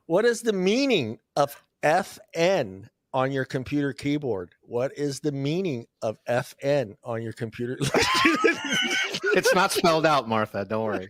What is the meaning of FN on your computer keyboard? What is the meaning of FN on your computer? It's not spelled out, Martha. Don't worry.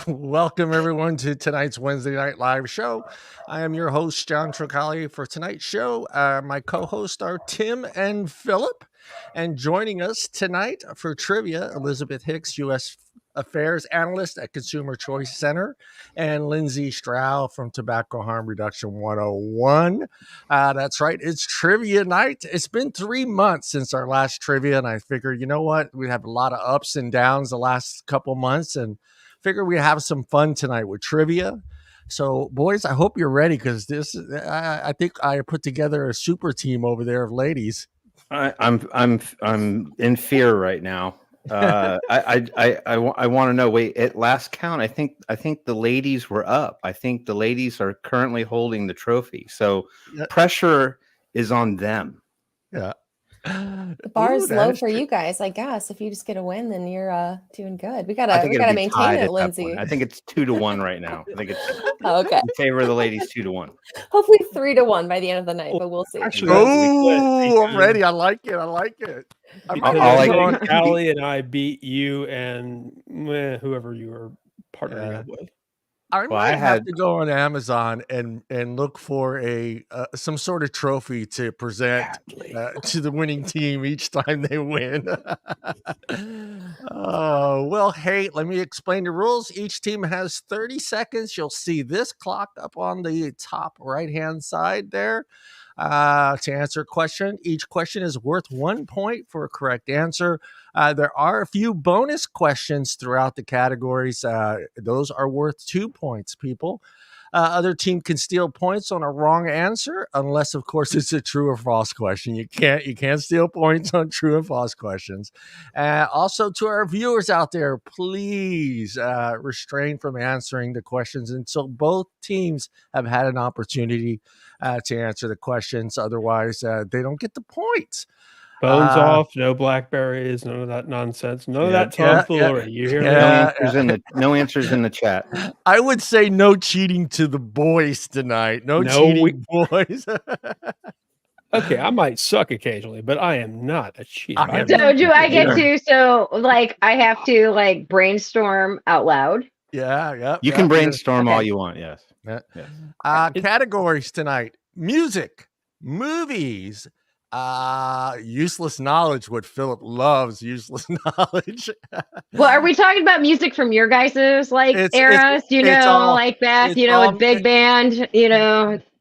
Welcome, everyone, to tonight's Wednesday Night Live show. I am your host, John Truncali. For tonight's show, my co-hosts are Tim and Phillip. And joining us tonight for trivia, Elizabeth Hicks, U.S. Affairs Analyst at Consumer Choice Center, and Lindsay Stroud from Tobacco Harm Reduction 101. That's right, it's trivia night. It's been 3 months since our last trivia, and I figured, you know what? We have a lot of ups and downs the last couple months, and figure we have some fun tonight with trivia. So, boys, I hope you're ready because I think I put together a super team over there of ladies. I'm in fear right now. I want to know. Wait, at last count, I think the ladies were up. I think the ladies are currently holding the trophy. So pressure is on them. Yeah. The bar is low for you guys, I guess. If you just get a win, then you're doing good. We gotta maintain it, Lindsay. I think it's 2-1 right now. I think it's okay in favor of the ladies 2-1. Hopefully 3-1 by the end of the night, but we'll see. Actually, I'm ready. I like it. Callie and I beat you and whoever you were partnering up with. I might have to go on Amazon and look for some sort of trophy to present to the winning team each time they win. Well, hey, let me explain the rules. Each team has 30 seconds. You'll see this clock up on the top right-hand side there. To answer a question. Each question is worth 1 point for a correct answer. There are a few bonus questions throughout the categories. Those are worth 2 points, people. Other team can steal points on a wrong answer, unless, of course, it's a true or false question. You can't steal points on true and false questions. Also, to our viewers out there, please restrain from answering the questions until both teams have had an opportunity to answer the questions. Otherwise, they don't get the points. Phones off, no Blackberries, none of that nonsense, none of that tomfoolery. You hear me? No answers in the chat. I would say no cheating to the boys tonight. No cheating, boys. Okay, I might suck occasionally, but I am not a cheater. So do I get to? So like I have to like brainstorm out loud. Yeah. You can brainstorm all you want. Yes. Categories tonight: music, movies. Useless knowledge. What Phillip loves, useless knowledge. Well, are we talking about music from your guys' like eras? Like that, with big band,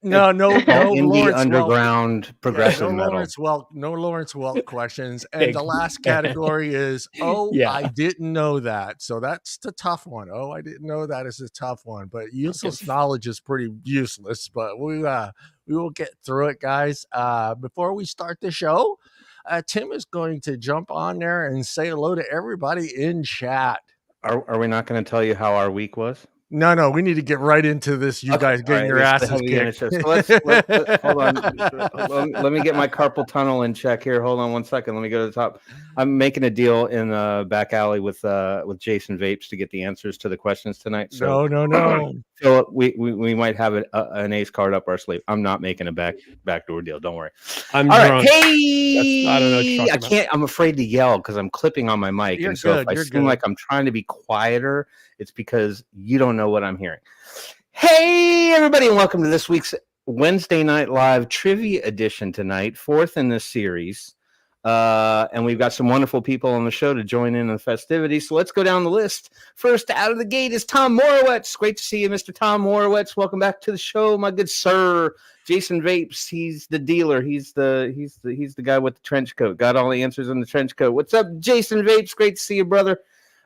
No, indie underground progressive metal. No Lawrence Welk questions. And the last category is, I didn't know that. So that's the tough one. Oh, I didn't know that is a tough one. But useless knowledge is pretty useless. But we will get through it, guys. Before we start the show, Tim is going to jump on there and say hello to everybody in chat. Are we not going to tell you how our week was? No, we need to get right into this. You guys getting your asses kicked. So let's hold on. Let me get my carpal tunnel in check here. Hold on 1 second. Let me go to the top. I'm making a deal in the back alley with Jason Vapes to get the answers to the questions tonight. So no. So we might have an ace card up our sleeve. I'm not making a backdoor deal. Don't worry. I'm all drunk. Right. Hey, I don't know what you're I can't. I'm afraid to yell because I'm clipping on my mic, You're and so good. if I seem like I'm trying to be quieter, it's because you don't know what I'm hearing. Hey, everybody, and welcome to this week's Wednesday Night Live Trivia Edition tonight, fourth in this series. And we've got some wonderful people on the show to join in the festivities. So let's go down the list. First out of the gate is Tom Morowitz. Great to see you, Mr. Tom Morowitz. Welcome back to the show, my good sir. Jason Vapes, he's the dealer. He's the guy with the trench coat. Got all the answers in the trench coat. What's up, Jason Vapes? Great to see you, brother.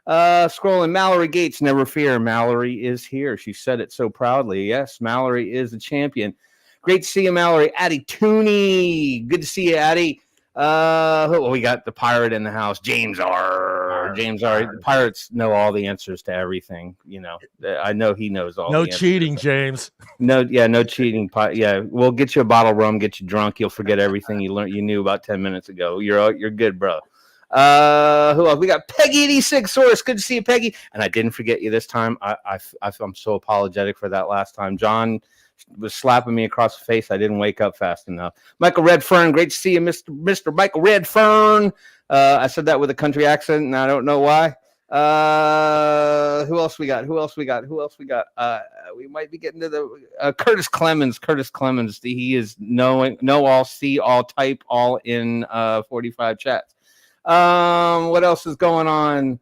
Scrolling, Mallory Gates, never fear. Mallory is here. She said it so proudly. Yes, Mallory is the champion. Great to see you, Mallory. Addie Tooney. Good to see you, Addie. We got the pirate in the house. James R. James already. Pirates know all the answers to everything. You know, I know he knows all. No the cheating, James. No cheating. Yeah, we'll get you a bottle of rum, get you drunk. You'll forget everything you knew about 10 minutes ago. You're good, bro. Who else? We got Peggy 86 Source. Good to see you, Peggy. And I didn't forget you this time. I'm so apologetic for that last time. John was slapping me across the face. I didn't wake up fast enough. Michael Redfern, great to see you, Mr. Michael Redfern. I said that with a country accent, and I don't know why. Who else we got? We might be getting to the Curtis Clemens. He is know all, see all, type all in 45 chats. What else is going on?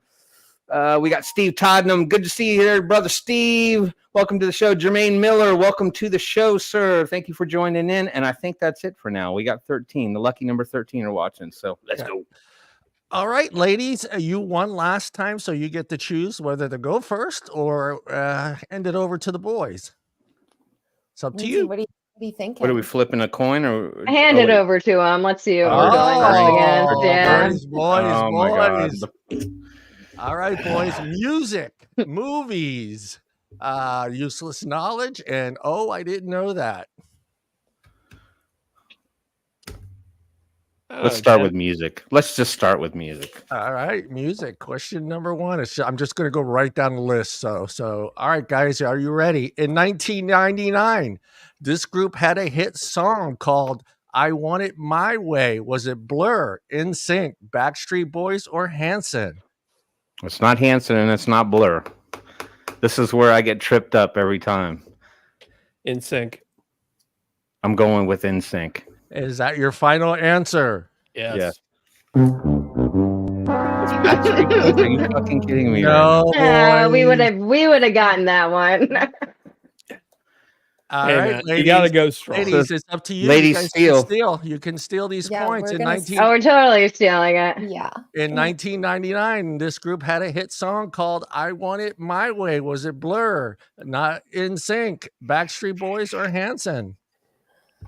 We got Steve Tottenham. Good to see you here, brother Steve. Welcome to the show. Jermaine Miller, welcome to the show, sir. Thank you for joining in. And I think that's it for now. We got 13. The lucky number 13 are watching. So let's go. All right, ladies, you won last time, so you get to choose whether to go first or hand it over to the boys. It's up to you. What are you thinking? What are we flipping, a coin or hand it over to him? Let's see what we're going up against. Boys. All right, boys. Music, movies, useless knowledge, and I didn't know that. Let's start with music. Let's just start with music. All right, music. Question number 1. I'm just going to go right down the list. So, all right, guys, are you ready? In 1999, this group had a hit song called "I Want It My Way." Was it Blur, NSYNC, Backstreet Boys, or Hanson? It's not Hanson and it's not Blur. This is where I get tripped up every time. NSYNC. I'm going with NSYNC. Is that your final answer? Yes. Are you fucking kidding me? No, we would have gotten that one. All right, ladies, you gotta go strong. Ladies, it's up to you. Ladies, You can steal these points. We're totally stealing it. Yeah. In 1999, this group had a hit song called "I Want It My Way." Was it Blur, not NSYNC, Backstreet Boys, or Hanson?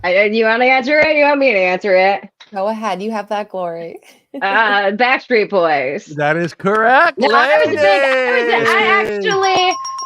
You want to answer it? You want me to answer it? Go ahead. You have that glory. Backstreet Boys. That is correct. No,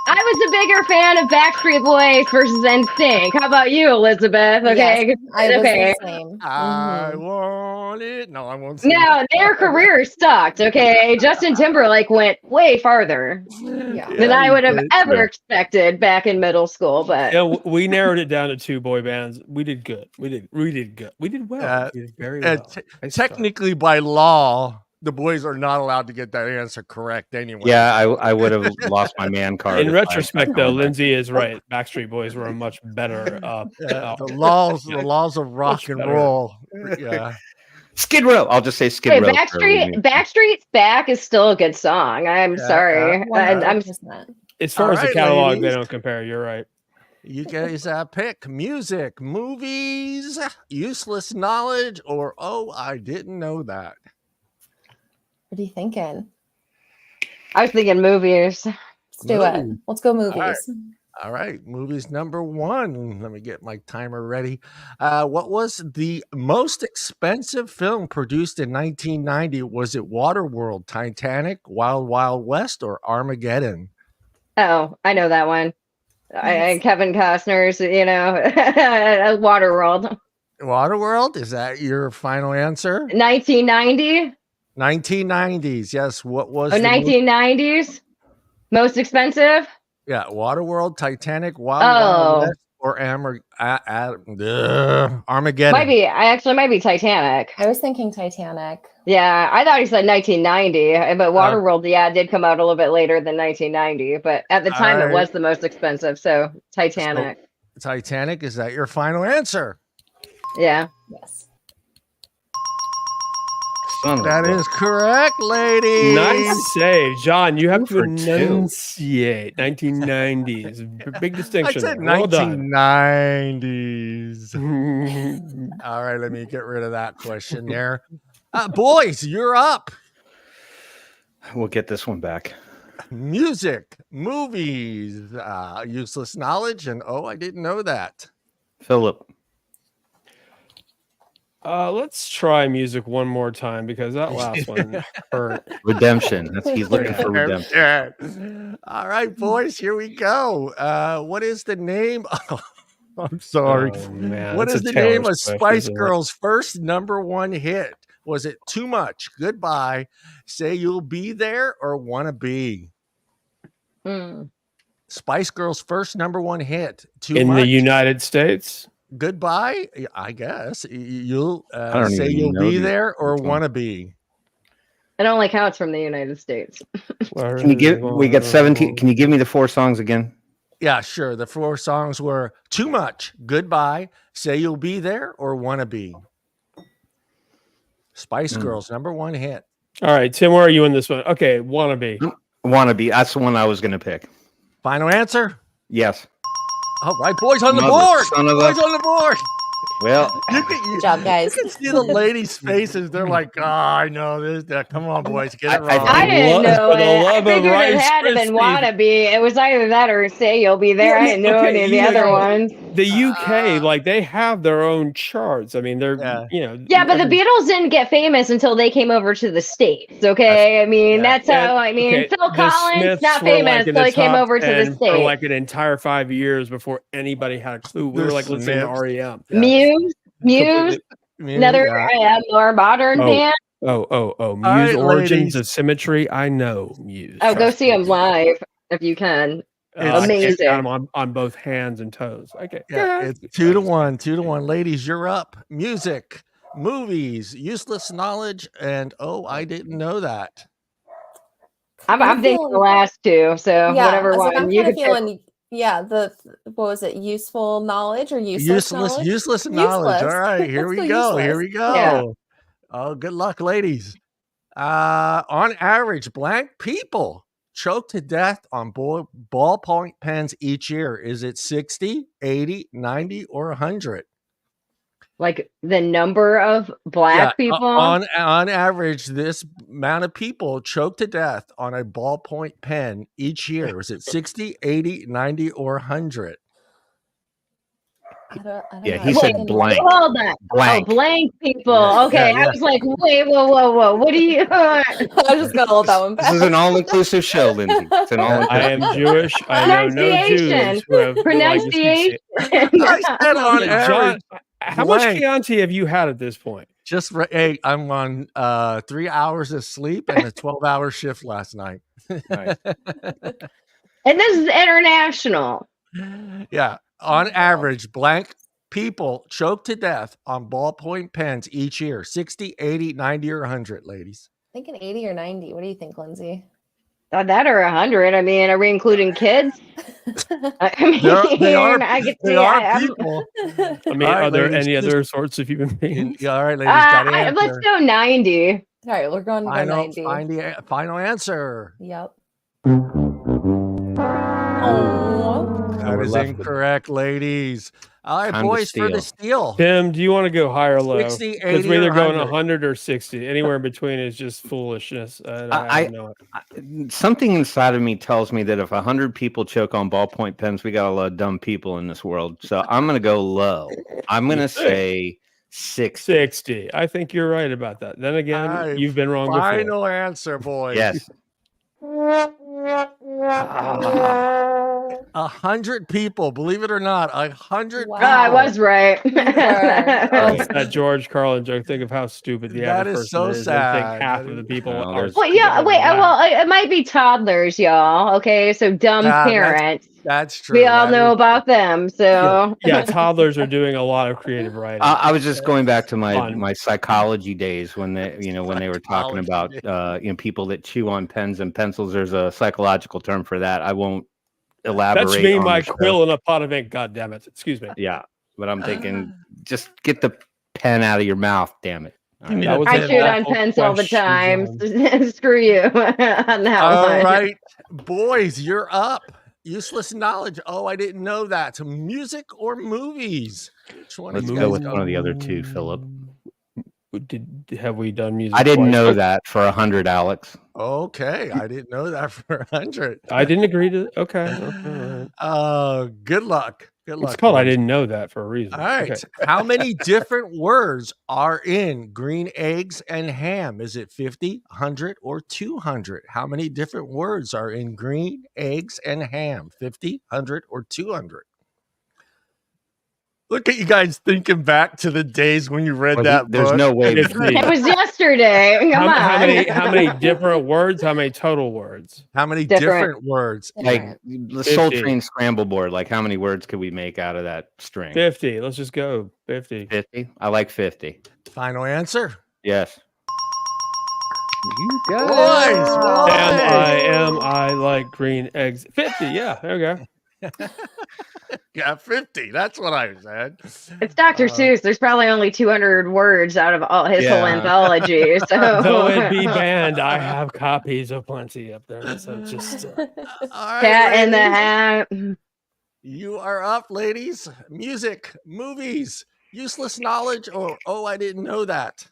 I was a bigger fan of Backstreet Boys versus NSYNC. How about you, Elizabeth? Okay. Yes, I was the same. I want it. No, I won't. No, their careers sucked. Okay. Justin Timberlake went way farther than I would have ever expected back in middle school. But we narrowed it down to 2 boy bands. We did good. We did good. We did well. We did very well. Technically, by law, the boys are not allowed to get that answer correct anyway. Yeah, I would have lost my man card. In retrospect, though, Lindsay is right. Backstreet Boys were a much better. The laws of rock and roll. Yeah. Skid Row. I'll just say Skid Row. Backstreet's Back is still a good song. I'm sorry. As far as the catalog, ladies, they don't compare. You're right. You guys pick music, movies, useless knowledge, or I didn't know that. What are you thinking? I was thinking movies. Let's do it. Let's go movies. All right. Movies number 1. Let me get my timer ready. What was the most expensive film produced in 1990? Was it Waterworld, Titanic, Wild Wild West, or Armageddon? Oh, I know that one. Kevin Costner's, Waterworld. Waterworld? Is that your final answer? 1990? 1990s, yes. What was 1990s? Most expensive? Yeah, Waterworld, Titanic, Wild West, or Armageddon. Might be Titanic. I was thinking Titanic. Yeah, I thought he said 1990, but Waterworld, did come out a little bit later than 1990, but at the time it was the most expensive, so Titanic. So, Titanic, is that your final answer? Yeah. Yes. That is correct, lady. Nice save. John, you have to enunciate 1990s. Big distinction. I said 1990s. All right, let me get rid of that question there. Boys, you're up. We'll get this one back. Music, movies, useless knowledge, and I didn't know that. Phillip. Let's try music one more time because that last one hurt. Redemption. He's looking for redemption. All right, boys, here we go. What is the name? I'm sorry. Oh, man, what it's is a the Taylor name of Swift, Spice isn't it? Girls' first #1 hit? Was it Too Much, Goodbye, Say You'll Be There, or Wanna Be? Spice Girls' first #1 hit. Too In Much, the United States? Goodbye, I guess. You'll I don't Say even You'll know Be these There, or songs. Wanna Be? It only counts from the United States. Can you give? We got 17. Can you give me the 4 songs again? Yeah, sure. The 4 songs were Too Much, Goodbye, Say You'll Be There, or Wanna Be. Spice Girls, #1 hit. All right, Tim, where are you in this one? Okay, Wanna Be. Wanna Be. That's the one I was going to pick. Final answer? Yes. All right, boys on the Mother board. son of a- Boys on the board. Well, Good job, guys. You can see the ladies' faces. They're like, "Oh, I know this." Come on, boys, get it I wrong. I didn't know For the it. I love of figured it Rice had to been Krispies. Wanna Be. It was either that or Say You'll Be There. Well, I didn't know okay, any of the you other know, ones. The UK, like they have their own charts. I mean, they're Yeah. Yeah, but the Beatles didn't get famous until they came over to the States, okay? I mean, that's how, okay, Phil the Collins, Smiths not were, famous like, in until the he came top over to the 10 for States. like an entire 5 years before anybody had a clue. We The were like listening to Smiths. REM. Muse, Completely. another more modern band. Muse, right, Origins ladies. of Symmetry. I know Muse. Oh, go trust see me. them live if you can. I can't Amazing. count them on both hands and toes. Okay. Yeah, it's 2-1. 2-1. Ladies, you're up. Music, movies, useless knowledge, and I didn't know that. I'm thinking the last two, so Yeah, whatever I was like, one I'm you kind of could pick. feeling. Yeah, what was it? Useful knowledge or useless knowledge? Useless knowledge. Useless. All right, here Let's we go go. Here useless. we go. Yeah. Oh, good luck, ladies. On average, blank people choke to death on ballpoint pens each year. Is it 60, 80, 90, or 100? Like the number of black people. On average, this amount of people choke to death on a ballpoint pen each year. Is it 60, 80, 90, or 100? I don't Yeah, know. he said blank. Hold on. Blank. Oh, blank people. Yeah, Okay, yeah. I was like, wait, whoa. What do you? I was just gonna hold that one back. This is an all-inclusive show, Lindsay. It's an all-inclusive. I am Jewish. I know no Jews who have Pronunciation. I said on John, average. how much blank. Chianti have you had at this point? Hey, I'm on 3 hours of sleep and a 12-hour shift last night. Nice. And this is international. Yeah, on average, blank people choke to death on ballpoint pens each year. 60, 80, 90, or 100, ladies. Thinking 80 or 90. What do you think, Lindsay? That or 100. I mean, are we including kids? I mean, They are I'm- people. I mean, All right, are there ladies, any just- other sorts of human beings? Yeah, all right, ladies, got to let's answer. go 90. All right, we're going to go 90. Final answer. Yep. That we're is left with- incorrect, ladies. All right, Time to boys, for the steal. Tim, do you want to go high or low? 60, Because 80, we're either or going 100. 100 or 60. Anywhere in between is just foolishness. I don't know. Something inside of me tells me that if 100 people choke on ballpoint pens, we got a lot of dumb people in this world. So I'm going to go low. I'm going to say 60. 60. I think you're right about that. Then again, All right, you've been wrong before. Final answer, boys. Yes. 100 people, believe it or not, 100 Wow. people. I was right. It's that George Carlin joke. Think of how stupid the That average is so person is. sad. And think half That of the is- people Well, are. there's- Well, yeah, stupid wait. than that. Well, it might be toddlers, y'all. Okay, so dumb Yeah, parents. That's true. We all That know is- about them. So Yeah, toddlers are doing a lot of creative writing. I was just going back to Fun. my psychology days when they were talking about people that chew on pens and pencils. There's a psychological term for that. I won't elaborate. That's me, on my the show. quill, and a pot of ink. God damn it! Excuse me. Yeah, but I'm thinking, just get the pen out of your mouth. Damn it! Give me That the was I pen an chewed on awful pens all the question, time. John. Screw you on that All one. right, boys, you're up. Useless knowledge. Oh, I didn't know that. So music or movies? Which one Let's is you go guys with go? one of the other two, Philip. Have we done music? I didn't twice? know that for 100, Alex. Okay, I didn't know that for 100. I didn't agree to. Okay. All right. Good luck. Good luck. It's called boys. I didn't know that for a reason. All right. Okay. How many different words are in green eggs and ham? Is it 50, 100, or 200? How many different words are in green eggs and ham? 50, 100, or 200? Look at you guys thinking back to the days when you read that There's book. no way. It's me. It was yesterday. Come on. How many different words? How many total words? How many different words? Like the Soul Train Scramble Board. Like how many words could we make out of that string? 50. Let's just go 50. 50. I like 50. Final answer. Yes. You guys. I like green eggs. 50. Yeah, there we go. Yeah, 50. That's what I said. It's Dr. Seuss. There's probably only 200 words out of all his whole anthology. So though it be banned, I have copies of plenty up there. So just Cat in the Hat. You are up, ladies. Music, movies, useless knowledge, or I didn't know that.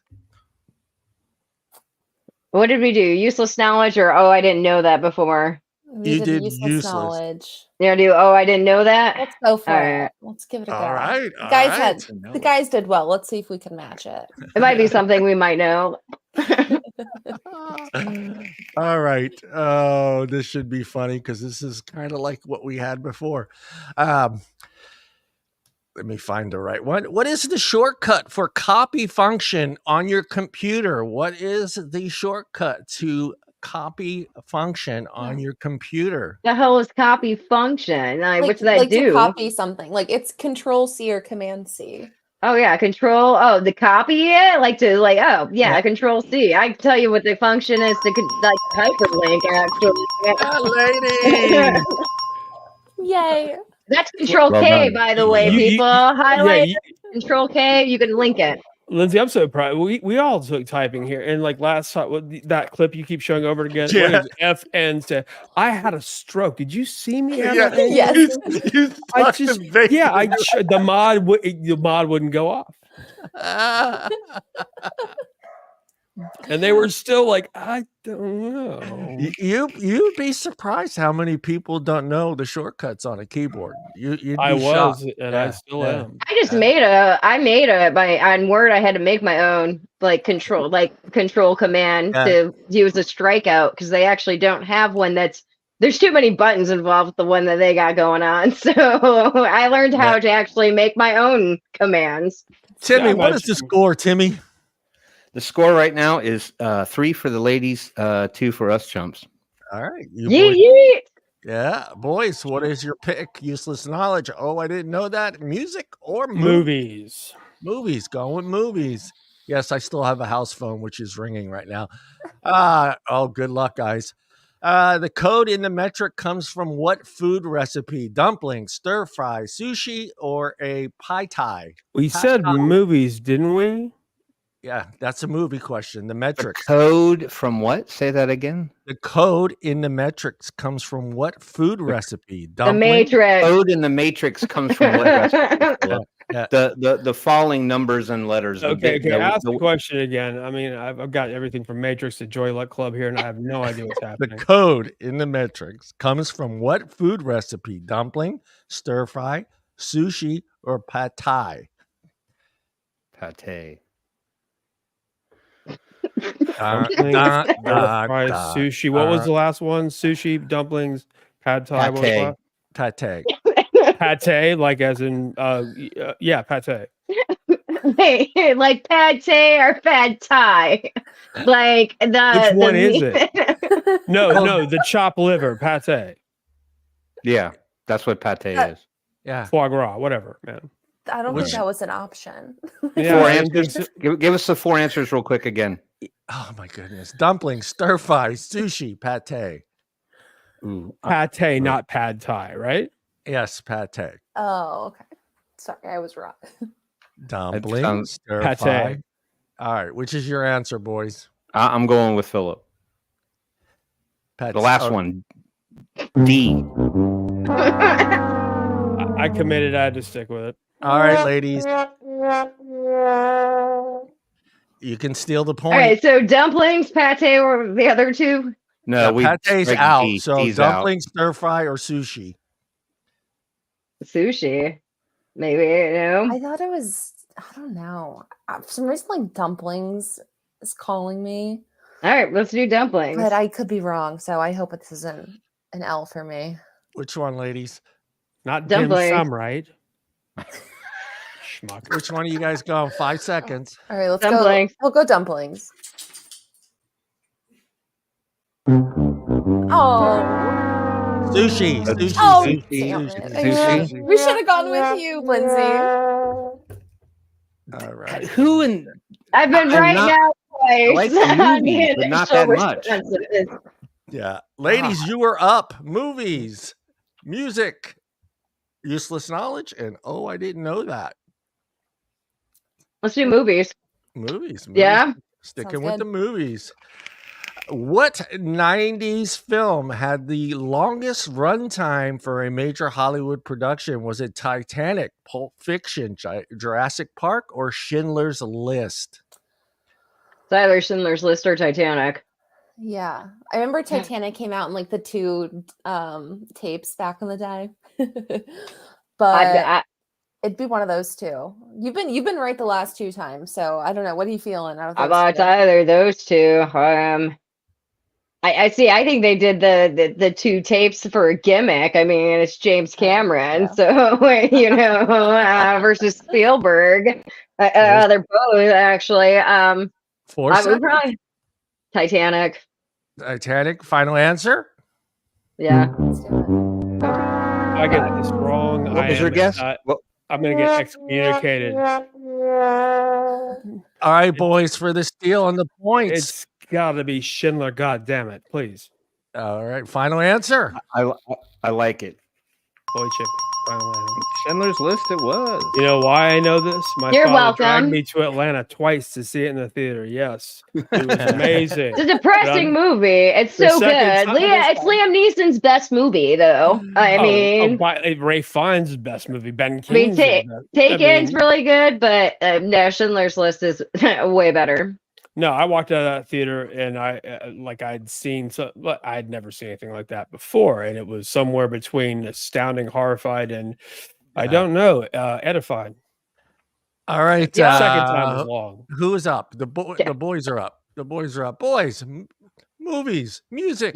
What did we do? Useless knowledge, or I didn't know that before. You did useless knowledge. Yeah, I didn't know that. Let's go for All it. Let's give it a go. All right. The guys did well. Let's see if we can match it. It might be something we might know. All right. Oh, this should be funny because this is kind of like what we had before. Let me find the right one. What is the shortcut for copy function on your computer? What is the shortcut to copy function on your computer? The hell is copy function? What does that like do? To copy something. Like it's Control C or Command C. Oh yeah, Control. The copy it, Control C. I can tell you what the function is. Hyperlink actually. Lady. Yay! That's Control K, by the way, people. Highlight Control K. You can link it. Lindsay, I'm so proud. We all took typing here, and like last time, that clip you keep showing over again. Yeah. FN said, "I had a stroke." Did you see me? Yes. The mod wouldn't go off, and they were still like, "I don't know." You'd be surprised how many people don't know the shortcuts on a keyboard. I was, shocked. and I still am. I just made on Word. I had to make my own control command to use a strikeout because they actually don't have one there's too many buttons involved with the one that they got going on. So I learned how to actually make my own commands. Timmy, what is the score, Timmy? The score right now is 3 for the ladies, 2 for us chumps. All right. Yeah, boys, what is your pick? Useless knowledge. I didn't know that. Music or movies? Movies. Going with movies. Yes, I still have a house phone, which is ringing right now. Good luck, guys. The code in the metric comes from what food recipe? Dumpling, stir fry, sushi, or a pie thai? We said movies, didn't we? Yeah, that's a movie question. The metrics. The code from what? Say that again. The code in the metrics comes from what food recipe? The Matrix. Code in the Matrix comes from what recipe? The falling numbers and letters. Okay. Ask the question again. I mean, I've got everything from Matrix to Joy Luck Club here, and I have no idea what's happening. The code in the metrics comes from what food recipe? Dumpling, stir fry, sushi, or pad thai? Pate. Sushi. What was the last one? Sushi, dumplings, pad thai. Pate. Pate. Pate, like as in pate. Hey, like pad thai or pad thai? Like which one is it? No, the chopped liver, pate. Yeah, that's what pate is. Yeah, foie gras, whatever, man. I don't think that was an option. Yeah, 4 answers. Give us the 4 answers real quick again. Oh my goodness! Dumpling, stir fry, sushi, pate. Ooh, pate, not pad thai, right? Yes, pate. Oh, okay. Sorry, I was wrong. Dumpling, stir fry. All right, which is your answer, boys? I'm going with Phillip. The last one, D. I committed. I had to stick with it. All right, ladies. You can steal the point. All right, so dumplings, pate, or the other two? No, pate's out. D's so D's dumpling, stir fry, or sushi. Sushi. Maybe, you know? I thought it was, I don't know. For some reason, like dumplings is calling me. All right, let's do dumplings. But I could be wrong, so I hope this isn't an L for me. Which one, ladies? Not dim sum, right? Schmuck. Which one are you guys going? 5 seconds. All right, let's dumplings. go. We'll go dumplings. Oh. Sushi. Sushi. We should have gone with you, Lindsay. All right. Who and I've been right now twice. I like the movies, but not that much. Yeah. Ladies, you were up. Movies, music, useless knowledge, and oh, I didn't know that. Let's do movies. Movies. Yeah. Sticking with the movies. What 90s film had the longest runtime for a major Hollywood production? Was it Titanic, Pulp Fiction, Jurassic Park, or Schindler's List? It's either Schindler's List or Titanic. Yeah. I remember Titanic came out in like the 2 tapes back in the day. But it'd be one of those 2. You've been right the last 2 times, so I don't know. What are you feeling out of those? It's either those 2. I see. I think they did the 2 tapes for a gimmick. I mean, it's James Cameron, so versus Spielberg. They're both actually. 4 seconds. Probably Titanic. Titanic. Final answer. Yeah. I get this wrong. What was your guess? I'm gonna get excommunicated. All right, boys, for the steal and the points. It's gotta be Schindler. God damn it, please. All right, final answer. I like it. Boy chick. Schindler's List. It was. You know why I know this? My You're father welcome. dragged me to Atlanta twice to see it in the theater. Yes, it was amazing. It's a depressing movie. It's so good. It's Liam Neeson's best movie, though. I mean, Ray Fiennes' best movie. Ben King's. Taken's really good, but Schindler's List is way better. No, I walked out of that theater and I'd never seen anything like that before, and it was somewhere between astounding, horrified, and I don't know, edified. All right, second time is long. Who is up? The boys are up. The boys are up. Boys, movies, music,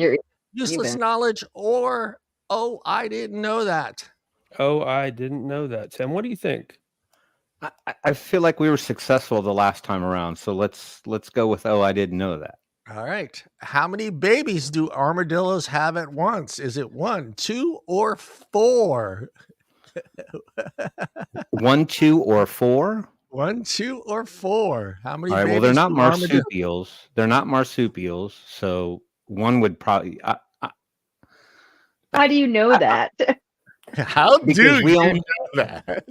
useless knowledge, or oh, I didn't know that. Oh, I didn't know that. Tim, what do you think? I feel like we were successful the last time around, so let's go with oh, I didn't know that. All right. How many babies do armadillos have at once? Is it 1, 2, or 4? 1, 2, or 4? 1, 2, or 4? How many? All right. Well, they're not marsupials. They're not marsupials, so one would probably. How do you know that? How do you know that?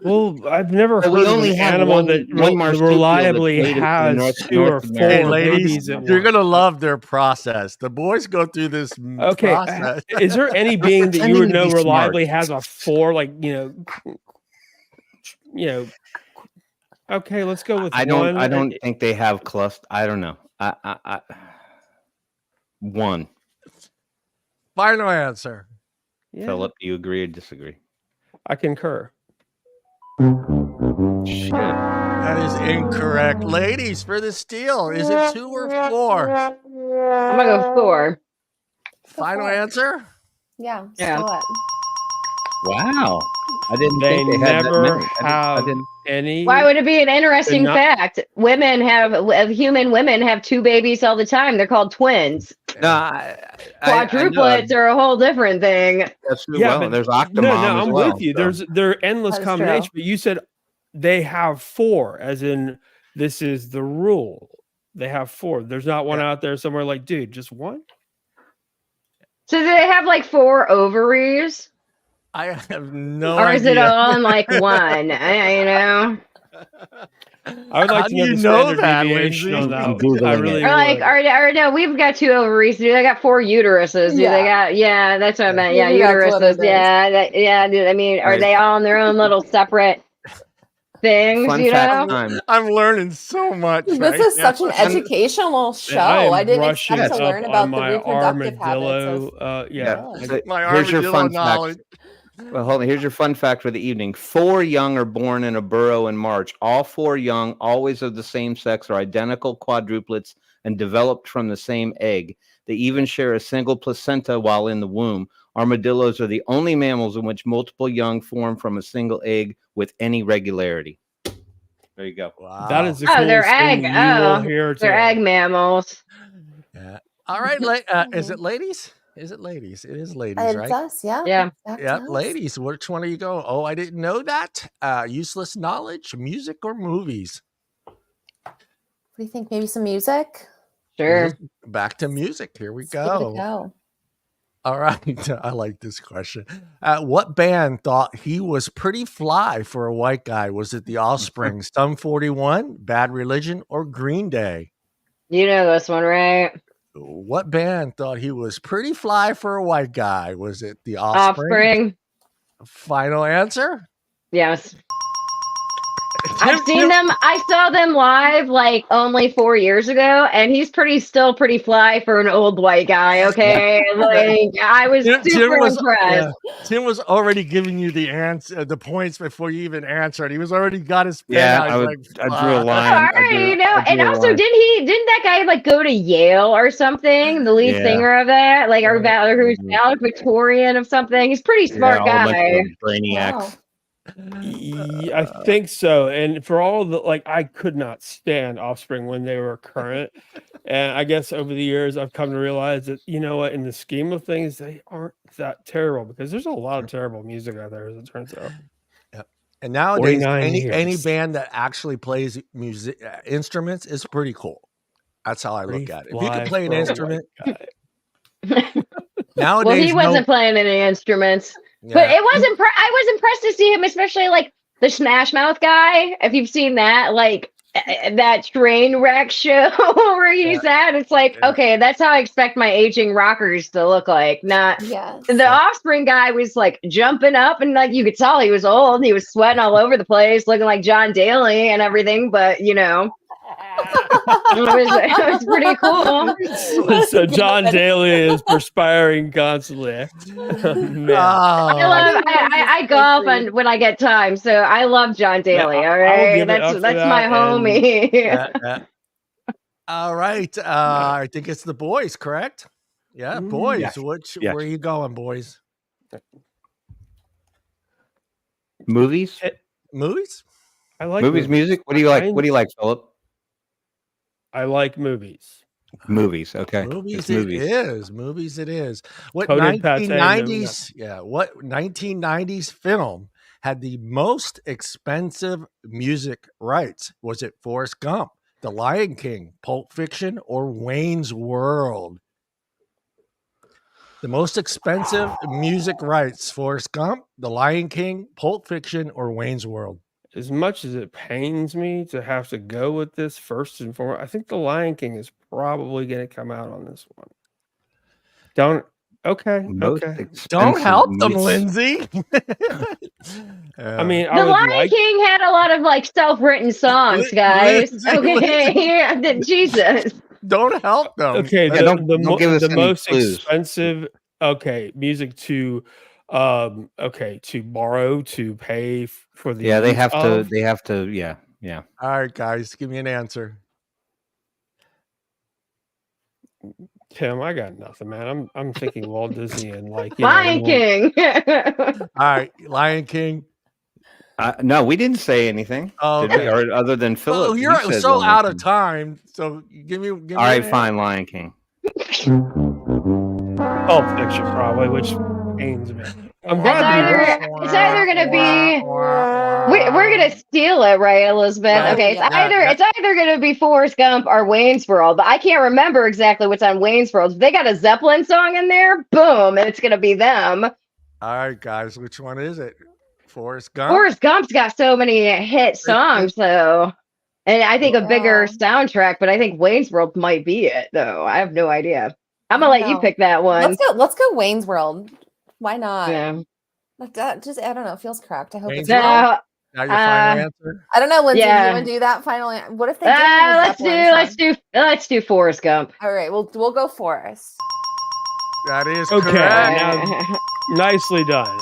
Well, I've never heard of an animal that reliably has 2 or 4 babies. You're going to love their process. The boys go through this process. Is there any being that you would know reliably has a 4, okay, let's go with I 1. I don't think they have cluster. I don't know. 1. Final answer. Yeah. Phillip, do you agree or disagree? I concur. Shit. That is incorrect. Ladies, for the steal, is it 2 or 4? I'm going to go 4. Final answer? Yeah. Wow. I didn't they think they had never that many. have any. Why would it be an interesting fact? Human women have 2 babies all the time. They're called twins. No, quadruplets are a whole different thing. But there's octomom. No, I'm with you. So. There are endless combinations, but you said they have 4, as in this is the rule. They have 4. There's not one out there somewhere like, dude, just 1. So do they have 4 ovaries? I have no idea. Or is it all in 1? I would like to know the standard deviation on that. I really would. No, we've got 2 ovaries. Do they got 4 uteruses? Do they got? Yeah, that's what I meant. Yeah, uteruses. I mean, are they all in their own little separate things? Fun fact, I'm learning so much. This is such an educational show. I didn't expect to learn about the reproductive habits. My armadillo knowledge. Well, hold on. Here's your fun fact for the evening. 4 young are born in a burrow in March. All 4 young, always of the same sex, are identical quadruplets and developed from the same egg. They even share a single placenta while in the womb. Armadillos are the only mammals in which multiple young form from a single egg with any regularity. There you go. Wow. That is the they're coolest thing egg. you will hear They're egg mammals. Yeah. All right. Is it ladies? Is it ladies? It is ladies, right? It's us, yeah. Yeah, ladies. Which one are you going? Oh, I didn't know that. Useless knowledge, music or movies? What do you think? Maybe some music? Sure. Back to music. Here we Let's give it a go. go. All right. I like this question. What band thought he was pretty fly for a white guy? Was it The Offspring, Sum 41, Bad Religion, or Green Day? You know this one, right? What band thought he was pretty fly for a white guy? Was it The Offspring? Final answer? Yes. I've seen them. I saw them live like only 4 years ago, and he's still pretty fly for an old white guy. Okay, like I was super impressed. Yeah. Tim was already giving you the answer, the points before you even answered. He was already got his pen out. I drew a line. All right, and also didn't that guy like go to Yale or something? The lead singer of that, like our who's valedictorian of something. He's a pretty smart guy. Brainiacs. Wow. I think so. And for all the I could not stand Offspring when they were current. And I guess over the years I've come to realize that, you know what, in the scheme of things, they aren't that terrible because there's a lot of terrible music out there, as it turns out. Yeah. And nowadays any band that actually plays music instruments is pretty cool. That's how I look at it. If you can play an instrument. Nowadays, well, he wasn't playing any instruments. Yeah. But I was impressed to see him, especially like the Smash Mouth guy. If you've seen that, like that train wreck show where he's at, it's like, okay, that's how I expect my aging rockers to look like. Not the Offspring guy was like jumping up and like you could tell he was old. He was sweating all over the place, looking like John Daly and everything. But you know. It was pretty cool. So John Daly is perspiring constantly. I golf when I get time, so I love John Daly. All right, that's my homie. All right, I think it's the boys, correct? Yeah, boys. Yes. Where are you going, boys? Movies. Movies. I like movies. Music. What do you like? What do you like, Philip? I like movies. Movies. Okay. Movies. It is. Movies. It is. What Coded 1990s? Yeah. What 1990s film had the most expensive music rights? Was it Forrest Gump, The Lion King, Pulp Fiction, or Wayne's World? The most expensive music rights: Forrest Gump, The Lion King, Pulp Fiction, or Wayne's World. As much as it pains me to have to go with this first and foremost, I think The Lion King is probably going to come out on this one. Don't help them, Lindsay. I mean, The Lion King had a lot of like self-written songs, guys. Okay, Jesus. Don't help them. Okay, don't give us the any most clues. expensive. Okay, music to to borrow, to pay for the they have to All right, guys, give me an answer. Tim, I got nothing, man. I'm thinking Walt Disney and like Lion King. All right, Lion King. No, we didn't say anything. Oh, did we? Or other than Philip. Well, you're so out of time. So give me. All right, fine, Lion King. Pulp Fiction, probably, which pains me. I'm glad it's either gonna be we're gonna steal it, right, Elizabeth? Right. Okay, it's either gonna be Forrest Gump or Wayne's World, but I can't remember exactly what's on Wayne's World. If they got a Zeppelin song in there, boom, and it's gonna be them. All right, guys, which one is it? Forrest Gump. Forrest Gump's got so many hit songs, though, and I think a bigger soundtrack. But I think Wayne's World might be it, though. I have no idea. I'm gonna let you pick that one. Let's go Wayne's World. Why not? Yeah. Just I don't know. It feels correct. I hope it's now your final answer. I don't know, Lindsay. Do you want to do that final answer? What if they let's do Forrest Gump. All right, we'll go Forrest. That is okay. correct. Now, nicely done.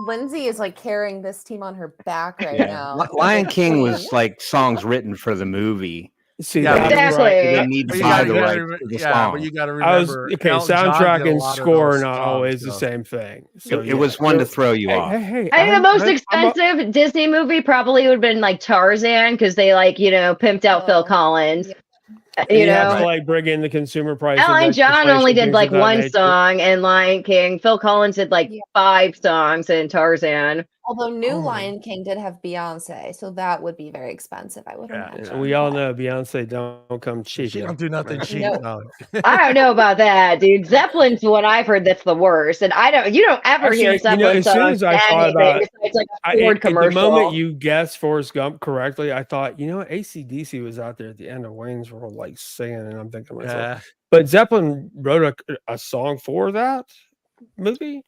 Lindsay is like carrying this team on her back right now. Lion King was like songs written for the movie. See, Yeah, exactly. They didn't need to buy the rights to the song. but you got to remember. Okay, Elton John soundtrack did a and lot of score are those not songs, always so. the same thing. So It was one to throw you off. Hey, I think the most expensive Disney movie probably would have been like Tarzan, because they pimped out Phil Collins. Yeah. You have to know, like bring in the consumer price. Elton index, John only inflation, did like things of that one nature. song in Lion King. Phil Collins did like 5 songs in Tarzan. Although New Lion King did have Beyonce, so that would be very expensive, I would imagine. And we all know Beyonce don't come cheap. She don't do nothing cheap. No. No. I don't know about that, dude. Zeppelin's what I've heard that's the worst, and you don't ever hear Zeppelin as soon songs as I thought anything about besides like a Ford commercial. the moment you guessed Forrest Gump correctly, I thought, AC/DC was out there at the end of Wayne's World, like singing, and I'm thinking to myself, but Zeppelin wrote a song for that movie.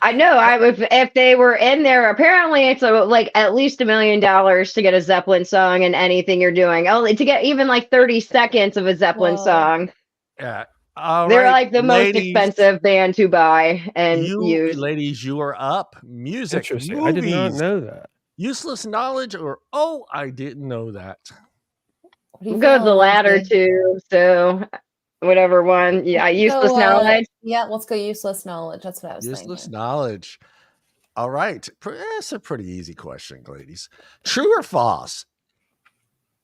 I know. If they were in there, apparently it's like at least $1 million to get a Zeppelin song in anything you're doing. Only to get even like 30 seconds of a Zeppelin song. Yeah. They're like the most expensive band to buy and use. Ladies, you are up. Music. Interesting. Movies, I did not know that. Useless knowledge, or I didn't know that. We'll go with the latter two. So whatever one. Yeah, useless knowledge. Yeah, let's go useless knowledge. That's what I was thinking. Useless knowledge. All right. That's a pretty easy question, ladies. True or false?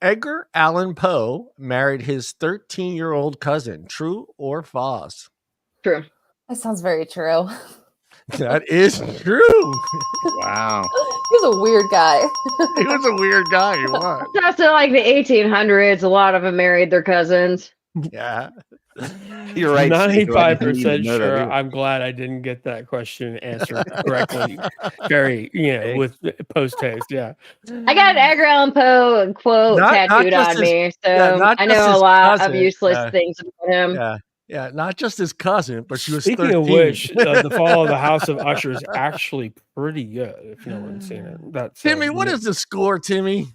Edgar Allan Poe married his 13-year-old cousin. True or false? True. That sounds very true. That is true. Wow. He was a weird guy. He was a weird guy. He was. That's in like the 1800s. A lot of them married their cousins. Yeah. You're right. 95% sure. I'm glad I didn't get that question answered correctly. Very, with post haste. Yeah. I got an Edgar Allan Poe quote tattooed on me, so I know a lot of useless things about him. Yeah, not just his cousin, but she was Speaking 13. of which, the Fall of the House of Usher is actually pretty good. If no one's seen it, that's Timmy. What is the score, Timmy?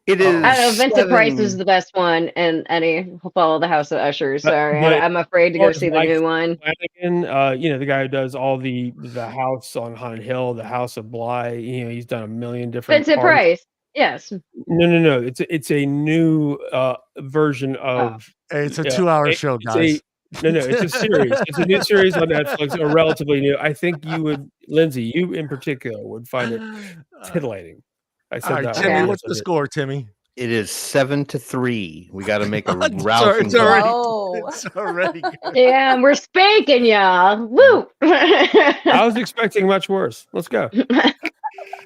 It is. I don't know. Vincent Price is the best one in any Follow the House of Usher. Sorry, I'm afraid to go see the new one. Flanagan, the guy who does all the House on Haunted Hill, the House of Bly. He's done a million different. Vincent Price. Yes. No. It's a new version of. Hey, it's a 2-hour show, guys. No, it's a series. It's a new series on Netflix, or relatively new. I think you would, Lindsay, you in particular, would find it titillating. I said all right, that. Timmy, what's the score, Timmy? It is 7-3. We got to make a rousing. It's already good. Yeah, we're spanking y'all. Woo! I was expecting much worse. Let's go.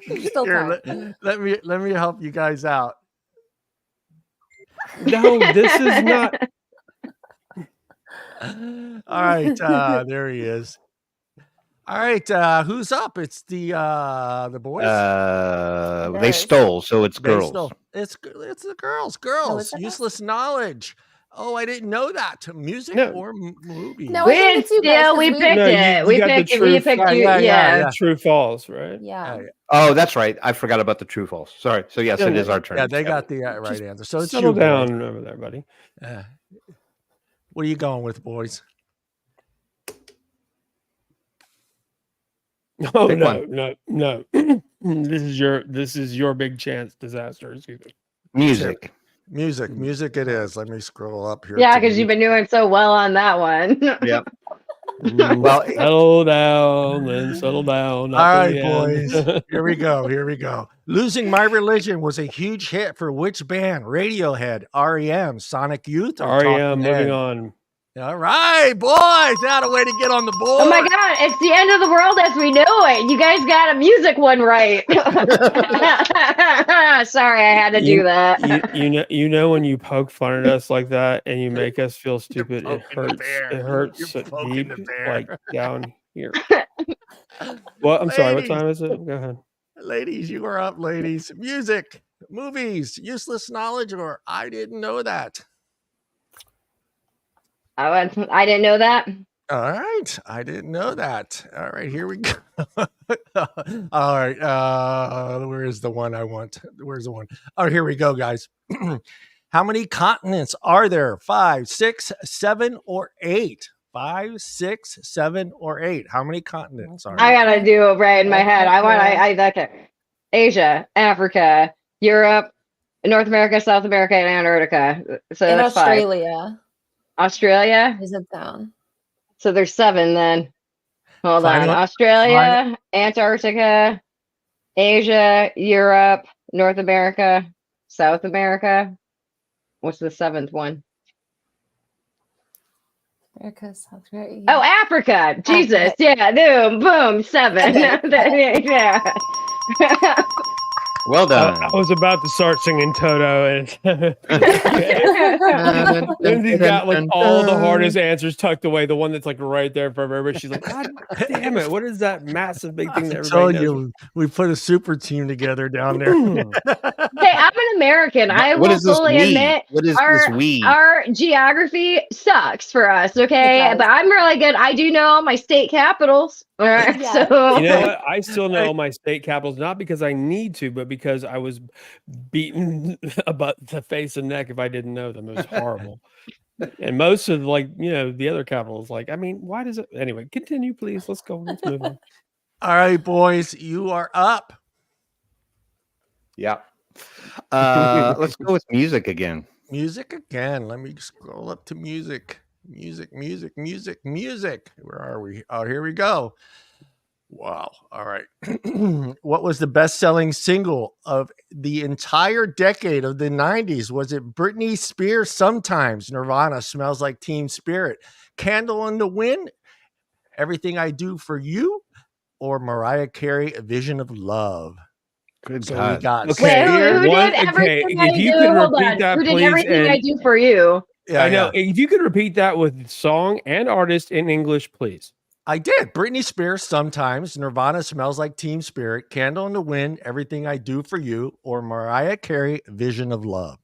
Here, let me help you guys out. No, this is not. All right, there he is. All right, who's up? It's the boys. They stole, so it's girls. It's the girls. Girls. Useless knowledge. Oh, I didn't know that. Music or movie? No, we picked it. We picked you. Yeah. True false, right? Yeah. Oh, that's right. I forgot about the true false. Sorry. So yes, it is our turn. Yeah, they got the right answer. So it's settle down over there, buddy. What are you going with, boys? Oh no. This is your big chance disaster. Excuse me. Music. It is. Let me scroll up here. Yeah, because you've been doing so well on that one. Yep. Well, settle down. All right, boys. Here we go. Losing My Religion was a huge hit for which band? Radiohead, REM, Sonic Youth, or REM. Moving on. All right, boys. Now a way to get on the board. Oh my God, it's the end of the world as we know it. You guys got a music one right. Sorry, I had to do that. You know when you poke fun at us like that and you make us feel stupid, it hurts. It hurts deep, like down here. Well, I'm sorry. What time is it? Go ahead. Ladies, you are up, ladies. Music, movies, useless knowledge, or I didn't know that. I didn't know that. All right. I didn't know that. All right. Here we go. All right. Where's the one I want? Where's the one? Oh, here we go, guys. How many continents are there? 5, 6, 7, or 8? 5, 6, 7, or 8? How many continents are I there? gotta do it right in my head. Okay. Asia, Africa, Europe, North America, South America, and Antarctica. So In that's Australia. 5. Australia? Is it down? So there's 7 then. Hold on. Australia, Antarctica, Asia, Europe, North America, South America. What's the 7th one? America, South America. Oh, Africa. Jesus. Yeah. Boom. 7. Yeah. Well done. I was about to start singing Toto, and Lindsay's got like all the hardest answers tucked away. The one that's like right there for everybody. She's like, God damn it! What is that massive big thing that everybody knows? We put a super team together down there. Hey, I'm an American. I will fully admit our geography sucks for us, okay? But I'm really good. I do know my state capitals. All right. Yeah. So You know what? I still know my state capitals, not because I need to, but because I was beaten about the face and neck if I didn't know them. It was horrible. And most of the other capitals, why does it anyway? Continue, please. Let's go. Let's move on. All right, boys, you are up. Yeah. Let's go with music again. Music again. Let me scroll up to music. Music. Where are we? Oh, here we go. Wow. All right. What was the best-selling single of the entire decade of the 90s? Was it Britney Spears' Sometimes, Nirvana, Smells Like Teen Spirit, Candle in the Wind, Everything I Do for You, or Mariah Carey, A Vision of Love? Good So God. we got who did everything I if you do? could Hold repeat on. that, Who did please, everything I do for you? Yeah, I know. If you could repeat that with song and artist in English, please. I did. Britney Spears, Sometimes, Nirvana, Smells Like Teen Spirit, Candle in the Wind, Everything I Do for You, or Mariah Carey, Vision of Love.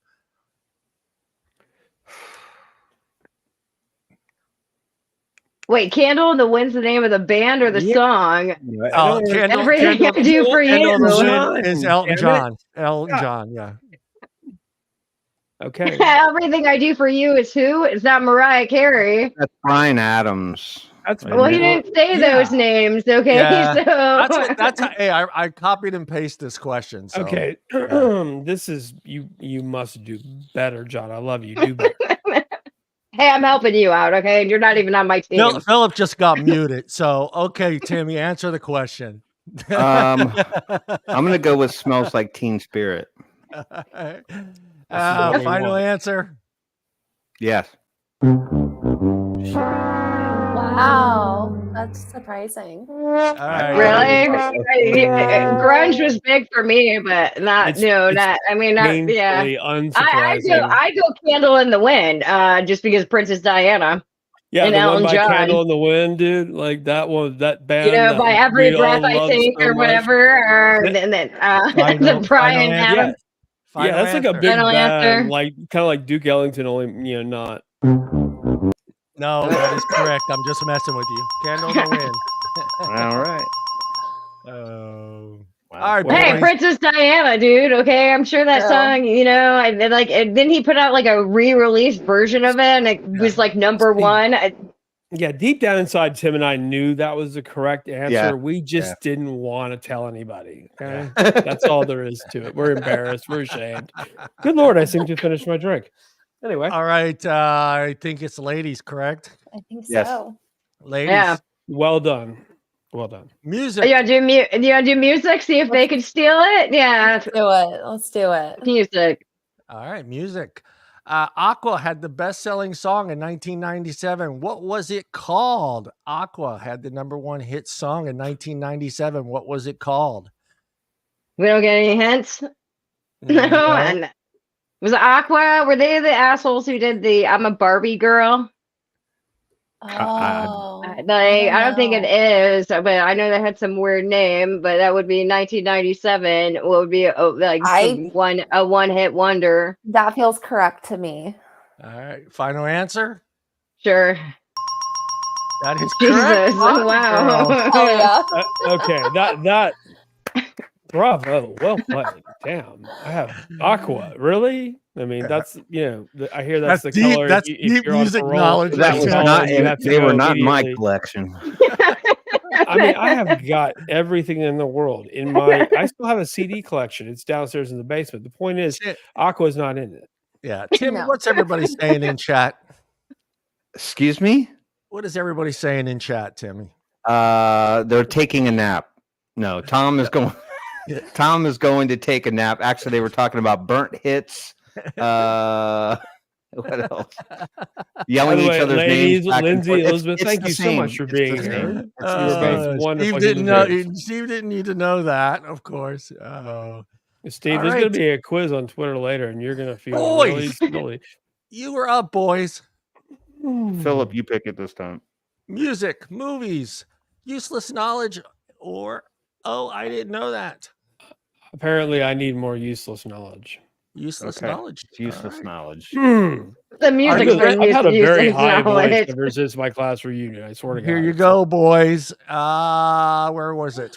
Wait, Candle in the Wind's the name of the band or the song? Candle, Everything I do for Candle in the you. Wind is Elton John. Elton John, yeah. Okay. Everything I do for you is who? It's not Mariah Carey. That's Bryan Adams. Well, he didn't say those names, okay? Yeah. So That's how, hey, I copied and pasted this question. So. Okay. This is you must do better, John. I love you. Do better. Hey, I'm helping you out, okay? And you're not even on my team. Phillip just got muted. So, okay, Timmy, answer the question. I'm gonna go with Smells Like Teen Spirit. Final answer. Yes. Wow, that's surprising. All right. Really? Grunge was big for me, but not. Yeah. Unsurprising. I go Candle in the Wind, just because Princess Diana. Yeah, and the Elton one by John. Candle in the Wind, dude. Like that one, that band. By Every Breath I Take or whatever, and then the Bryan Adams. Yeah, that's like a big band, like kind of like Duke Ellington, only not. No, that is correct. I'm just messing with you. Candle in the Wind. All right. All right, hey, boys. Princess Diana, dude. Okay, I'm sure that song. And then he put out like a re-release version of it, and it was like number one. Yeah, deep down inside, Tim and I knew that was the correct answer. Yeah. We just didn't want to tell anybody. Okay, that's all there is to it. We're embarrassed. We're ashamed. Good Lord, I seem to finish my drink. Anyway, all right. I think it's ladies, correct? I think Yes. so. Ladies. Yeah. well done. Well done. Music. You want to do music? See if they can steal it. Yeah, Let's do it. music. All right, music. Aqua had the best-selling song in 1997. What was it called? Aqua had the #1 hit song in 1997. What was it called? We don't get any hints. No. And was it Aqua? Were they the assholes who did the "I'm a Barbie Girl"? Oh, I don't think it is, but I know they had some weird name. But that would be 1997. What would be a one-hit wonder? That feels correct to me. All right, final answer. Sure. That is Jesus! correct. Wow. Oh yeah. Okay, that. Bravo. Well played. Damn. I have Aqua. Really? I mean, that's I hear that's the deep, color. that's if deep you're on music parole, knowledge. That was not. They were not in my immediately. collection. I mean, I have got everything in the world in my. I still have a CD collection. It's downstairs in the basement. The point is, Aqua's not in it. Yeah, Tim, what's everybody saying in chat? Excuse me? What is everybody saying in chat, Timmy? They're taking a nap. No, Tom is going. Tom is going to take a nap. Actually, they were talking about burnt hits. What else? Yelling each other's ladies, names. Lindsay, Elizabeth, thank you so much for being here. Steve didn't need to know that, of course. Steve, there's going to be a quiz on Twitter later, and you're going to feel really silly. You were up, boys. Phillip, you pick it this time. Music, movies, useless knowledge, or I didn't know that. Apparently, I need more useless knowledge. Useless knowledge. It's useless knowledge. The music. I've had a very high voice ever since my class reunion. I swear to God. Here you go, boys. Where was it?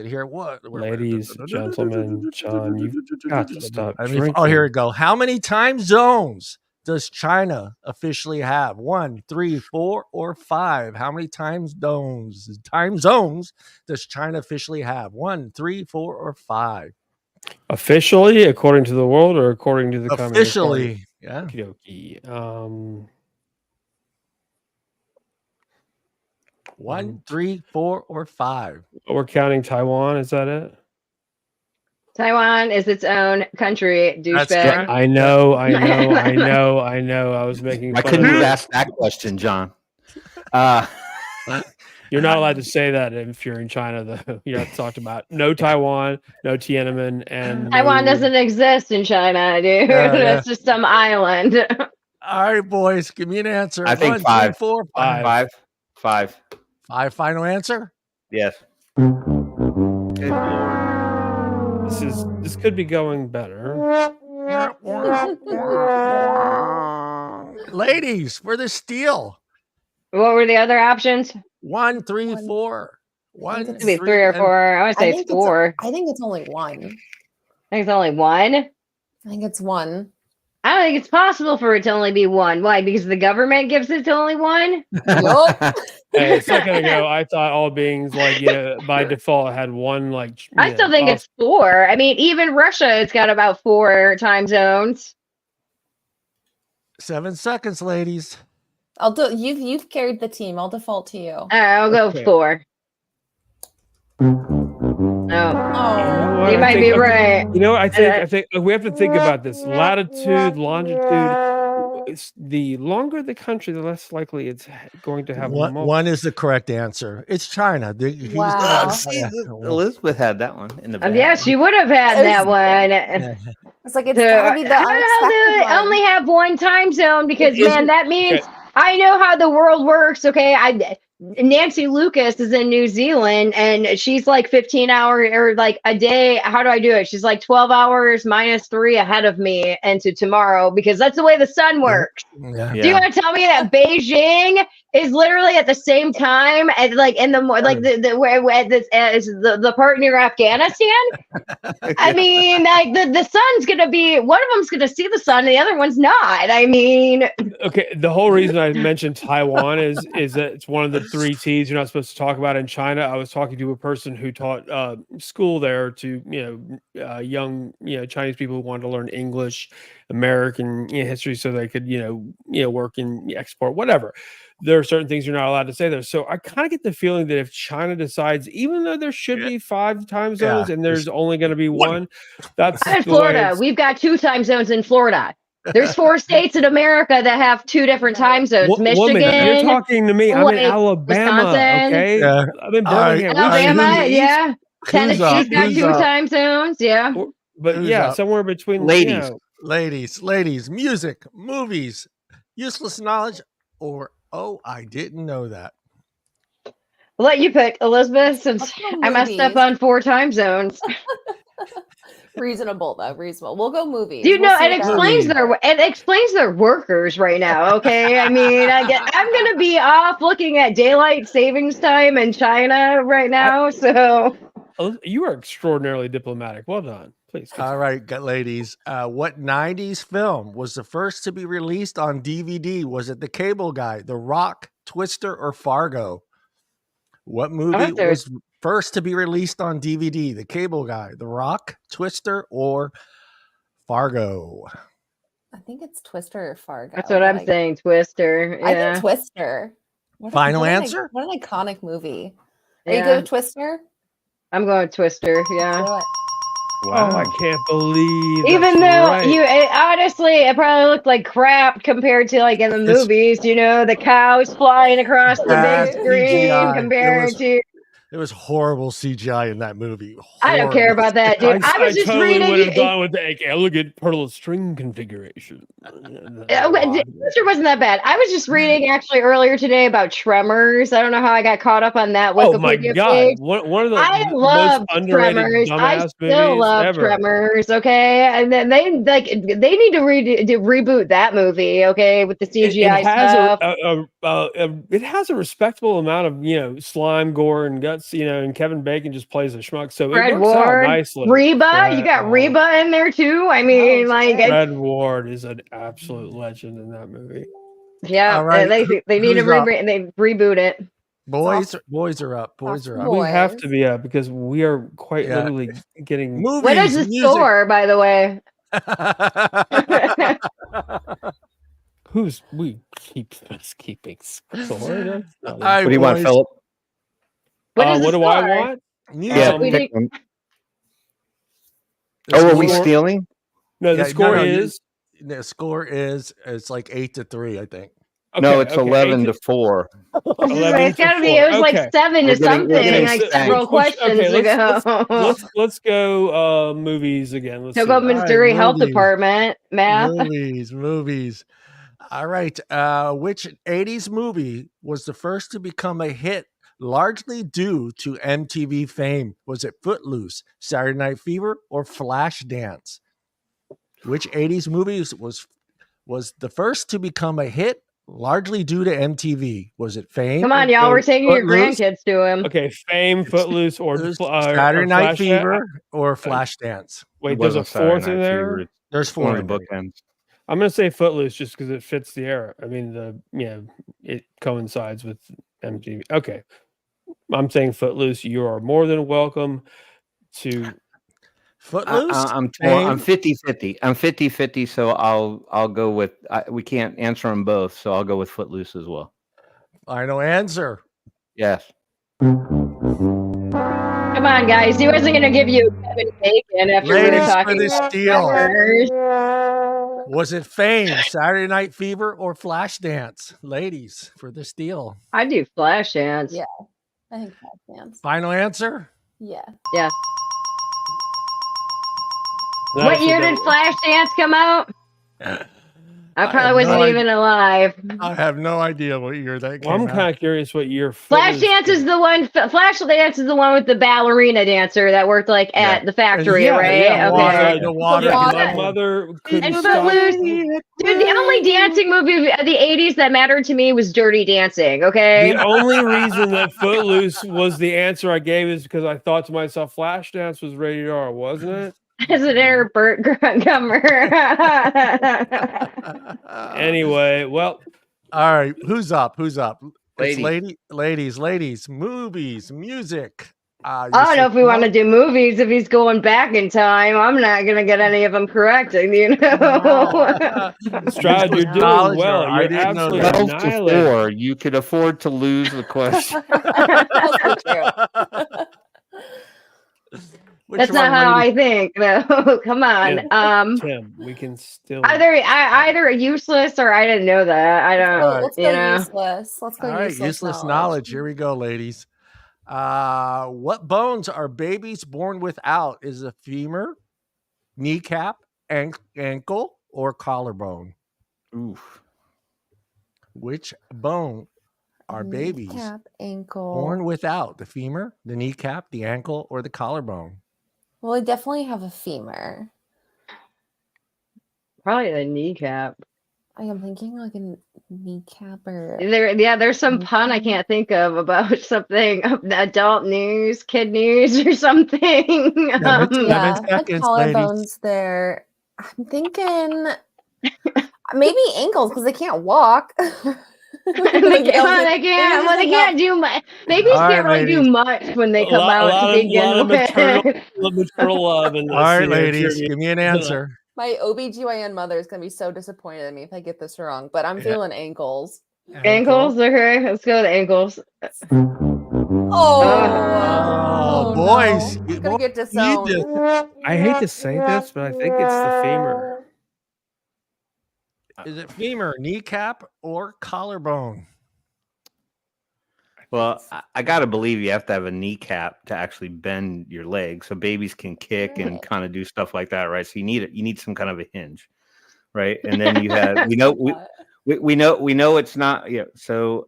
Here, what? Ladies, gentlemen, John, you've got to stop drinking. Here we go. How many time zones does China officially have? 1, 3, 4, or 5? How many time zones does China officially have? 1, 3, 4, or 5? Officially, according to the world, or according to the Communist Party? Yeah. Okey-dokey. 1, 3, 4, or 5. We're counting Taiwan. Is that it? Taiwan is its own country, douchebag. I know. I was making. I couldn't have asked that question, John. You're not allowed to say that if you're in China, though. You have to talk about no Taiwan, no Tiananmen, and Taiwan doesn't exist in China, dude. It's just some island. All right, boys, give me an answer. I think 5. 4, 5. 5. 5 final answer? Yes. Good Lord. This could be going better. Ladies, for the steal. What were the other options? 1, 3, 4. 1, It could be 3 or 4. I would say it's 4. I think it's only 1. I think it's only 1. I think it's 1. I don't think it's possible for it to only be 1. Why? Because the government gives it to only 1? Nope. Hey, a second ago, I thought all beings by default had 1. I still think it's 4. I mean, even Russia, it's got about 4 time zones. 7 seconds, ladies. I'll do. You've carried the team. I'll default to you. I'll go 4. Oh, you might be right. You know, I think we have to think about this. Latitude, longitude. The longer the country, the less likely it's going to have. One is the correct answer. It's China. Wow. Elizabeth had that one in the back. Yeah, she would have had that one. It's like it's gotta be the unexpected one. Only have 1 time zone because that means I know how the world works. Okay, Nancy Lucas is in New Zealand and she's like 15 hours or like a day. How do I do it? She's like 12 hours minus 3 ahead of me into tomorrow because that's the way the sun works. Yeah. Do you want to tell me that Beijing is literally at the same time as like in the like the part near Afghanistan? I mean, like the sun's gonna be one of them's gonna see the sun and the other one's not. I mean, okay. The whole reason I mentioned Taiwan is that it's one of the 3 T's you're not supposed to talk about in China. I was talking to a person who taught school there to young Chinese people who wanted to learn English, American history, so they could work in export, whatever. There are certain things you're not allowed to say there. So I kind of get the feeling that if China decides, even though there should be 5 time zones and there's only going to be 1, that's in Florida. We've got 2 time zones in Florida. There's 4 states in America that have 2 different time zones. Michigan. You're talking to me. I'm in Alabama. Wisconsin. Okay. Yeah. I'm in Birmingham. Alabama. Yeah. Tennessee's got 2 time zones. Yeah. But somewhere between ladies, music, movies, useless knowledge, or I didn't know that. I'll let you pick, Elizabeth, since I messed up on 4 time zones. Reasonable though, reasonable. We'll go movies. Dude, it explains their workers right now. Okay, I mean, I'm gonna be off looking at daylight savings time in China right now. So you are extraordinarily diplomatic. Well done. Please. All right, ladies. What 90s film was the first to be released on DVD? Was it The Cable Guy, The Rock, Twister, or Fargo? What movie was first to be released on DVD? The Cable Guy, The Rock, Twister, or Fargo? I think it's Twister or Fargo. That's what I'm saying, Twister. Yeah. I think Twister. Final answer? What an iconic movie. Are you good with Twister? I'm going with Twister, yeah. Wow. Oh, I can't believe. Even though honestly, it probably looked like crap compared to like in the movies, you know, the cows flying across the big screen compared to. It was horrible CGI in that movie. Horrible. I don't care about that, dude. I was just totally reading. Would have gone with the elegant pearl string configuration. Twister wasn't that bad. I was just reading actually earlier today about Tremors. I don't know how I got caught up on that. Oh my god! Page. One of the I love most underrated Tremors. I still love ever. Tremors. Okay, and then they need to reboot that movie. Okay, with the CGI stuff. It has a respectable amount of slime, gore, and guts. And Kevin Bacon just plays a schmuck, so Fred it works Ward, out nicely. Reba, you got Reba in there too. I mean, Fred Ward is an absolute legend in that movie. Yeah, right. they need to reboot it. Boys are up. Boys are up. We have to be up because we are quite literally getting movies. What is the score, by the way? We keep keeping score? What do you want, Phillip? What do I want? Yeah, pick one. Are we stealing? No, the score is. The score is it's like 8-3, I think. Okay, no, it's 11-4. It's gotta be. It was like 7 to something, like several questions ago. Let's go movies again. Let's go Missouri Health Department. Math. Movies. All right. Which 80s movie was the first to become a hit largely due to MTV fame? Was it Footloose, Saturday Night Fever, or Flashdance? Which 80s movie was the first to become a hit largely due to MTV? Was it Fame? Come on, y'all. We're taking your grandkids to him. Okay, Fame, Footloose, or Saturday Night Fever, or Flashdance. Wait, there's a fourth in there? There's 4 in bookends. I'm going to say Footloose just because it fits the era. I mean, it coincides with MTV. Okay. I'm saying Footloose. You are more than welcome to Footloose. I'm 50-50. I'm 50-50. So I'll go with. We can't answer them both, so I'll go with Footloose as well. Final answer. Yes. Come on, guys. He wasn't going to give you Kevin Bacon after we were talking about Was it Fame, Saturday Night Fever, or Flashdance? Ladies, for the steal. I do Flashdance. Yeah, I think Flashdance. Final answer? Yeah. Yeah. What year did Flashdance come out? I probably wasn't even alive. I have no idea what year that came out. I'm kind of curious what year. Flashdance is the one. Flashdance is the one with the ballerina dancer that worked at the factory, right? Yeah, okay. The water. My mother couldn't stop. Dude, the only dancing movie of the 80s that mattered to me was Dirty Dancing. Okay. The only reason that Footloose was the answer I gave is because I thought to myself, Flashdance was rated R, wasn't it? As an air Burt Gummer. Anyway, well. All right. Who's up? Ladies. Ladies. Movies, music. I don't know if we want to do movies if he's going back in time. I'm not going to get any of them correct, Stroud, you're doing well. You're absolutely 12-4. You could afford to lose the question. That's not how I think, though. Come on. Tim, we can still either useless or I didn't know that. I don't. Let's go useless. Let's go useless knowledge. Here we go, ladies. What bones are babies born without? Is a femur, kneecap, ankle, or collarbone? Oof. Which bone are babies born without? The femur, the kneecap, the ankle, or the collarbone? Well, I definitely have a femur. Probably the kneecap. I am thinking like a kneecap or There's some pun I can't think of about something adult news, kid news, or something. 7 seconds, collarbones ladies. there. I'm thinking maybe ankles because they can't walk. They can't do much. Babies can't really do much when they come out to begin with. maternal love in this. All right, ladies, give me an answer. My OBGYN mother is going to be so disappointed in me if I get this wrong, but I'm feeling ankles. Ankles? Okay, let's go with ankles. Oh, boys. No. I'm going to get disowned. I hate to say this, but I think it's the femur. Is it femur, kneecap, or collarbone? Well, I got to believe you have to have a kneecap to actually bend your leg so babies can kick and kind of do stuff like that, right? So you need some kind of a hinge, right? And then you have we know it's not so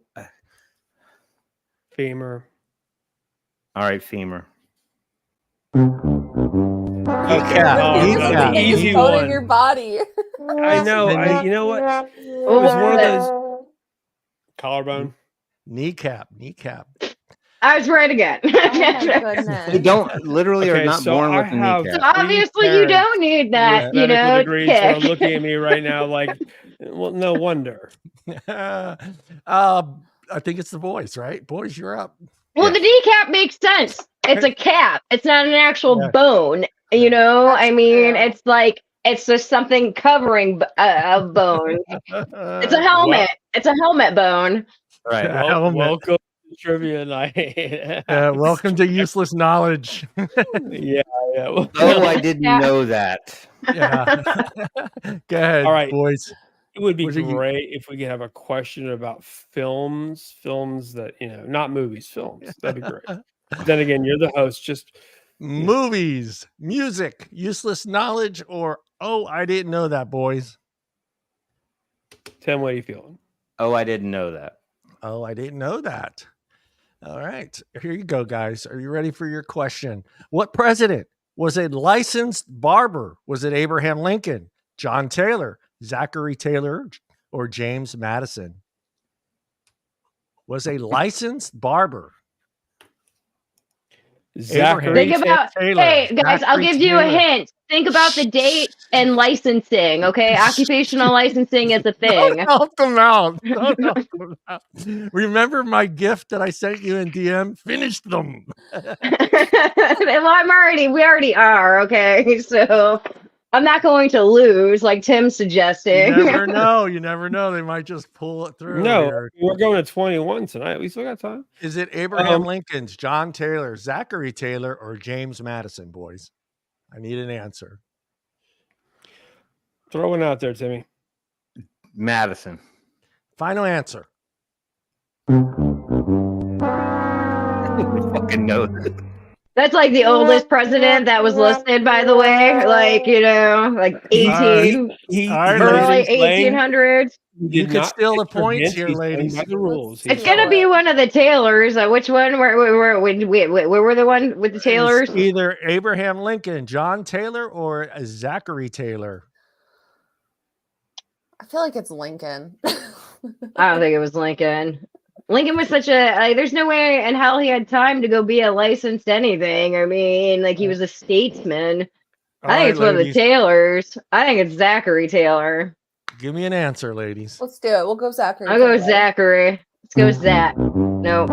femur. All right, femur. Okay, easy one. Your body. I know. You know what? It was one of those collarbone. Kneecap. I was right again. Oh my goodness. They don't literally are not born with a kneecap. So obviously you don't need that, degrees are looking at me right now like, well, no wonder. I think it's the boys, right? Boys, you're up. Well, the kneecap makes sense. It's a cap. It's not an actual bone. I mean, it's like it's just something covering a bone. It's a helmet. It's a helmet bone. Right. Welcome to trivia night. Welcome to useless knowledge. Yeah. Oh, I didn't know that. Yeah. Go ahead, all right, boys. It would be great if we could have a question about films that, not movies, films. That'd be great. Then again, you're the host. Just movies, music, useless knowledge, or I didn't know that, boys. Tim, what are you feeling? Oh, I didn't know that. Oh, I didn't know that. All right. Here you go, guys. Are you ready for your question? What president was a licensed barber? Was it Abraham Lincoln, John Taylor, Zachary Taylor, or James Madison? Was a licensed barber. Think about, hey guys, I'll give you a hint. Think about the date and licensing, okay? Occupational licensing is a thing. Don't help them out. Remember my gift that I sent you in DM? Finish them. Well, we already are, okay? So I'm not going to lose like Tim's suggesting. You never know. They might just pull it through. No, we're going to 21 tonight. We still got time. Is it Abraham Lincoln's, John Taylor, Zachary Taylor, or James Madison, boys? I need an answer. Throw one out there, Timmy. Madison. Final answer. I fucking know that. That's like the oldest president that was listed, by the way. Like, like 18, early 1800s. You can steal the points here, ladies. The rules. It's going to be one of the Taylors. Which one? Where were the one with the Taylors? It's either Abraham Lincoln, John Taylor, or Zachary Taylor. I feel like it's Lincoln. I don't think it was Lincoln. Lincoln was such there's no way in hell he had time to go be a licensed anything. I mean, like he was a statesman. I think it's one of the Taylors. I think it's Zachary Taylor. Give me an answer, ladies. Let's do it. We'll go Zachary. I'll go with Zachary. Let's go with Zach. No.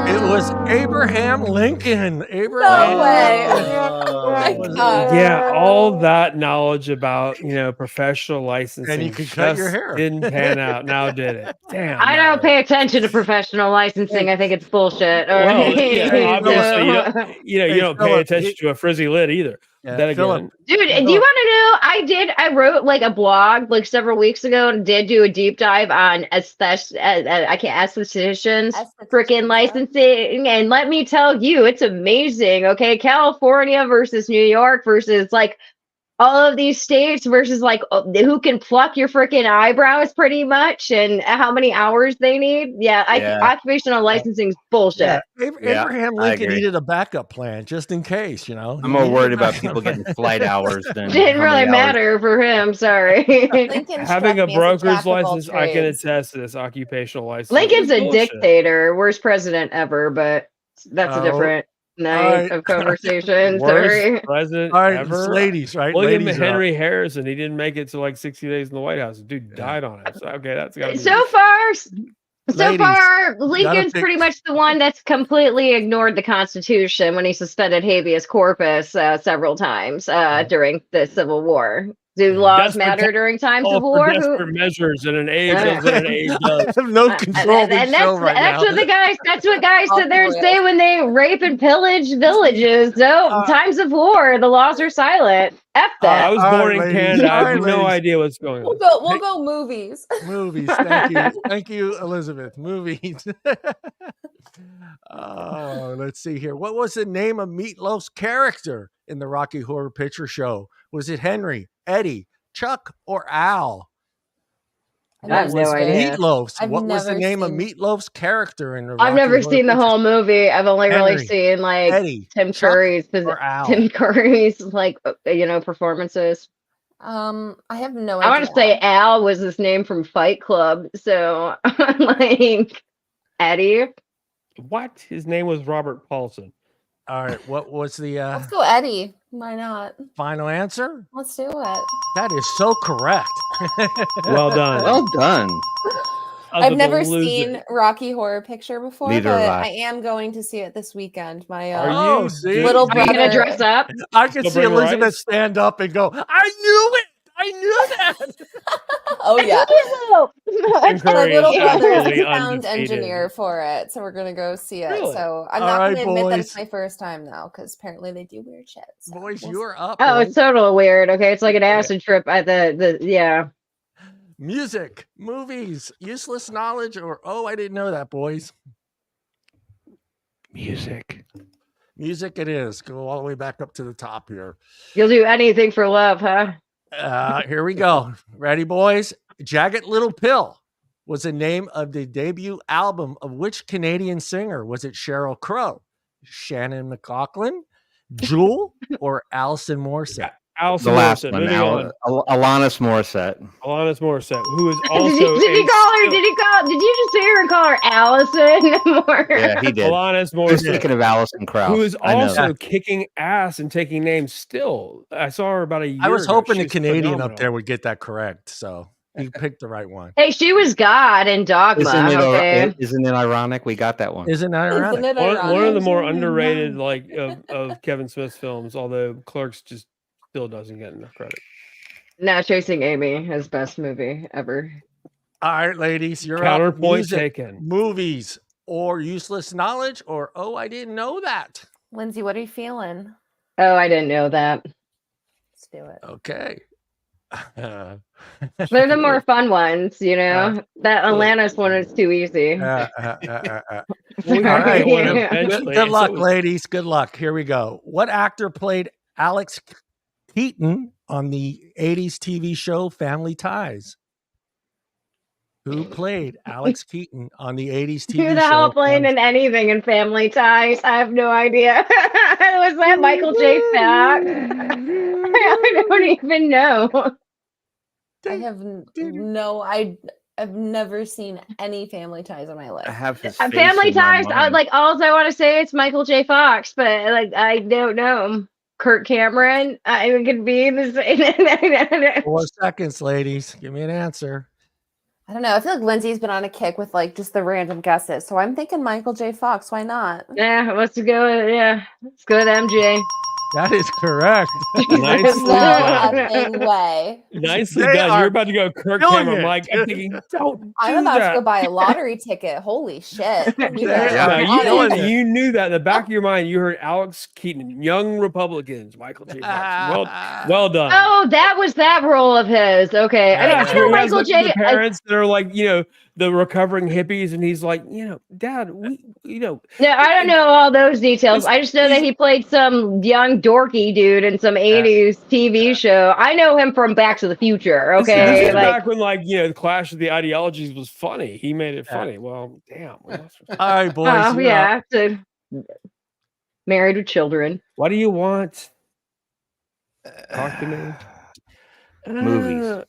It was Abraham Lincoln. No way. Oh my God. Yeah, all that knowledge about professional licensing and you could cut your hair. Didn't pan out. Now did it? Damn. I don't pay attention to professional licensing. I think it's bullshit. Well, obviously, you don't pay attention to a frizzy lid either. Yeah, Phillip. Dude, do you want to know? I wrote like a blog like several weeks ago and did do a deep dive on estheticians freaking licensing. And let me tell you, it's amazing. Okay. California versus New York versus like all of these states versus like who can pluck your freaking eyebrows pretty much and how many hours they need. Yeah, occupational licensing is bullshit. Yeah. Abraham Lincoln needed a backup plan just in case, I'm more worried about people getting flight hours than didn't really matter for him. Sorry. Having a broker's license, I can attest to this occupational license. Lincoln's a dictator, worst president ever, but that's a different night of conversation. Sorry. President ever. Ladies, right? William Henry Harrison, he didn't make it to like 60 days in the White House. The dude died on it. So, okay, that's gotta be so far, Lincoln's pretty much the one that's completely ignored the Constitution when he suspended habeas corpus several times during the Civil War. Do laws matter during times of war? Desperate measures in an age of what an age does. I have no control. And that's what guys sit there and say when they rape and pillage villages. No, times of war, the laws are silent. F that. I was born in Canada. I have no idea what's going on. We'll go movies. Movies. Thank you. Thank you, Elizabeth. Movies. Let's see here. What was the name of Meatloaf's character in the Rocky Horror Picture Show? Was it Henry, Eddie, Chuck, or Al? I have no idea. Meatloaf's. What was the name of Meatloaf's character in the I've never seen the whole movie. I've only really seen like Eddie, Tim Curry's like performances. I have no idea. I want to say Al was his name from Fight Club. So like Eddie. What? His name was Robert Paulson. All right. What was the Let's go Eddie. Why not? Final answer? Let's do it. That is so correct. Well done. Well done. I've never seen Rocky Horror Picture before, Neither but have I. I am going to see it this weekend. My Are little brother. you gonna dress up? I can see Elizabeth stand up and go, I knew it. I knew that. Oh yeah. My little brother is a sound undefeated. engineer for it, so we're gonna go see it. Really? So I'm not gonna admit that it's my first time though, because apparently they do weird shit. So Boys, you're up. Oh, it's totally weird. Okay, it's like an acid trip at the. Music, movies, useless knowledge, or I didn't know that, boys. Music it is. Go all the way back up to the top here. You'll do anything for love, huh? Here we go. Ready, boys? Jagged Little Pill was the name of the debut album of which Canadian singer? Was it Sheryl Crow, Shannon McLaughlin, Jewel, or Allison Morissette? Allison the last Morissette. one, Alanis Morissette. Alanis Morissette, who is also Did you just hear her call her Allison? Yeah, he did. Alanis I was Morissette, thinking of Alison Krauss. who is also kicking ass and taking names still. I saw her about a year I was ago. hoping She's the Canadian phenomenal. up there would get that correct, so he picked the right one. Hey, she was God in Dogma. Isn't it ironic? We got that one. Isn't that ironic? One of the more underrated of Kevin Smith's films, although Clerks just still doesn't get enough credit. No, Chasing Amy, his best movie ever. All right, ladies, you're Counterpoint up. Music, taken. Movies or useless knowledge or I didn't know that. Lindsay, what are you feeling? Oh, I didn't know that. Let's do it. Okay. They're the more fun ones, that Atlantis one is too easy. All Sorry. right. Good luck, ladies. Good luck. Here we go. What actor played Alex Keaton on the 80s TV show Family Ties? Who played Alex Keaton on the 80s TV show? Who the hell playing in anything in Family Ties? I have no idea. Was that Michael J. Fox? I don't even know. I've never seen any Family Ties in my life. I have his Family Ties. All I want to say is Michael J. Fox, but I don't know. Kurt Cameron. I could be the same. 4 seconds, ladies. Give me an answer. I don't know. I feel like Lindsay's been on a kick with just the random guesses. So I'm thinking Michael J. Fox. Why not? Yeah, let's go with MJ. That is correct. No way. Nicely done. You're about to go Kirk Cameron. I'm thinking, I'm about to go buy a lottery ticket. Holy shit. You knew that in the back of your mind. You heard Alex Keaton, Young Republicans, Michael J. Fox. Well done. Oh, that was that role of his. Okay. I know Michael J. The parents that are like, the recovering hippies, and he's like, Dad, No, I don't know all those details. I just know that he played some young young dorky dude in some 80s TV show. I know him from Back to the Future. Okay, this is back when the Clash of the Ideologies was funny. He made it funny. Well, damn. All right, boys. Oh yeah, married with children. What do you want? Talk to me. Movies.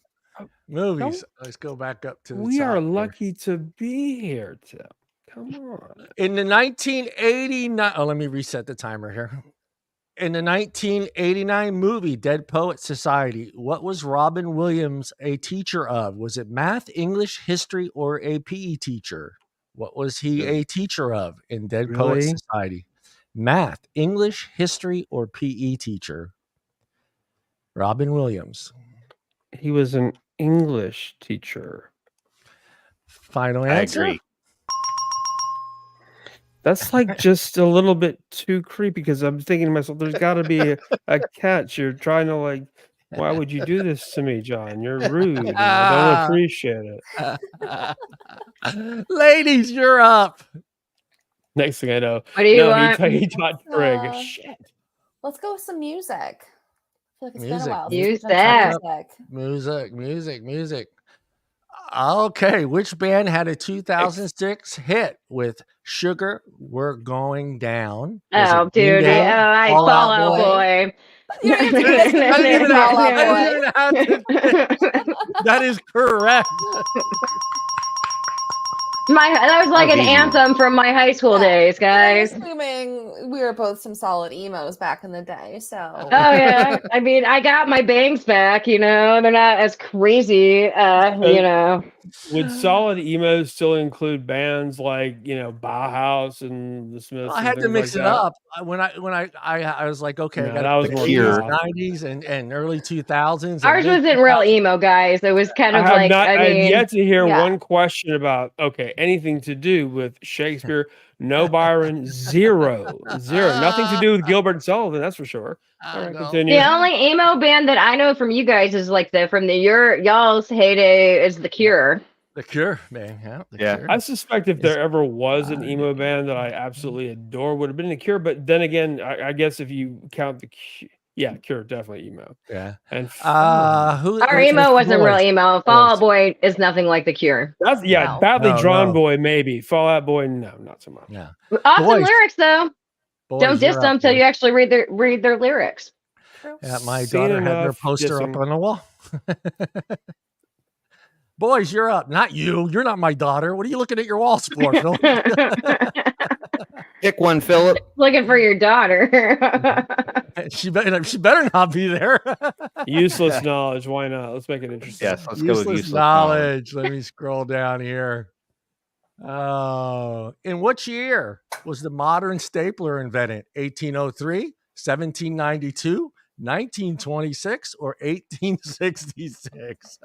Movies. Let's go back up to the We top are here. lucky to be here, Tim. Come on. In the 1989, let me reset the timer here. In the 1989 movie Dead Poet Society, what was Robin Williams a teacher of? Was it math, English, history, or a PE teacher? What was he a teacher of in Dead Poet Society? Math, English, history, or PE teacher? Robin Williams. He was an English teacher. Final answer? I agree. That's like just a little bit too creepy because I'm thinking to myself, there's got to be a catch. You're trying to why would you do this to me, John? You're rude. And I don't appreciate it. Ladies, you're up. Next thing I know, what do you want? He taught Greg. Shit. Let's go with some music. I feel like it's music. been a while. Music. Okay, which band had a 2006 hit with "Sugar We're Going Down"? Oh, dude! I Fall Out Boy. That is correct. That was like an anthem from my high school days, guys. I'm assuming we were both some solid emos back in the day, so. Oh yeah, I mean, I got my bangs back. They're not as crazy. Would solid emos still include bands like Bauhaus and the Smiths? I had to mix it up when I was like, okay, no, I got that was the more 90s and early 2000s. Ours wasn't real emo, guys. It was kind of I like have yet to hear one question about anything to do with Shakespeare. No Byron, zero, nothing to do with Gilbert and Sullivan. That's for sure. All right, continue. The only emo band that I know from you guys is from y'all's heyday is The Cure. The Cure, man. Yeah. Cure. I suspect if there ever was an emo band that I absolutely adore, would have been The Cure. But then again, I guess if you count the Cure, definitely emo. Yeah. And our emo wasn't real emo. Fall Out Boy is nothing like The Cure. That's badly drawn boy maybe. Fall Out Boy, no, not so much. Yeah. Awesome lyrics though. Don't diss them till you actually read their lyrics. Yeah, my daughter had their poster up on the wall. Boys, you're up. Not you. You're not my daughter. What are you looking at your walls for, Phil? Pick one, Philip. Looking for your daughter. She better not be there. Useless knowledge. Why not? Let's make it interesting. Yes, let's go with useless knowledge. Let me scroll down here. Oh, in which year was the modern stapler invented? 1803, 1792, 1926, or 1866?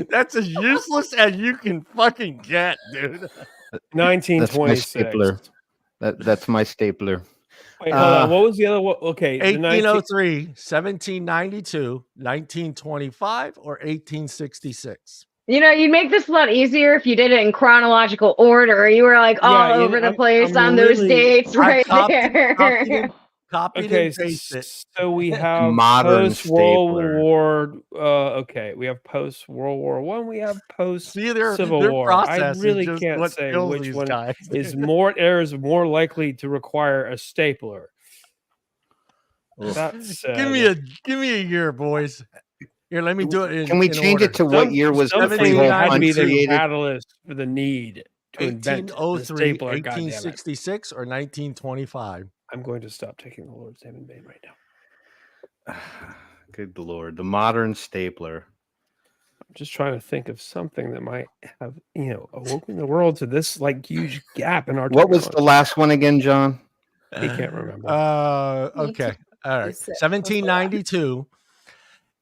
That's as useless as you can fucking get, dude. 1926. That's my stapler. Wait, hold on. What was the other one? Okay. 1803, 1792, 1925, or 1866? You'd make this a lot easier if you did it in chronological order. You were like all over the place on those dates right there. Copied and pasted. So we have modern post-World War. We have post-World War I. We have post-Civil War. I really can't say which one is more likely to require a stapler. Give me a year, boys. Here, let me do it. Can we change it to what year was the the catalyst for the need to invent the 1803, stapler? 1866, or 1925? I'm going to stop taking the Lord's name in vain right now. Good Lord, the modern stapler. I'm just trying to think of something that might have, awoken the world to this huge gap in our. What was the last one again, John? He can't remember. Okay, all right. 1792,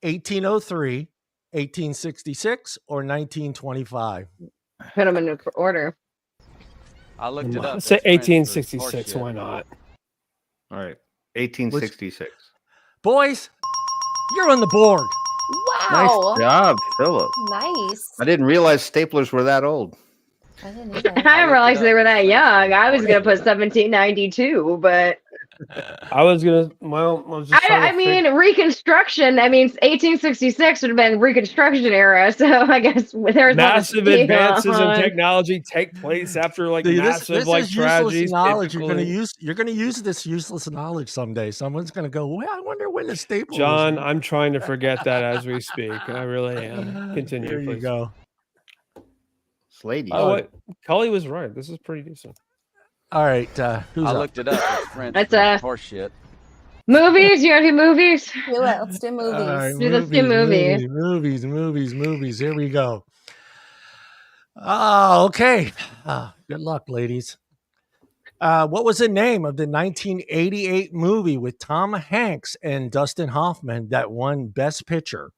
1803, 1866, or 1925? Put them in order. I looked it up. Let's say 1866. Why not? All right, 1866. Boys, you're on the board. Wow. Nice job, Philip. Nice. I didn't realize staplers were that old. I didn't either. I didn't realize they were that young. I was going to put 1792, but I was gonna. Well, I was just trying to I mean, Reconstruction. I mean, 1866 would have been Reconstruction era. So I guess there's massive advances in technology take place after like massive like tragedies. Knowledge you're gonna use this useless knowledge someday. Someone's gonna go, well, I wonder when the staple. John, I'm trying to forget that as we speak. I really am. Continue. There you please. go. Lady. Oh, what? Cully was right. This is pretty decent. All right, who's I up? looked it up. It's French. That's horse shit. Movies. You want to do movies? Do it. Let's do movies. Right, Let's do movies. Movies. Here we go. Oh, okay. Good luck, ladies. What was the name of the 1988 movie with Tom Hanks and Dustin Hoffman that won Best Picture?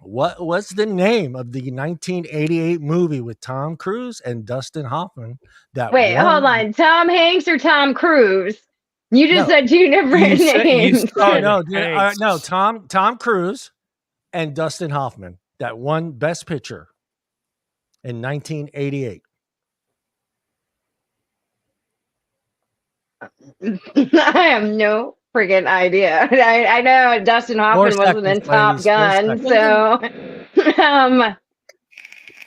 What was the name of the 1988 movie with Tom Cruise and Dustin Hoffman that Wait, won? hold on. Tom Hanks or Tom Cruise? You just said two different names. No, Tom Cruise and Dustin Hoffman that won Best Picture in 1988. I have no freaking idea. I know Dustin Hoffman wasn't in Top Gun, so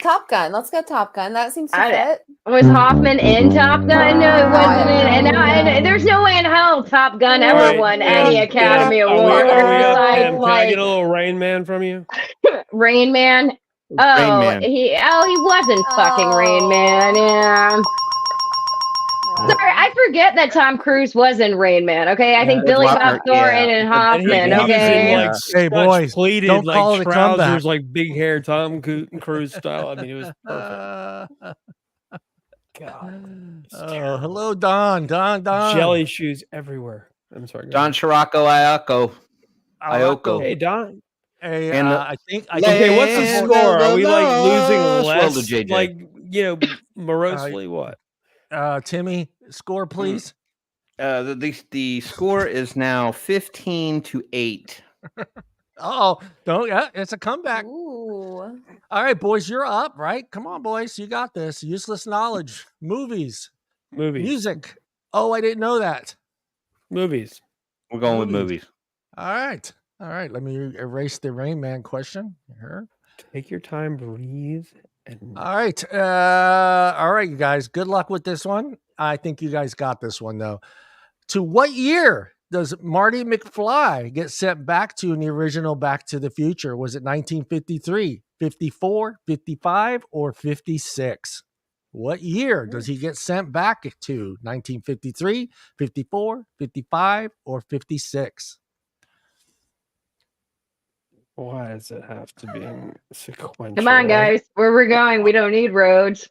Top Gun. Let's go Top Gun. That seems to fit. Was Hoffman in Top Gun? No, it wasn't in. And there's no way in hell Top Gun ever won any Academy Award. Can I get a little Rain Man from you? Rain Man? Oh, he wasn't fucking Rain Man. Yeah. Sorry, I forget that Tom Cruise was in Rain Man. Okay, I think Billy Bob Thornton and Hoffman. Okay, hey boys, pleated, don't call like it a comeback. trousers, like big hair, Tom Cruise style. I mean, it was perfect. God. Oh, hello, Don. Jelly shoes everywhere. I'm sorry, Don Chiraco Ioko. Hey, Don. Hey, And, I think. Okay, what's the score? Are we like losing less? JJ. Like, morosely, what? Timmy, score, please. The score is now 15-8. Oh, don't. Yeah, it's a comeback. Ooh. All right, boys, you're up, right? Come on, boys, you got this. Useless knowledge, movies, music. Oh, I didn't know that. Movies. We're going with movies. All right. Let me erase the Rain Man question here. Take your time, breathe. All right, you guys. Good luck with this one. I think you guys got this one though. To what year does Marty McFly get sent back to in the original Back to the Future? Was it 1953, 54, 55, or 56? What year does he get sent back to? 1953, 54, 55, or 56? Why does it have to be sequential? Come on, guys. Where we're going, we don't need roads.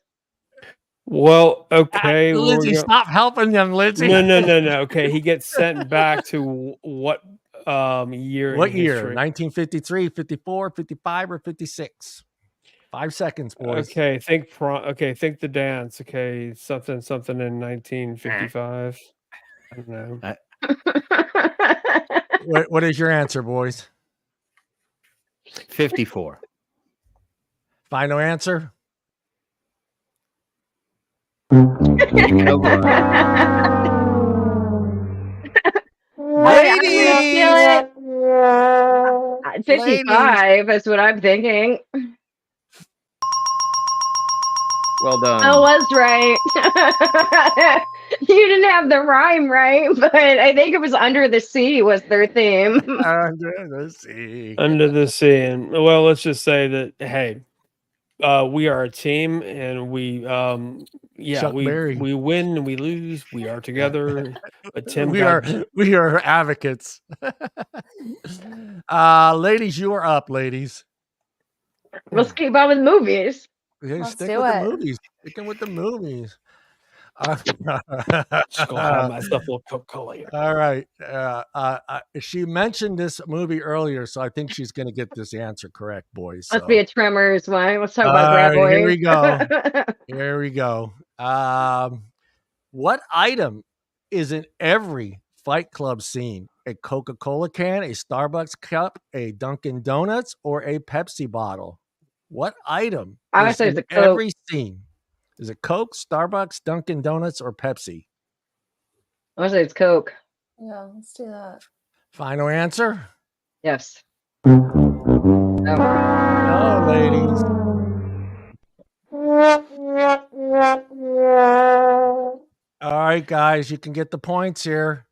Well, okay. Lindsay, stop helping them, Lindsay. No. Okay, he gets sent back to what year? What year? 1953, 54, 55, or 56? 5 seconds, boys. Okay, think the dance. Okay, something in 1955. I don't know. What is your answer, boys? 54. Final answer? Ladies! 55 is what I'm thinking. Well done. I was right. You didn't have the rhyme right, but I think it was Under the Sea was their theme. Under the Sea. Under the Sea. And well, let's just say that, hey, we are a team, and we win and we lose. We are together. But Tim, we are advocates. Ladies, you are up, ladies. Let's keep on with movies. Sticking with the movies. Just gonna have myself a little Coca-Cola here. All right. She mentioned this movie earlier, so I think she's going to get this answer correct, boys. Let's be a Tremors one. Let's talk about Bad Boys. Here we go. What item is in every Fight Club scene? A Coca-Cola can, a Starbucks cup, a Dunkin' Donuts, or a Pepsi bottle? What item is in every scene? Is it Coke, Starbucks, Dunkin' Donuts, or Pepsi? I want to say it's Coke. Yeah, let's do that. Final answer? Yes. No, ladies. All right, guys, you can get the points here.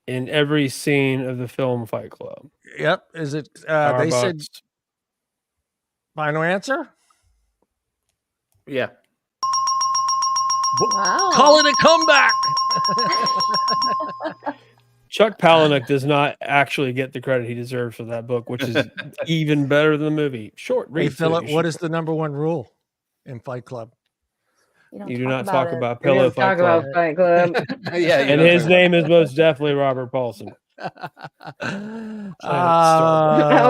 In every scene of the film Fight Club. Yep. Is it? They Starbucks. said final answer. Yeah. Wow. Call it a comeback. Chuck Palahniuk does not actually get the credit he deserves for that book, which is even better than the movie. Short read. Hey, Phillip, what is the number one rule in Fight Club? You do not talk about We Pillow don't talk about Fight Club. Yeah, And his name is most definitely Robert Paulson.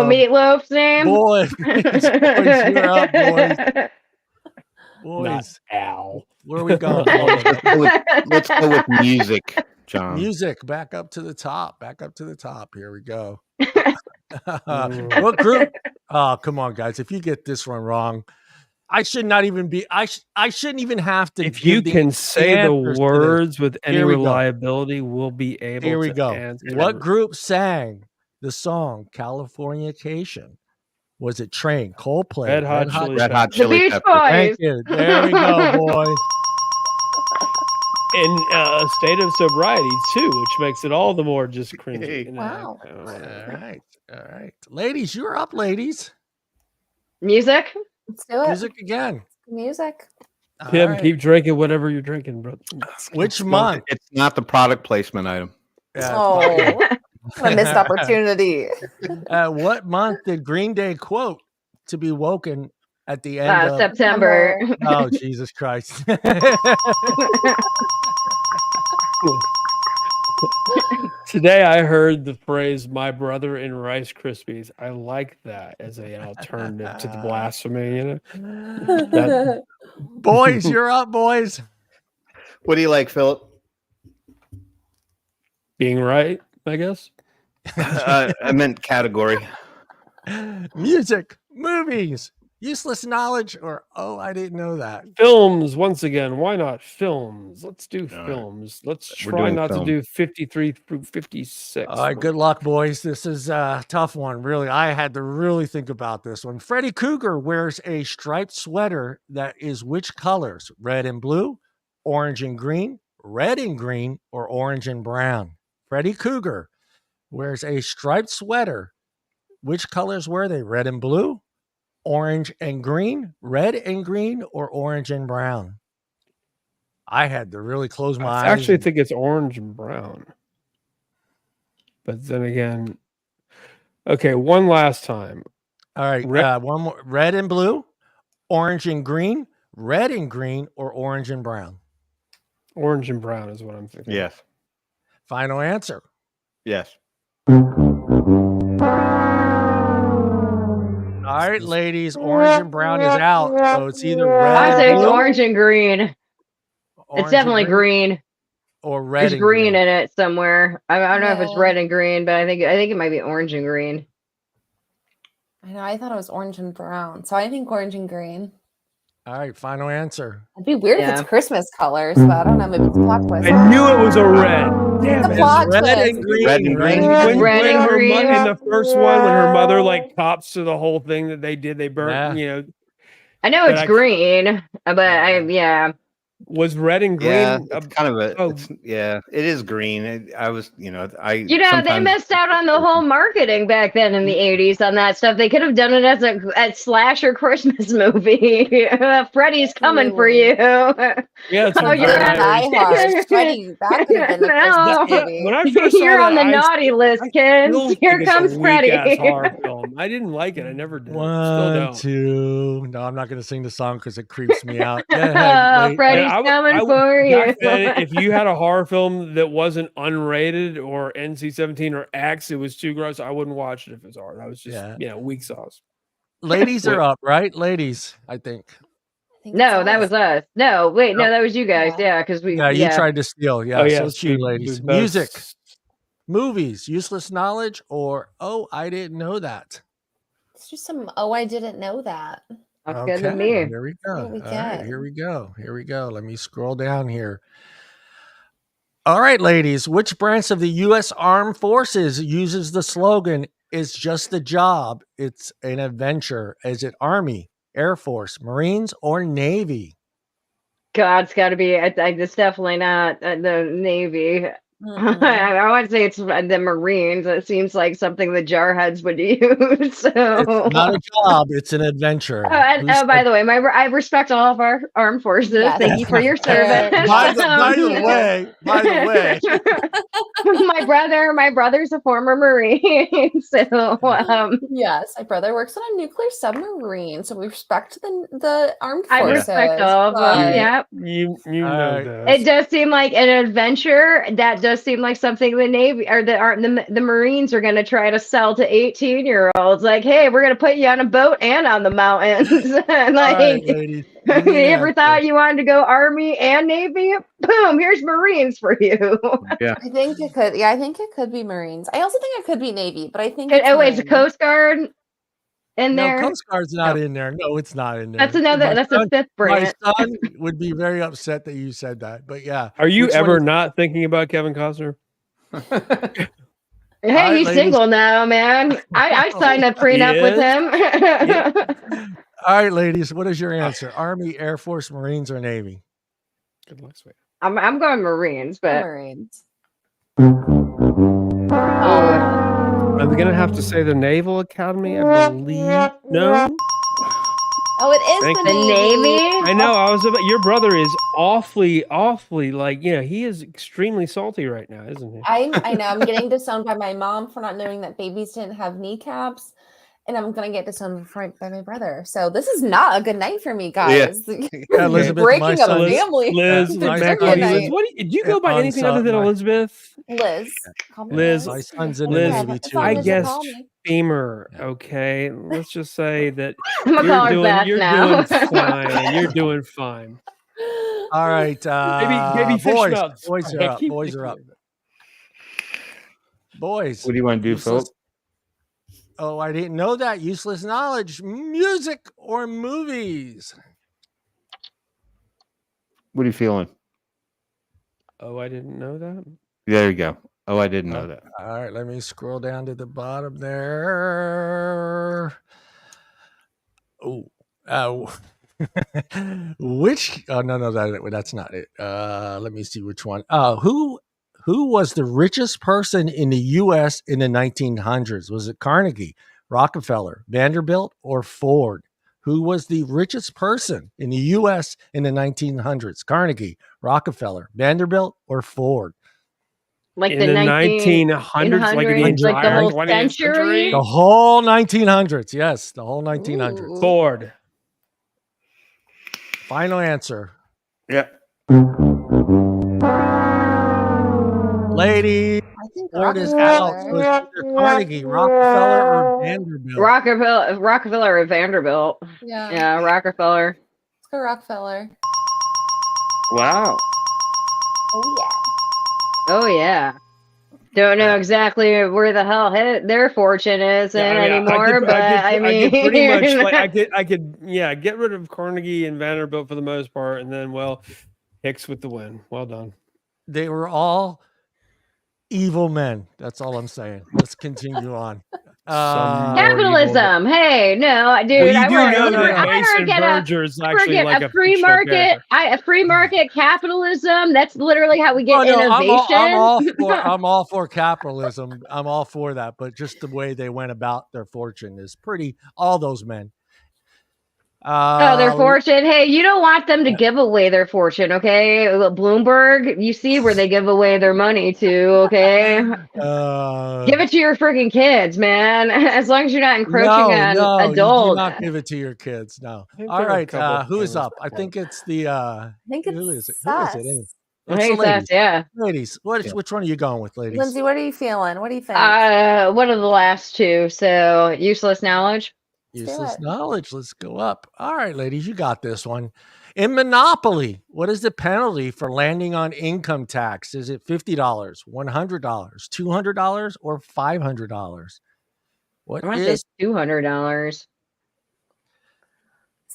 Meatloaf's name? Boys, you're up, boys. Boys. Al. Where are we going? Let's go with music, John. Music, back up to the top. Back up to the top. Here we go. What group? Oh, come on, guys. If you get this one wrong, I should not even be. I shouldn't even have to. If you can say the words with any reliability, we'll be able. Here we to go. answer. What group sang the song "Californication"? Was it Train, Coldplay, Red Hot Chili Beach Peppers? Boys. Thank you. There we go, boys. In a state of sobriety too, which makes it all the more just cringy. Wow. All right, ladies, you're up, ladies. Music. Let's do it. Music again. Music. Tim, All right. keep drinking whatever you're drinking, bro. Which month? It's not the product placement item. Oh, what a missed opportunity. What month did Green Day quote to be woken at the end of September? Oh, Jesus Christ. Today I heard the phrase "my brother in Rice Krispies." I like that as an alternative to the blasphemy. You know, Boys, you're up, boys. What do you like, Philip? being right, I guess. I meant category. Music, movies, useless knowledge, or oh, I didn't know that. Films, once again. Why not films? Let's do All right. films. Let's We're try doing not film. to do 53 through 56. All right, good luck, boys. This is a tough one, really. I had to really think about this one. Freddy Krueger wears a striped sweater that is which colors? Red and blue, orange and green, red and green, or orange and brown? Freddy Krueger wears a striped sweater. Which colors were they? Red and blue, orange and green, red and green, or orange and brown? I had to really close my eyes. I actually think it's orange and brown. But then again, okay, one last time. All right, one more. Red and blue, orange and green, red and green, or orange and brown? Orange and brown is what I'm thinking. Yes. Final answer. Yes. All right, ladies, orange and brown is out. So it's either red. I would say and it's blue, orange and green. orange It's definitely and green. or red. There's and green in it somewhere. I don't know if it's Yeah. red and green, but I think it might be orange and green. I know. I thought it was orange and brown. So I think orange and green. All right, final answer. It'd be weird if Yeah. it's Christmas colors, but I don't know. Maybe it's a plot twist. I knew it was a red. Damn The it. plot Red twist. and green. Red and green. Red and her green. in the first one, when her mother like cops to the whole thing that they did, they burnt, Yeah. you know, I know But it's I- green, but Yeah. was red and green. Yeah, it's kind of a. oh. It is green. I was, they sometimes- missed out on the whole marketing back then in the 80s on that stuff. They could have done it as a slasher Christmas movie. Freddy's coming for you. Yeah, it's Oh, you're Like right. Die Hard. Freddy, that could have been the No. Christmas movie. when I first saw You're on the that, naughty list, I kids. still Here think it's a comes Freddy. weak-ass horror film. I didn't like it. I never did. Still One, don't. two. No, I'm not going to sing the song because it creeps me out. Go ahead, wait. Freddy's I would- coming I would- for you. Back then, if you had a horror film that wasn't unrated or NC-17 or X, it was too gross. I wouldn't watch it if it was hard. I was just, weak sauce. Ladies are up, right? Ladies, I think. I think No, it's that us. was us. No, wait, no, No. that was you guys. Yeah. Yeah, because we. Yeah, you tried to steal. Yeah, Oh, so it's you, we ladies. both- Music, movies, useless knowledge, or oh, I didn't know that. It's just some, oh, I didn't know that. That's good to me. Here we go. What we All right, get? here we go. Here we go. Let me scroll down here. All right, ladies. Which branch of the U.S. Armed Forces uses the slogan, "It's just a job, it's an adventure"? Is it Army, Air Force, Marines, or Navy? God, it's got to be. It's definitely not the Navy. I would say it's the Marines. It seems like something the jarheads would use. So. It's not a job; it's an adventure. By the way, I respect all of our armed forces. Yes. Thank you for your service. By the way, my brother's a former Marine. So yes, my brother works on a nuclear submarine, so we respect the armed forces. I respect all of them. Yeah, you know this. It does seem like an adventure. That does seem like something the Navy or the Marines are going to try to sell to 18-year-olds. Like, hey, we're going to put you on a boat and on the mountains. Like, right, ladies, you ever thought you wanted to go Army and Navy? Boom, here's Marines for you. Yeah, I think it could. Yeah, I think it could be Marines. I also think it could be Navy, but I think it's a Coast Guard in no, there. Coast Guard's not in there. No, it's not in there. That's a fifth branch. My son would be very upset that you said that. But yeah, Are you ever not thinking about Kevin Costner? Hey, right, he's ladies. Single now, man. I signed a prenup with him. All right, ladies, what is your answer? Army, Air Force, Marines, or Navy? Good luck, sweet. I'm going Marines, but Marines. I'm gonna have to say the Naval Academy. I believe no. Oh, it is Thank the the Navy. Navy. I know. I was about. Your brother is awfully like he is extremely salty right now, isn't he? I know. I'm getting disowned by my mom for not knowing that babies didn't have kneecaps. And I'm gonna get disowned by my brother. So this is not a good night for me, guys. Yeah, Elizabeth, Breaking my a son- family. Liz, my Mac, son- Liz, do you go by on anything other than my- Elizabeth? Liz. Call me Liz, My son's in the Liz, Navy too. I As long as you guess call me. femur. Okay, let's just say that I'm gonna call her Beth you're now. doing fine. You're doing fine. All right, Maybe fish boys, nuts. boys are up. Boys are up. Boys. what do you want to do, useless- Phil? Oh, I didn't know that. Useless knowledge. Music or movies? What are you feeling? Oh, I didn't know that. There you go. Oh, I didn't know that. All right, let me scroll down to the bottom there. Oh, which? Oh no, that's not it. Let me see which one. Who was the richest person in the U.S. in the 1900s? Was it Carnegie, Rockefeller, Vanderbilt, or Ford? Who was the richest person in the U.S. in the 1900s? Carnegie, Rockefeller, Vanderbilt, or Ford? Like In the 1900s, like the 1900s, like the entire whole 20th century. The whole 1900s. Yes, the whole 1900s. Ford. Final answer. Yeah. Lady, I think Ford is out. So it's either Carnegie, Rockefeller, or Vanderbilt. Rockefeller or Vanderbilt. Yeah. Yeah, Rockefeller. Let's go Rockefeller. Wow. Oh yeah. Oh yeah. Don't know exactly where the hell their fortune is anymore, but I mean, I could pretty much like I could get rid of Carnegie and Vanderbilt for the most part, and then Hicks with the win. Well done. They were all evil men. That's all I'm saying. Let's continue on. Capitalism. Hey, no, dude. Well, you I do want know that to Mason get Berger is actually like a free market. A free market capitalism. That's literally how we get innovation. I'm all for capitalism. I'm all for that. But just the way they went about their fortune is pretty. All those men. Their fortune. Hey, you don't want them to give away their fortune, okay? Bloomberg, you see where they give away their money to, okay? Give it to your freaking kids, man. As long as you're not encroaching on adults. You do not give it to your kids. No. All right. Who is up? I think it's the. I think it's who is it? us. Who is it? I think it's us, yeah. Ladies, which one are you going with, ladies? Lindsay, what are you feeling? What do you think? One of the last two. So useless knowledge. Useless knowledge. Let's go up. All right, ladies, you got this one. In Monopoly, what is the penalty for landing on income tax? Is it $50, $100, $200, or $500? What is $200? Is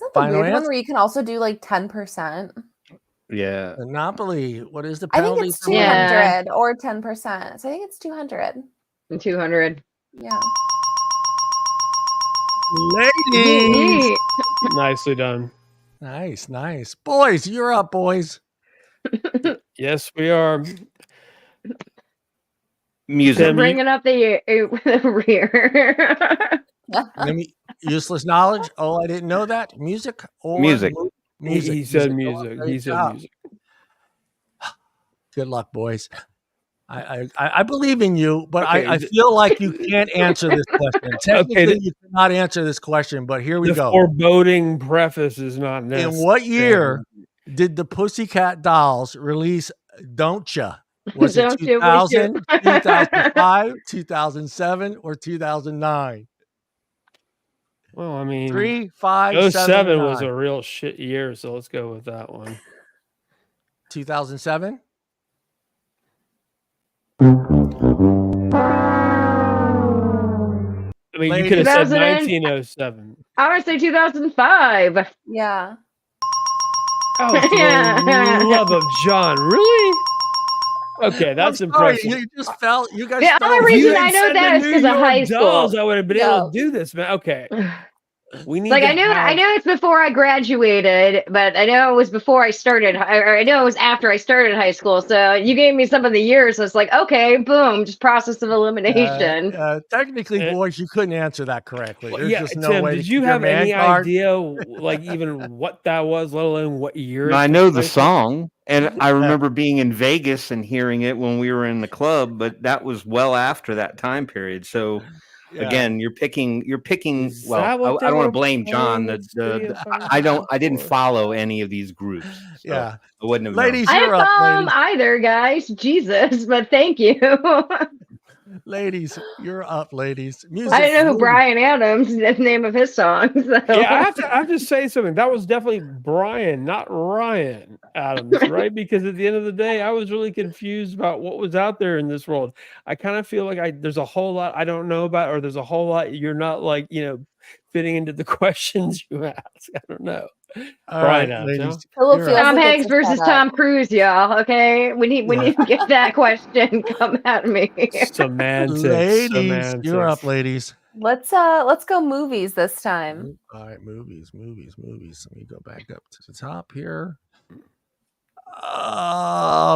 that the Final weird one answer? where you can also do like 10%? Yeah. Monopoly. What is the I think penalty? it's for winning? 200 or 10%. So I think it's 200. And 200. Yeah. Ladies. Nicely done. Nice. Boys, you're up, boys. Yes, we are. Music. Tim, Bringing up the rear. Let me useless knowledge. Oh, I didn't know that. Music or Music. Music. He said Oh, music. great He said job. music. Good luck, boys. I believe in you, but Okay, I feel like you can't answer this question. Technically, you cannot answer this question, but here we The go. foreboding preface is not necessary. In what year did the Pussycat Dolls release Don't Ya? Was it Don't You Wish You- 2000, 2005, 2007, or 2009? Well, I mean, 3, 5, 7, 07 was 9. a real shit year, so let's go with that one. 2007? I mean, you Ladies. could have said 2000 1907. I would say 2005. Yeah. Oh, for the love of John, really? Okay, that's I'm sorry, impressive. you just felt you guys. The felt only If reason you I had know said that the is New 'cause of York high school. Dolls, I would have been able No. to do this, man. Okay, we need. Like to I knew have- it's before I graduated, but I know it was before I started, or I know it was after I started high school. So you gave me some of the years, so it's like, okay, boom, just process of elimination. Technically, boys, you couldn't answer that correctly. Well, There's yeah, just no Tim, way. did to you keep your have man any card. idea, like even what that was, let alone what year? I it know took the place in? song, and I remember being in Vegas and hearing it when we were in the club, but that was well after that time period. So again, you're picking. Is Well, that what I they don't want were to blame John. playing at City of Fire I didn't for? follow any of these groups. So Yeah. I wouldn't have Ladies, I you're didn't up. follow Ladies. either, guys. Jesus, but thank you. Ladies, you're up. Ladies, music. I didn't know who movie. Brian Adams is the name of his song. So. Yeah, I have to say something. That was definitely Brian, not Ryan Adams, right? Because at the end of the day, I was really confused about what was out there in this world. I kind of feel like there's a whole lot I don't know about, or there's a whole lot you're not fitting into the questions you ask. I don't know. All Brian right, Adams, ladies. Phillip you're feels up. Tom like it's Hanks a versus setup. Tom Cruise, y'all. Okay, when you get that question, come at me. Semantics. Ladies, you're up. Ladies. Let's go movies this time. All right, movies. Let me go back up to the top here.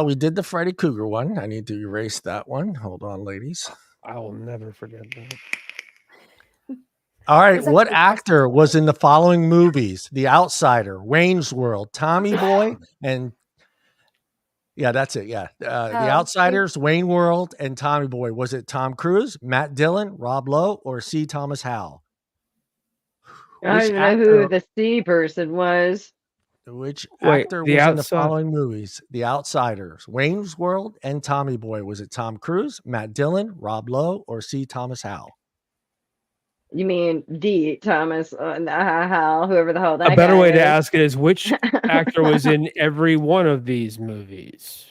We did the Freddy Krueger one. I need to erase that one. Hold on, ladies. I will never forget that. All right, It's what actually actor was in the following movies? The Outsider, Wayne's World, Tommy Boy, and yeah, that's it. Yeah, The Outsiders, Wayne World, and Tommy Boy. Was it Tom Cruise, Matt Dillon, Rob Lowe, or C. Thomas Howell? I don't even know who the C person was. Which Wait, actor The was in the Outside- following movies? The Outsiders, Wayne's World, and Tommy Boy. Was it Tom Cruise, Matt Dillon, Rob Lowe, or C. Thomas Howell? You mean D. Thomas Howell, whoever the hell that A better guy way to is. ask it is which actor was in every one of these movies?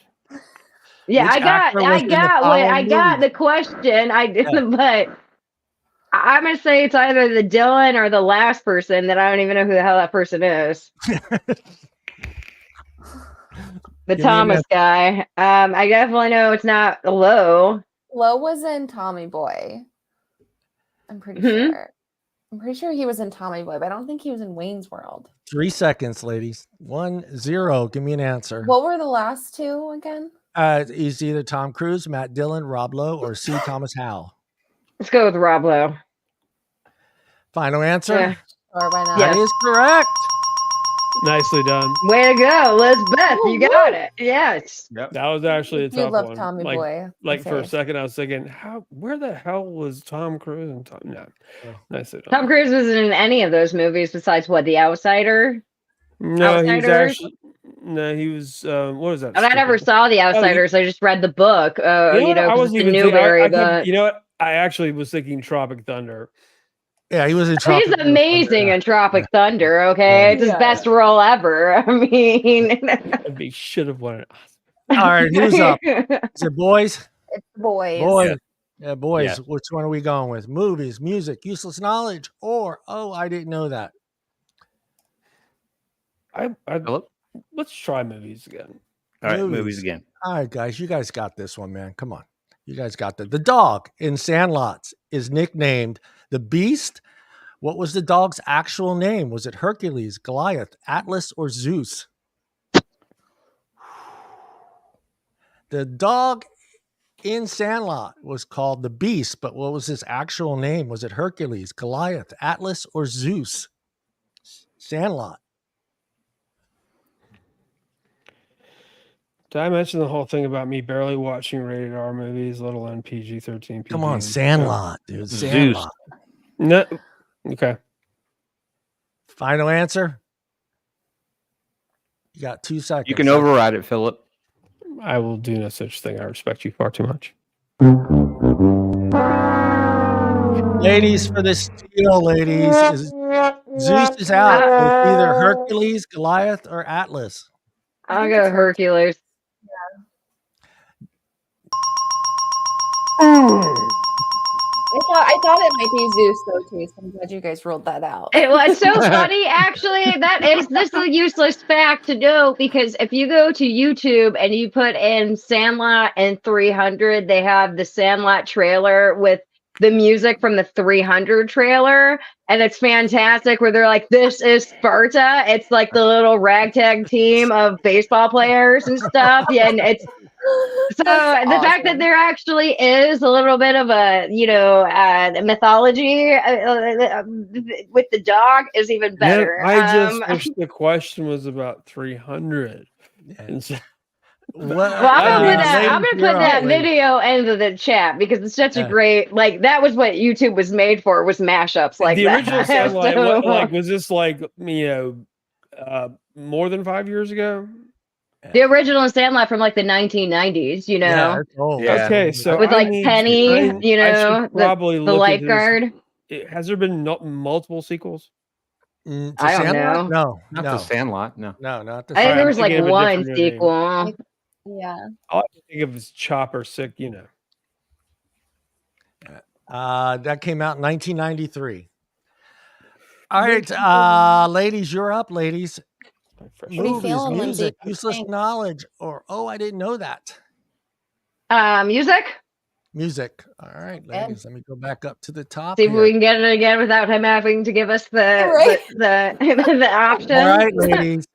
Yeah, Which I actor was in the following got movies? the question. I did, Yeah. but I'm gonna say it's either the Dylan or the last person that I don't even know who the hell that person is. The Give me an Thomas answer. guy. I definitely know it's not Lowe. Lowe was in Tommy Boy. I'm pretty Mhm. sure. I'm pretty sure he was in Tommy Boy, but I don't think he was in Wayne's World. 3 seconds, ladies. 1-0. Give me an answer. What were the last two again? It's either Tom Cruise, Matt Dillon, Rob Lowe, or C. Thomas Howell. Let's go with Rob Lowe. Final answer? Yeah. Or why not? That is correct. Nicely done. Way to go, Elizabeth. You got it. Yes. Yep. That was actually a You tough love one. Tommy like, Boy. Like for a Okay. second, I was thinking, where the hell was Tom Cruise and Tom? No, nicely done. Tom Cruise wasn't in any of those movies besides what, The Outsider? No, he was Outsiders? actually. No, he was. What was that? And I never stupid- saw The Outsiders. I just read the book. You know what? I 'cause wasn't it's in even thinking. Newberry, I couldn't- but you know what? I actually was thinking Tropic Thunder. Yeah, he was in he's Tropic Thunder. amazing in Tropic Thunder. Okay, Yeah. it's his Yeah. best role ever. I mean, And he should have won it. All right, who's up? Is it boys? It's boys. Boys. Yeah, boys. Yeah. Which one are we going with? Movies, music, useless knowledge, or I didn't know that. I Phillip? Let's try movies again. All right, movies again. All right, guys, you guys got this one, man. Come on. You guys got the dog in Sandlot is nicknamed the Beast. What was the dog's actual name? Was it Hercules, Goliath, Atlas, or Zeus? The dog in Sandlot was called the Beast, but what was his actual name? Was it Hercules, Goliath, Atlas, or Zeus? Sandlot. Did I mention the whole thing about me barely watching rated R movies, let alone PG-13? Come on, Sandlot, dude. Zeus. Sandlot. No. Okay. Final answer? You got 2 seconds. You can override it, Philip. I will do no such thing. I respect you far too much. Ladies, for the steal, Zeus is out. It's either Hercules, Goliath, or Atlas. I'll go Hercules. I thought it might be Zeus though too. So I'm glad you guys rolled that out. It was so funny, actually. This is a useless fact to know, because if you go to YouTube and you put in Sandlot and 300, they have the Sandlot trailer with the music from the 300 trailer, and it's fantastic. Where they're like, "This is Sparta." It's like the little ragtag team of baseball players and stuff. Yeah, and it's. So That's the fact that there actually is a little bit of a, mythology with the dog is even better. Man, I just wish the question was about 300. Well, I'm gonna put that video into the chat because it's such a great, that was what YouTube was made for, was mashups like the that. original Sandlot, was this more than 5 years ago? The original Sandlot from the 1990s, Yeah, it's old. Yeah. Okay, so with Penny, probably the lifeguard. Has there been multiple sequels? I don't know. No, Not the Sandlot. No, not the I think Sandlot. there was thinking of a one different name. sequel. Yeah. All I can think of is Chopper Sick, That came out in 1993. All right, ladies, you're up, ladies. What are you Movies, feeling, music, Lindsay? useless knowledge, or I didn't know that. Music. Music. All right, ladies, let me go back up to the top. See if here. we can get it again without him having to give us the option. All right, ladies.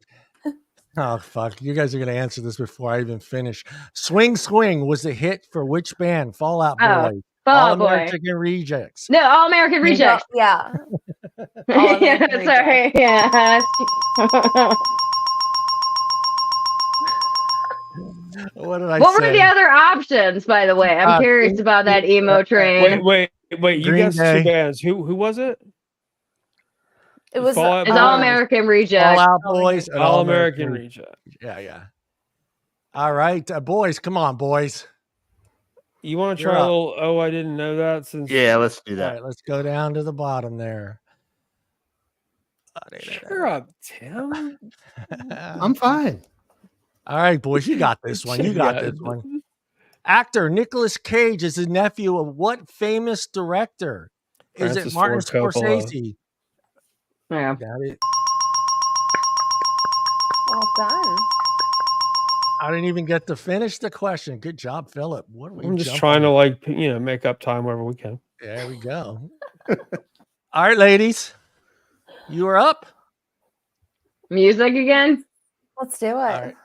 Oh, fuck. You guys are going to answer this before I even finish. Swing Swing was a hit for which band? Fall Out Boy. Fall Out Boy. American Rejects. No, All American Rejects. Yeah. Yeah, sorry. Yeah. What did I What say? were the other options, by the way? I'm curious about that emo train. Wait. You Green guessed Day. 2 bands. Who was it? It was Fall Out It's All American Rejects. All Out Boys. And All American Reject. Yeah. All right, boys. Come on, boys. You want to You're try a up. little? Oh, I didn't know that. Since let's do All that. right, let's go down to the bottom there. Shut up, Tim. I'm fine. All right, boys, you got this one. You got this one. Actor Nicolas Cage is the nephew of what famous director? Is it Francis Martin Ford Coppola. Scorsese? Yeah. Got it. well done. I didn't even get to finish the question. Good job, Philip. What are we? I'm just jumping trying at? to make up time wherever we can. There we go. All right, ladies, you are up. Music again? Let's do it. All right.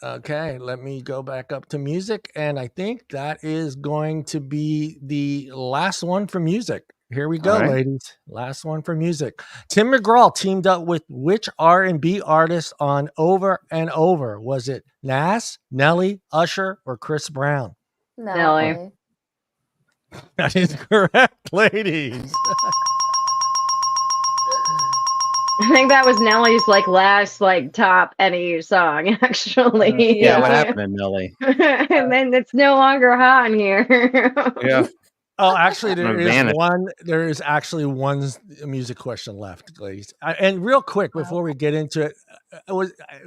Okay, let me go back up to music, and I think that is going to be the last one for music. Here we go, All right. ladies. Last one for music. Tim McGraw teamed up with which R&B artist on Over and Over? Was it Nas, Nelly, Usher, or Chris Brown? No. Nelly. That is correct, ladies. I think that was Nelly's last top any song, actually. Yeah, what happened to Nelly? And then it's no longer hot in here. Yeah. Oh, actually, I'm gonna there is vanish. one. There is actually one music question left, ladies. And real quick before we get into it,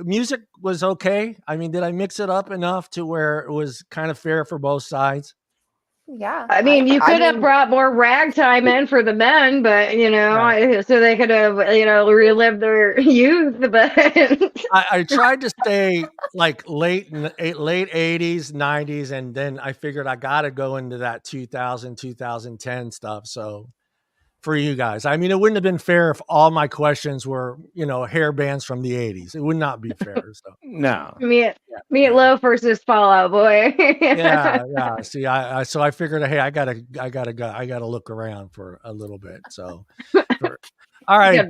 music was okay. I mean, did I mix it up enough to where it was kind of fair for both sides? Yeah. I mean, you could have mean, brought more ragtime in for the men, but so they could have relived their youth. But I tried to stay like late 80s, 90s, and then I figured I got to go into that 2010 stuff. So for you guys, I mean, it wouldn't have been fair if all my questions were, hair bands from the 80s. It would not be fair. So No. Meatloaf versus Fall Out Boy. yeah. See, so I figured, hey, I gotta go. I gotta look around for a little bit. So, all right,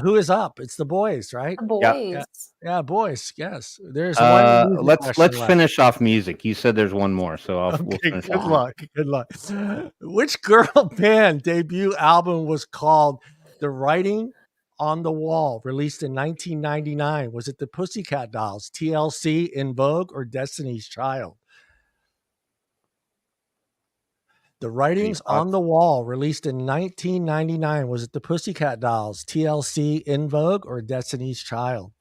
who is up? It's the boys, right? the boys. Yeah, boys. Yes, there's one. Let's finish off music. You said there's one more, so we'll finish good luck. Good luck. Which girl band debut album was called "The Writing on the Wall," released in 1999? Was it the Pussycat Dolls, TLC, In Vogue, or Destiny's Child? The Writings on the Wall, released in 1999. Was it the Pussycat Dolls, TLC, In Vogue, or Destiny's Child?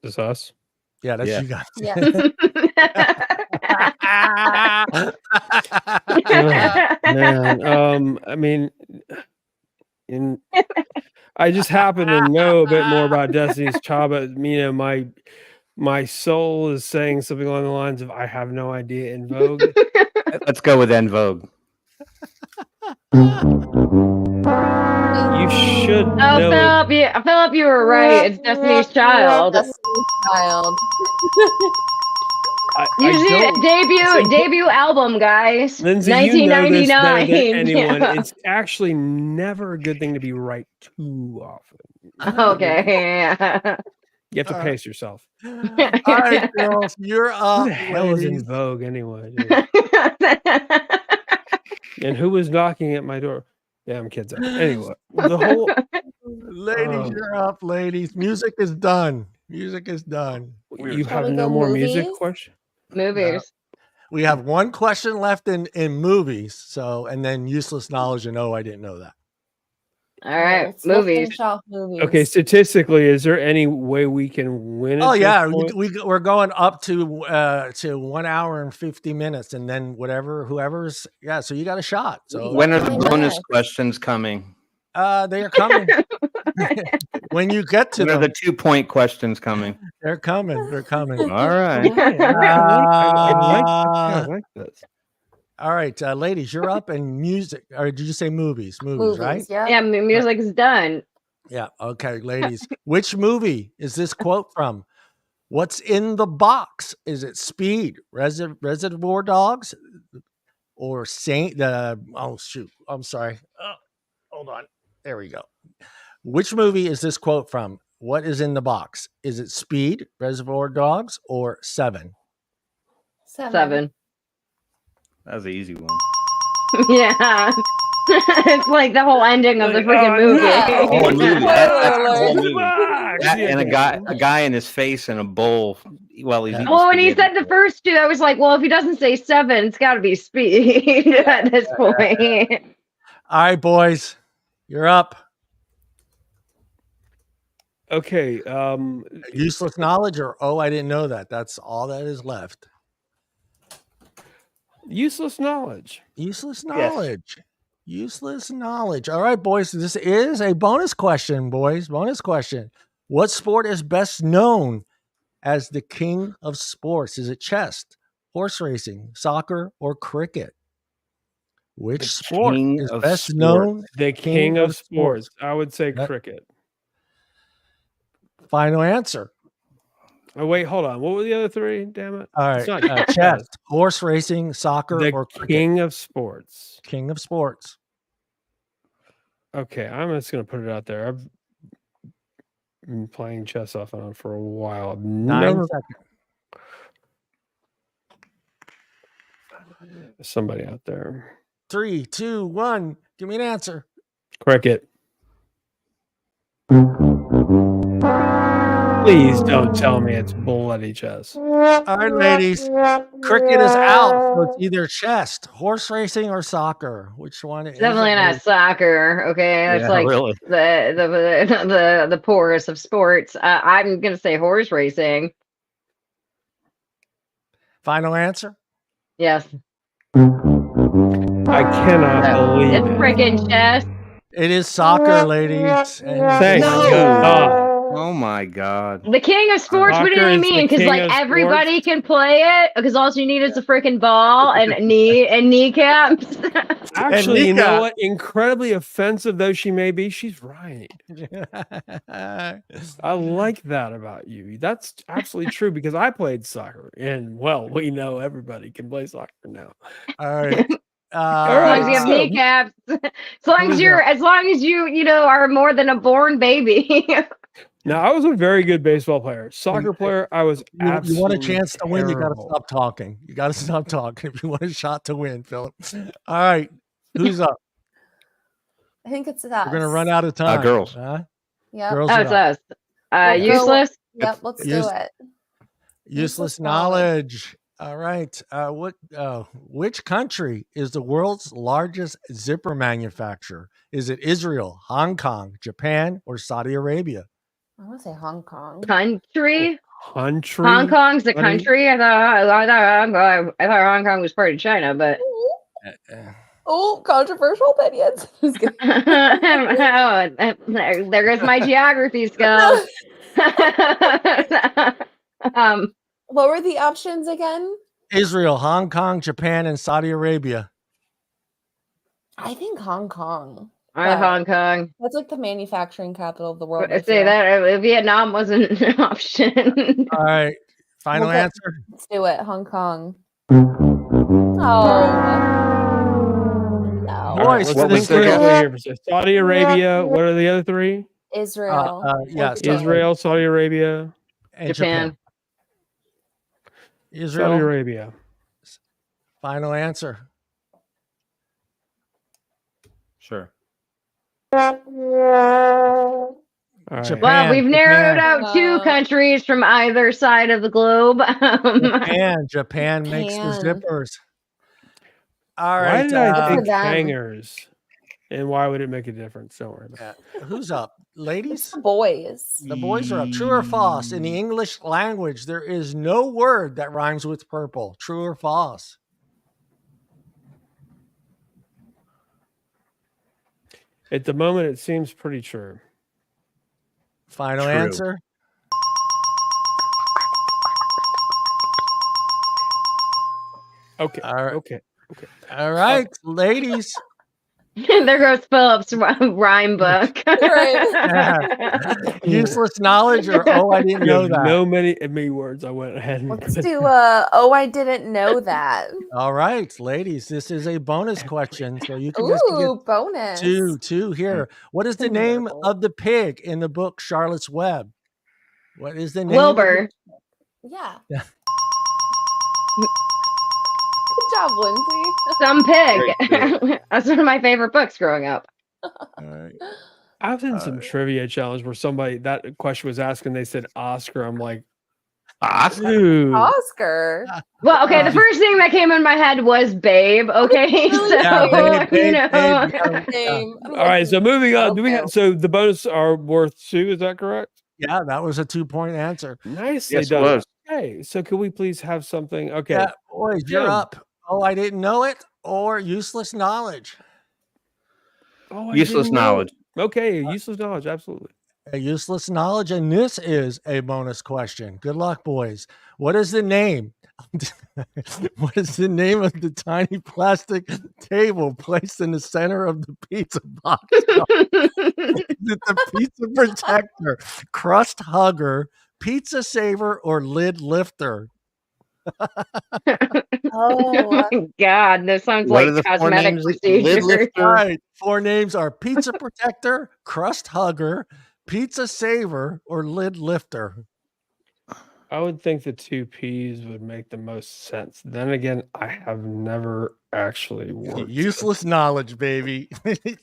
Is us? Yeah, that's you guys. Yeah. Man, I mean, I just happen to know a bit more about Destiny's Child, but my soul is saying something along the lines of I have no idea. In Vogue. Let's go with En Vogue. You should know. Phillip, you were right. It's Destiny's Child. Destiny's Child. Debut album, guys. Lindsay, 1999. You know this better than anyone. Yeah. It's actually never a good thing to be right too often. Okay. You have to pace yourself. All right, girls, you're up. Who the hell is In Vogue anyway? And who was knocking at my door? Damn kids. Anyway, ladies, you're up, ladies. Music is done. Music is done. You have no more music question? Movies. We have one question left in movies. So, and then useless knowledge. And I didn't know that. All right, movies. Okay, statistically, is there any way we can win it? Oh yeah, we're going up to 1 hour and 50 minutes, and then whoever's So you got a shot. So when are the bonus questions coming? They are coming. When you get to them, the 2-point questions coming. They're coming. All right. I like this. All right, ladies, you're up, and music. Or did you say movies? Movies, right? Yeah, music is done. Yeah. Okay, ladies. Which movie is this quote from? What's in the box? Is it Speed, Reservoir Dogs, or oh shoot, I'm sorry. Hold on. There we go. Which movie is this quote from? What is in the box? Is it Speed, Reservoir Dogs, or Seven? Seven. That was an easy one. Yeah. It's like the whole ending of the freaking movie. And a guy in his face in a bowl while he's eating when he said the first two, I was like, well, if he doesn't say Seven, it's got to be Speed at this point. All right, boys, you're up. Okay. Useless knowledge or I didn't know that. That's all that is left. Useless knowledge. Useless knowledge. Yes. Useless knowledge. All right, boys. This is a bonus question, boys. Bonus question. What sport is best known as the king of sports? Is it chess, horse racing, soccer, or cricket? Which sport is best known? The king of sports. I would say cricket. Final answer. Oh, wait, hold on. What were the other three? Damn it. All right. Chess, horse racing, soccer, or cricket. King of sports. King of sports. Okay, I'm just going to put it out there. I've been playing chess off and on for a while. 9 seconds. Somebody out there. 3, 2, 1. Give me an answer. Cricket. Please don't tell me it's bloody chess. All right, ladies. Cricket is out. So it's either chess, horse racing, or soccer. Which one? Definitely not soccer. Okay, that's really the poorest of sports. I'm gonna say horse racing. Final answer? Yes. I cannot believe It's it. freaking chess. It is soccer, ladies. Thank No. God. Oh my God. The king of sports. What do Soccer you is mean? the Because king like of everybody sports. can play it. Because all you need is a freaking ball and kneecaps. Actually, you know Nika. what? Incredibly offensive though she may be, she's right. I like that about you. That's absolutely true because I played soccer, and well, we know everybody can play soccer now. All right. As long as you have so- kneecaps. As long as you are more than a born baby. Now, I was a very good baseball player. Soccer player, I was You want a absolutely chance to win, you got to terrible. stop talking. You got to stop talking if you want a shot to win, Phillip. All right. Who's up? I think it's us. We're going to run out of time. Girls. Yep. Girls Oh, are it's up. us. We'll go- Useless. Yep, let's do Use- it. Useless knowledge. All right. Which country is the world's largest zipper manufacturer? Is it Israel, Hong Kong, Japan, or Saudi Arabia? I want to say Hong Kong. Country. Country. Hong Kong's a What do you- country. I thought Hong Kong was part of China, but Oh, controversial opinions. Just kidding. oh, there goes my geography skills. What were the options again? Israel, Hong Kong, Japan, and Saudi Arabia. I think Hong Kong. Hong Kong. That's like the manufacturing capital of the world. I say that Vietnam wasn't an option. All right. Final Okay. answer. Let's do it. Hong Kong. Oh. No. All right, let's What was think the quickly here. So Saudi Arabia. What are the other three? Israel. Yes. Israel, Saudi Arabia, And Japan. Israel. Saudi Arabia. Final answer. Sure. All right. Japan. Well, we've narrowed Japan. out two countries from either side of the globe. Japan makes the Japan. zippers. All Why right. did I Good for think them. hangers? And why would it make a difference? Don't worry about it. Who's up? It's Ladies? the boys. The boys are up. True or false? In the English language, there is no word that rhymes with purple. True or false? At the moment, it seems pretty true. Final True. answer. Okay. All right. Okay. All right, ladies. There goes Philip's rhyme book. Useless knowledge or I didn't You know have that. no many words. I went ahead and Let's do I didn't know that. All right, ladies, this is a bonus question, so you can just Ooh, bonus. get two here. What is the name of the pig in the book Charlotte's Web? What is the name? Wilbur. Yeah. Good job, Lindsay. Some pig. That's one of my favorite books growing up. All right. I was in some trivia challenge where somebody that question was asked and they said Oscar. I'm like, dude. Oscar. Well, okay, the first thing that came in my head was Babe. Okay, so Yeah, you know. Same. All right, so moving on. Do we Okay. have so the bonus are worth 2? Is that correct? Yeah, that was a 2-point answer. Nicely Yes, it done. was. Okay, so can we please have something? Okay, Yeah, boys, you're Jim. up. I didn't know it, or useless knowledge. Oh, I Useless didn't know. knowledge. Okay, useless knowledge. Absolutely. A useless knowledge, and this is a bonus question. Good luck, boys. What is the name? What is the name of the tiny plastic table placed in the center of the pizza box? Is it the pizza protector, crust hugger, pizza saver, or lid lifter? Oh, God, this sounds What are like the 4 cosmetic names? Lid procedure. lifter? All right, 4 names are pizza protector, crust hugger, pizza saver, or lid lifter. I would think the 2 P's would make the most sense. Then again, I have never actually worked. Useless knowledge, baby. useless.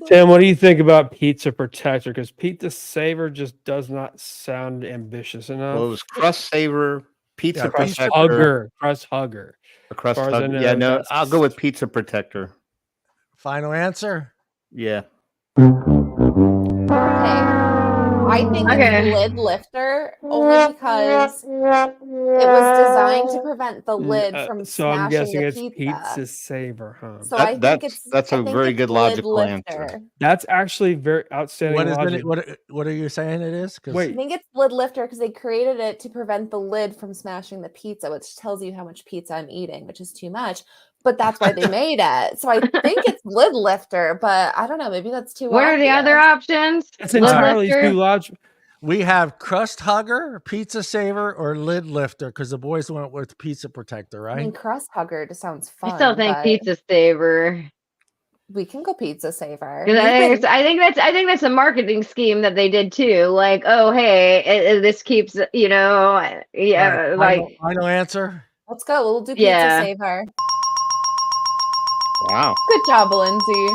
Tim, what do you think about pizza protector? Because pizza saver just does not sound ambitious enough. Well, it was crust saver, pizza Yeah, crust protector, hugger, crust hugger. a crust As far as I hugger. know, Yeah, no, that's- I'll go with pizza protector. Final answer. Yeah. Okay. I think Okay. it's lid lifter only because it was designed to prevent the lid from So I'm smashing guessing the it's pizza. pizza saver, huh? So I think it's that's a very good lid logical answer. lifter. That's actually very outstanding What is logic. what are you saying it is? 'Cause- Wait. I think it's lid lifter because they created it to prevent the lid from smashing the pizza, which tells you how much pizza I'm eating, which is too much. But that's why they made it. So I think it's lid lifter, but I don't know. Maybe that's too What are the other obvious. options? It's Lid entirely lifter? too logical. we have crust hugger, pizza saver, or lid lifter because the boys went with pizza protector, I mean, right? crust hugger just sounds fun. I still think but pizza saver. we can go pizza saver. 'Cause You've been- I think that's a marketing scheme that they did too. Like, oh hey, this keeps yeah, All right, like final answer. Let's go. We'll do pizza Yeah. saver. Wow. Good job, Lindsay.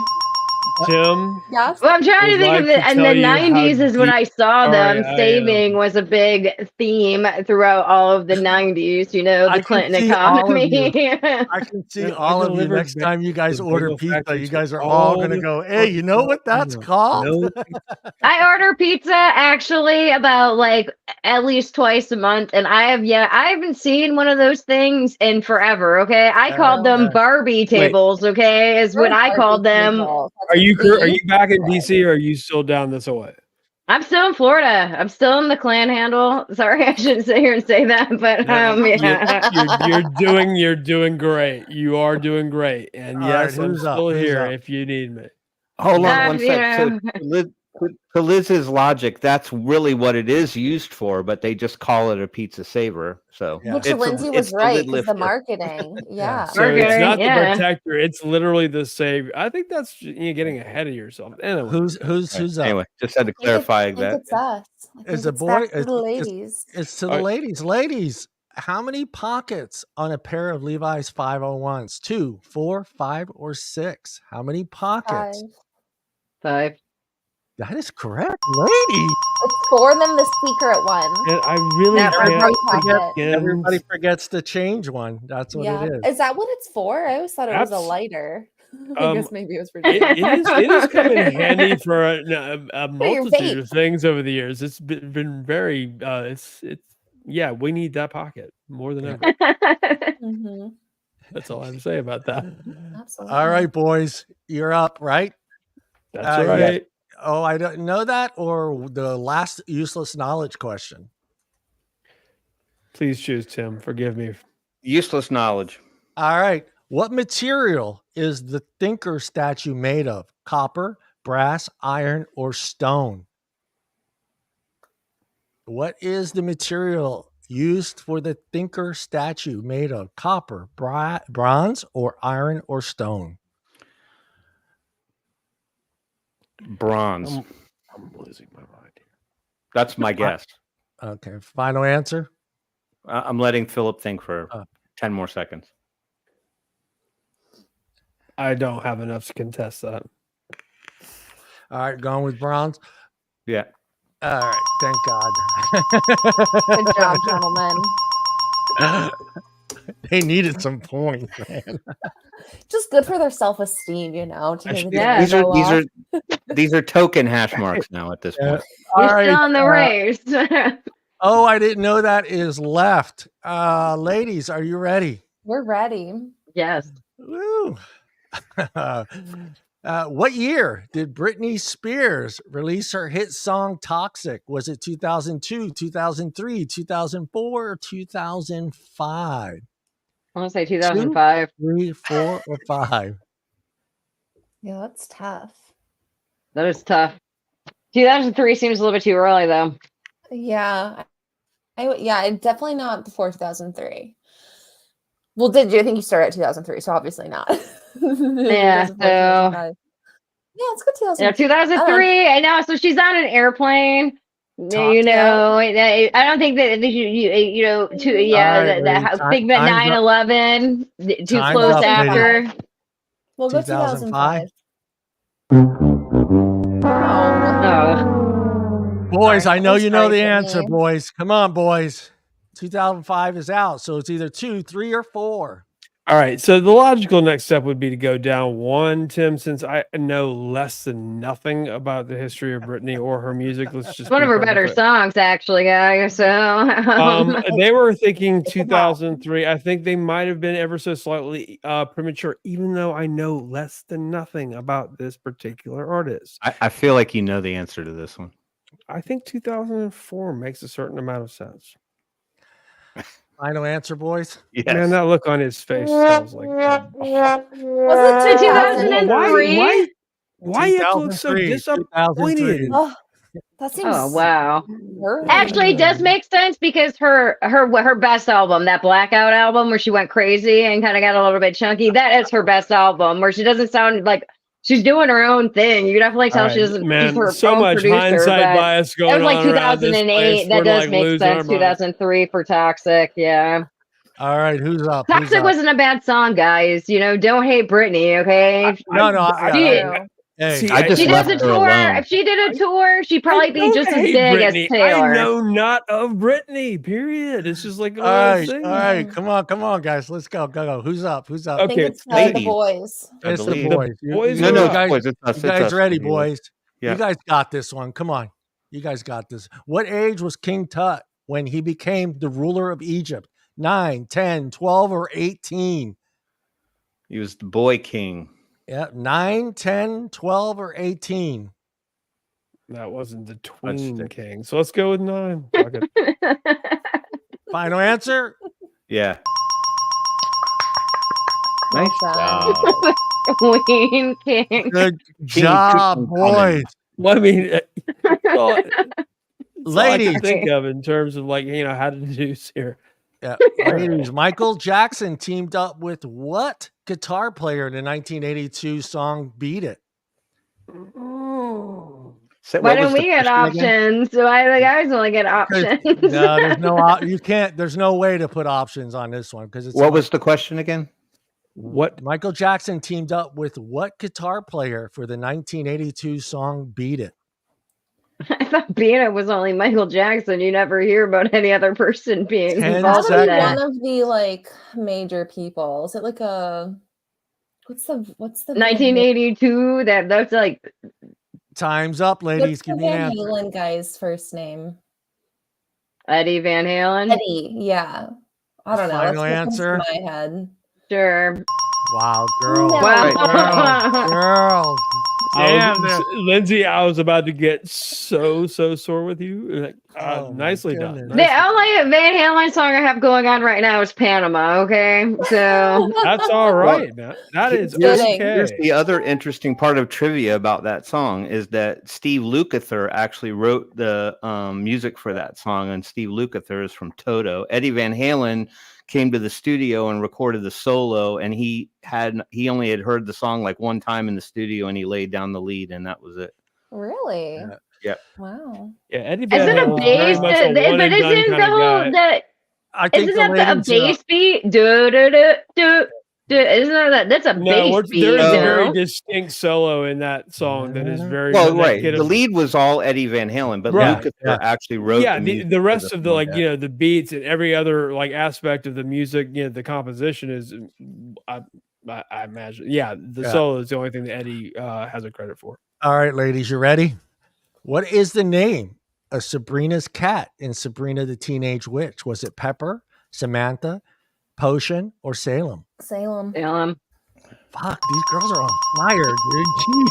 Tim, Yes. well, I'm trying to would think like of to it. And tell the you how 90s is when deep I saw them. sorry I am. Saving was a big theme throughout all of the 90s. You know, I the can Clinton see all of economy. I can see Man, I all of you delivered next time you guys the order bagel pizza. factory You to guys are all all gonna the go, hey, you know what that's called? No, I order pizza actually about like at least twice a month, and I haven't seen one of those things in forever. Okay, I called them Okay. Barbie tables. Okay, is what I called them. are you back in DC or are you still down this way? I'm still in Florida. I'm still in the clan handle. Sorry, I shouldn't sit here and say that, but You're doing great. You are doing great. And All yes, right, I'm who's up? still Who's here up? if you need me. Hold on Uh, one you sec. know. To Liz's logic, that's really what it is used for, but they just call it a pizza saver. So Yeah. Which it's Lindsay it's was the right lid because the lifter. marketing. Yeah. So it's Okay, not yeah. the protector, it's literally the save. I think that's getting ahead of yourself. Anyway. Who's up? Anyway, just had to I think clarify that. it's us. I think Is a it's boy? back to the ladies. It's to the All right. ladies. Ladies, how many pockets on a pair of Levi's 501s? 2, 4, 5, or 6? How many pockets? 5. That is correct, lady. It's 4 and then the secret one. And I really That can't Everybody forget forget. Everybody forgets to change one. That's what Yeah. it is. Is that what it's for? I always thought it was a Abs- lighter. I guess maybe it was for it is come in handy for a multitude vape. of things over the years. It's been very it's yeah, we need that pocket more than ever. Mhm. That's all I have to say about that. Absolutely. All right, boys, you're up, right? That's Yeah. right. Oh, I don't know that, or the last useless knowledge question. Please choose Tim. Forgive me. Useless knowledge. All right. What material is the thinker statue made of? Copper, brass, iron, or stone? What is the material used for the thinker statue made of? Copper, bronze, or iron, or stone? Bronze. I'm losing my mind here. That's my guess. Okay. Final answer. I'm letting Philip think for 10 more seconds. I don't have enough to contest that. All right. Going with bronze. Yeah. All right. Thank God. Good job, gentlemen. They needed some points, man. Just good for their self-esteem, you know. To maybe Yeah. These are token hash marks now at this point. You're All right, still in the race. Oh, I didn't know that is left. Ladies, are you ready? We're ready. Yes. Woo. What year did Britney Spears release her hit song Toxic? Was it 2002, 2003, 2004, or 2005? I want to say 2005. 3, 4, or 5? Yeah, that's tough. That is tough. 2003 seems a little bit too early, though. Yeah. Definitely not before 2003. Well, did you? I think you started at 2003, so obviously not. Yeah, so... Yeah, it's good 2003. Yeah, 2003. I know. So she's on an airplane. You know, I don't think that you know. Think that 9/11 too close up, after. lady. We'll go 2005. 2005. Oh. Boys, I know That's you know right the for answer, me. boys. Come on, boys. 2005 is out, so it's either 2, 3, or 4. All right. So the logical next step would be to go down one, Tim, since I know less than nothing about the history of Britney or her music. Let's just One be of her better perfectly- songs, actually, guys. So They were thinking 2003. I think they might have been ever so slightly premature, even though I know less than nothing about this particular artist. I feel like you know the answer to this one. I think 2004 makes a certain amount of sense. Final answer, boys. Yes. Man, that look on his face sounds like. Was it 2003? Why you look so 2003, disappointed? 2003. Oh, that seems. Oh wow. Her. Actually, it does make sense because her best album, that Blackout album, where she went crazy and kind of got a little bit chunky, that is her best album, where she doesn't sound like she's doing her own thing. You can definitely tell All right, she doesn't. man, she's her so own much producer, hindsight but bias going it was like on around this 2008. place. That We're, does like, make losing our sense. minds. 2003 for Toxic. Yeah. All right, who's up? Who's Toxic up? wasn't a bad song, guys. You know, don't hate Britney, okay? Hey, I just She does left a her tour. alone. If she did a tour, she'd probably be don't just as hate big as Britney. Taylor. I know not of Britney. Period. It's just like all right. Come on, guys. Let's go. Who's up? I Okay, think it's the ladies. boys. I It's the believe. boys. boys No, are no, up. it's boys. It's us. You guys It's us, ready, Stevie. boys? Yeah. You guys got this one. Come on. You guys got this. What age was King Tut when he became the ruler of Egypt? 9, 10, 12, or 18? He was the boy king. Yeah, 9, 10, 12, or 18. That wasn't the That's Tween the- King. So let's go with 9. Fuck it. Final answer? Yeah. Well Nice done. job. Queen King. Good job, Tutankhamun. boys. Well, I mean, it's all I Ladies. can think of in terms of like how to deduce here. Yeah, ladies. Michael Jackson teamed up with what guitar player in the 1982 song Beat It? So Why what was don't the we get question again? options? Why the guys only get options? No, there's no you can't. There's no way to put options on this one because it's What was the question again? What? Michael Jackson teamed up with what guitar player for the 1982 song Beat It? I thought Beat It was only Michael Jackson. You never hear about any other person being 10 involved in Probably seconds. that. one of the like major people. Is it like a what's the 1982. That's like Time's up, ladies. What's Give the me an Van answer. Halen guy's first name? Eddie Van Halen. Eddie. Yeah. I don't know. That's Final what comes to answer? my head. Sure. Wow, girl. No. Wow. Girl. Damn. Lindsay, I was about to get so sore with you. Like, Oh, my nicely done. goodness. The only Van Halen song I have going on right now is Panama. Okay, so That's all right, man. That is Kidding. Here's okay. the other interesting part of trivia about that song is that Steve Lukather actually wrote the music for that song, and Steve Lukather is from Toto. Eddie Van Halen came to the studio and recorded the solo, and he only had heard the song like one time in the studio, and he laid down the lead, and that was it. Really? Yeah. Wow. Yeah, Eddie Van isn't a Halen was very bass? much a one But and done isn't kind the of whole guy. that? I think Isn't the that a ladies, bass beat? Do do do do. Isn't that that's a No, bass beat? there is a No. very No? distinct solo in that song that is very Well, that right. kid The of- lead was all Eddie Van Halen, but Right, Lukather yeah. actually wrote yeah, the the music rest for of the song, like yeah. the beats and every other like aspect of the music, the composition is I imagine the Yeah. solo is the only thing that Eddie has a credit for. All right, ladies, you ready? What is the name of Sabrina's cat in Sabrina the Teenage Witch? Was it Pepper, Samantha, Potion, or Salem? Salem. Fuck, these girls are on fire, dude. Jeez.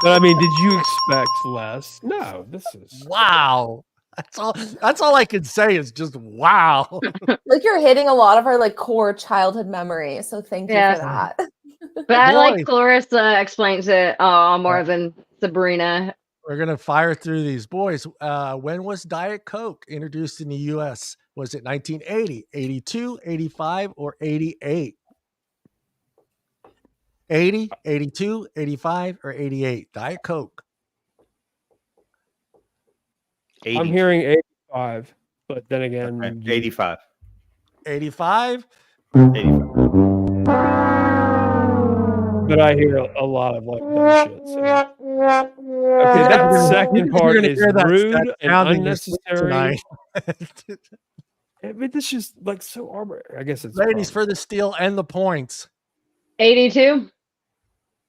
But I mean, did you expect less? No, this is Wow. That's all I can say is just wow. Like you're hitting a lot of our like core childhood memories. So thank you Yeah. for that. But I like Boy. Clarissa explains it more than Sabrina. We're gonna fire through these boys. When was Diet Coke introduced in the US? Was it 1980, 82, 85, or 88? 80, 82, 85, or 88? Diet Coke. 80. I'm hearing 85, but then again, Okay, 85. 85? 85. but I hear a lot of like dumb shit. So. Okay, that second part You're gonna is hear that rude and sound in your sleep unnecessary. tonight. This is just like so arbitrary. I guess it's Ladies, probably- for the steal and the points. 82.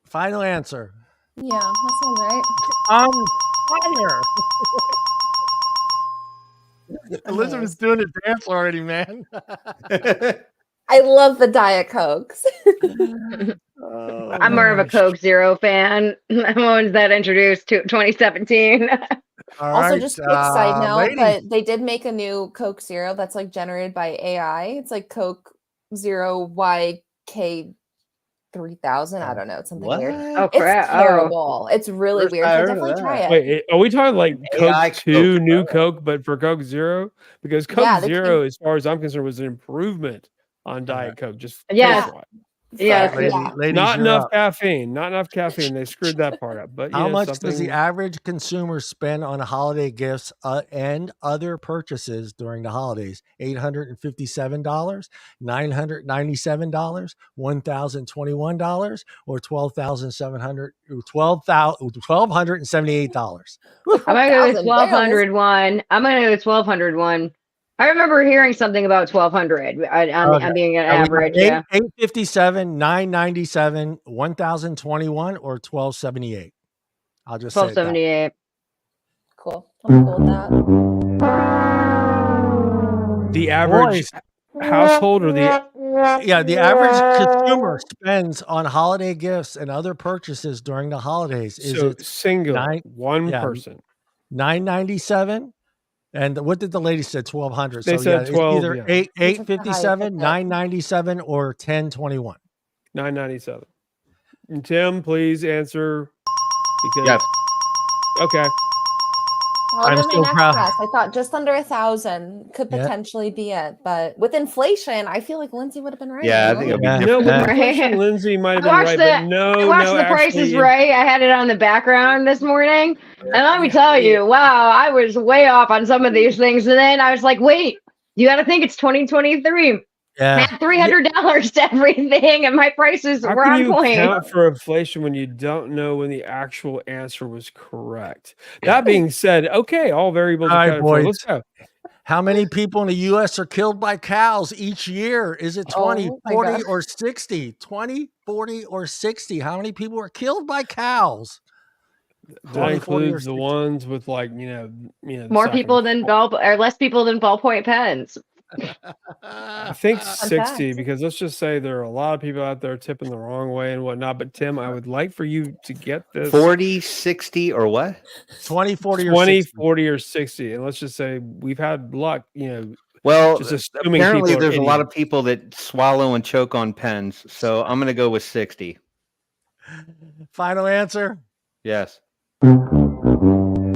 Final answer. Yeah, that sounds right. On fire. Elizabeth's doing a dance already, man. I love the Diet Cokes. Oh, I'm more of a Coke Zero fan. I'm the ones that introduced to 2017. all Also, right, just quick side note, ladies. but they did make a new Coke Zero that's like generated by AI. It's like Coke Zero YK 3000. I don't know. It's something weird. Oh It's crap! terrible. It's really First weird. I So heard of definitely that. try it. Wait, are we talking like AI Coke 2, Coke, new right? Coke, but for Coke Zero? Because Coke Yeah, they Zero, as far as I'm concerned, was an improvement on Diet Coke. Just Yes. taste-wise. Yes. Fair, yeah. Ladies, Not you're enough up. caffeine. Not enough caffeine. They screwed that part up. But How yeah, much does the something- average consumer spend on holiday gifts and other purchases during the holidays? $857, $997, $1,021, or $1,278? I'm gonna go with 1,000 barely. 1200 one. I'm gonna go with 1200 one. I remember hearing something about 1200 on being an average. Yeah. 857, 997, 1,021, or 1,278. I'll just say it that. 1278. Cool. I'm cool with that. the average household or the The average consumer spends on holiday gifts and other purchases during the holidays. Is so it single one yeah. person? $997? And what did the lady said? 1,200. They So said it's 12, either yeah. 857, 997, or 1021. 997. And Tim, please answer. Because Yes. okay. Well, I'm then my so next proud. guess, I thought just under 1,000 could Yeah. potentially be it, but with inflation, I feel like Lindsay would have been right. Yeah, I you think know? it'll be Yeah. different. No, with Yeah. inflation, Lindsay might have been watched right, that- but no, I watched no, The Price is actually, Right. I had it on the background this morning. And let me tell you, wow, I was way off on some of these things. And then I was like, wait, you got to think it's 2023. Yeah. Add $300 to everything, and my prices How were can on you point. account for inflation when you don't know when the actual answer was correct? That being said, okay, all variables All right, accounted for. boys. Let's go. How many people in the U.S. are killed by cows each year? Is it 20, Oh my 40, God. or 60? 20, 40, or 60? How many people are killed by cows? That 20, 40, or includes the 60? ones with like the More second- people than less people than ballpoint pens. I think Fun 60 fact. because let's just say there are a lot of people out there tipping the wrong way and whatnot. But Tim, I would like for you to get this 40, 60, or what? 20, 40, or 20, 60. 40, or 60. And let's just say we've had luck, Well, just assuming apparently people are there's a lot of idiots. people that swallow and choke on pens. So I'm going to go with 60. Final answer? Yes.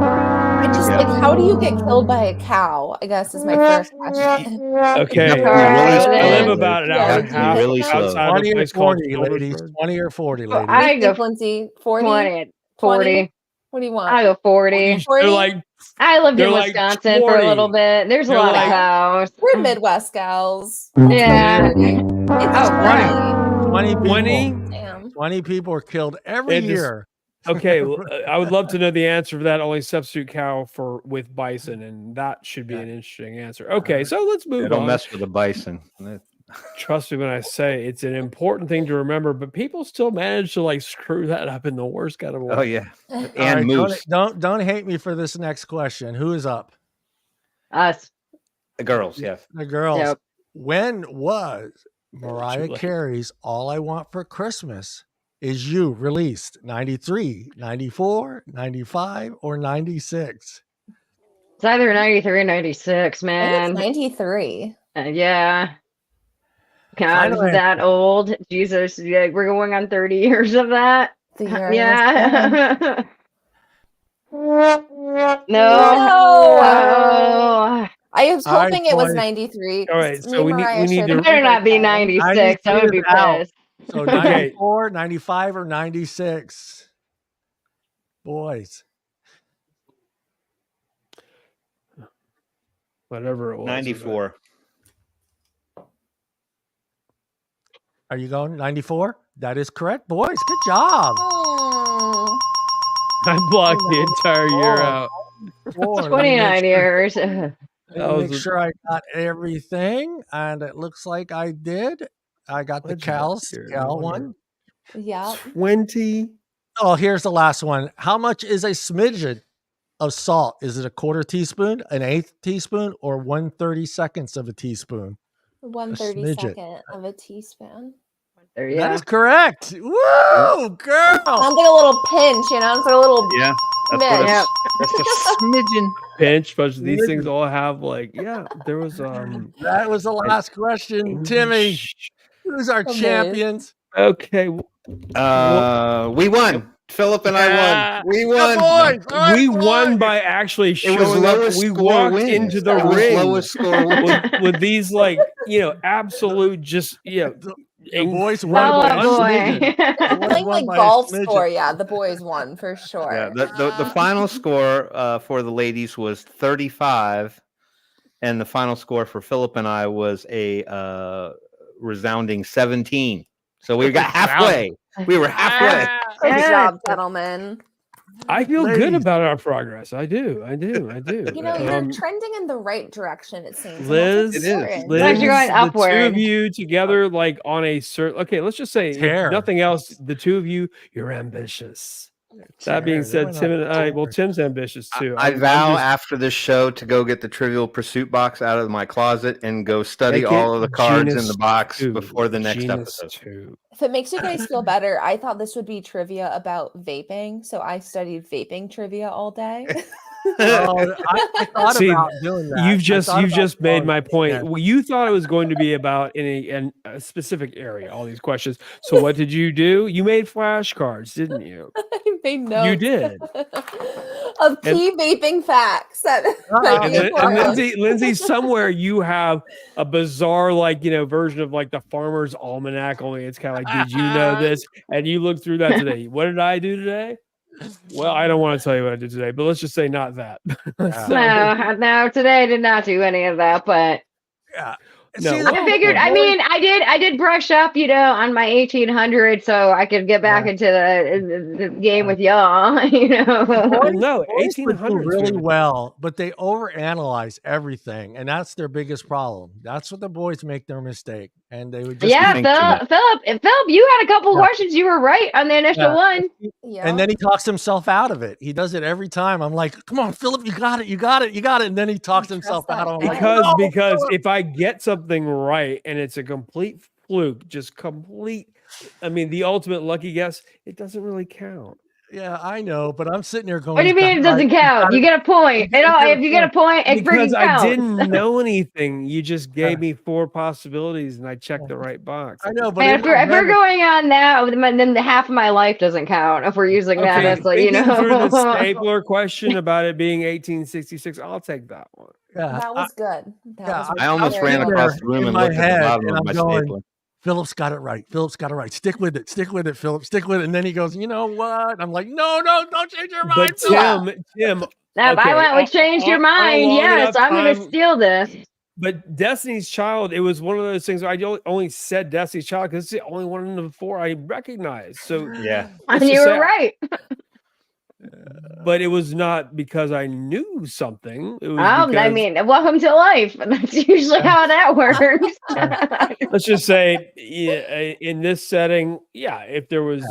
I just like, how do you get killed by a cow? I guess is my first question. Okay. Definitely really I live slow. about an Yeah, hour and a you half really slow. outside of 20 a or place called 40, ladies. Childersburg. 20 or 40, Well, ladies. What do I you go think, Lindsay? 40? 20, 40. What do you want? I go 40. They're 40? like I lived They're in like Wisconsin for a 20. little bit. There's a They're lot like- of cows. We're Midwest gals. Yeah. It's Oh, 20 people. 20. Damn. 20 people are killed every And just- year. Okay, well, I would love to know the answer for that. Only substitute cow with bison, and that should be an interesting answer. Okay, so let's move Don't on. mess with the bison. Trust me when I say it's an important thing to remember, but people still manage to like screw that up in the worst kind of way. Oh, yeah. All And right, moose. don't hate me for this next question. Who is up? Us. The girls, yes. The girls. Yep. When was Mariah late. Carey's All I Want for Christmas Is You released? 93, 94, 95, or 96? It's either 93 or 96, I think it's man. 93. Yeah. God, Final is that old? Jesus. Yeah, we're going on 30 years of that. The year I was born. Yeah. No. No. Oh. I was All right, hoping it was boys. 93. All right, so we need It to- better not be 96. I would be 93 is out. pissed. So Okay. 94, 95, or 96? Boys. Whatever it was. 94. Are you going 94? That is correct, boys. Good job. Oh. I blocked the entire year out. 4, let me 29 make sure. years. Let Make sure I got everything, and it looks like I did. I got the Cal one. Yeah. 20. Oh, here's the last one. How much is a smidgen of salt? Is it a quarter teaspoon, an eighth teaspoon, or 1/32 of a teaspoon? 1/32 of a teaspoon. That is correct. Woo, girl! Sounds like a little pinch, you know? It's like a little that's a smidgen. Pinch, but these things all have there was That was the last question, Timmy. Who's our champions? Okay. We won. Philip and I won. We won. Boys. Right, we won by actually showing up. We walked into the ring lowest score with these absolute the boys won. Playing like golf score, the boys won for sure. Yeah, the final score for the ladies was 35, and the final score for Philip and I was a resounding 17. So we got halfway. We were halfway. Good job, gentlemen. I feel good about our progress. I do. You know, you're trending in the right direction, it seems. Liz, Liz, you're going upward. The two of you together, on a certain. Okay, let's just say, if nothing else, the two of you, you're ambitious. That being said, Tim and I, Tim's ambitious too. I vow after this show to go get the Trivial Pursuit box out of my closet and go study all of the cards in the box before the next episode. If it makes you guys feel better, I thought this would be trivia about vaping, so I studied vaping trivia all day. I thought about doing that. You've just made my point. Yeah. Well, you thought it was going to be about in a specific area, all these questions. So what did you do? You made flashcards, didn't you? I made notes. You did. Of key vaping facts. And Lindsay, somewhere you have a bizarre version of the Farmer's Almanac, only it's kind of did you know this? And you looked through that today. What did I do today? Well, I don't want to tell you what I did today, but let's just say not that. No, today I did not do any of that, but I figured. I mean, I did brush up, on my 1800, so I could get back into the game with y'all. Well, no, 1800 really well, but they overanalyze everything, and that's their biggest problem. That's what the boys make their mistake, and they would just Philip, you had a couple questions you were right on the initial one. Yeah. And then he talks himself out of it. He does it every time. I'm like, come on, Philip, you got it. And then he talks himself out of it. Because if I get something right and it's a complete fluke, the ultimate lucky guess, it doesn't really count. Yeah, I know, but I'm sitting there going, what do you mean it doesn't count? You get a point. If you get a point, it because freaking counts. I didn't know anything. You just gave me 4 possibilities and I checked the right box. I know, but if we're going on that, then the half of my life doesn't count. If we're using that, that's through the stapler question about it being 1866, I'll take that one. Yeah, that was good. I almost ran across the room and looked at the bottom of my stapler. Philip's got it right. Stick with it, Philip. Stick with it. And then he goes, you know what? I'm like, no, don't change your mind. But Tim. I went with change your mind. Yes, I'm going to steal this. But Destiny's Child, it was one of those things where I only said Destiny's Child because it's the only one of the 4 I recognized. So yeah, and you were right. But it was not because I knew something. It was welcome to life. That's usually how that works. Let's just say, in this setting, if there was,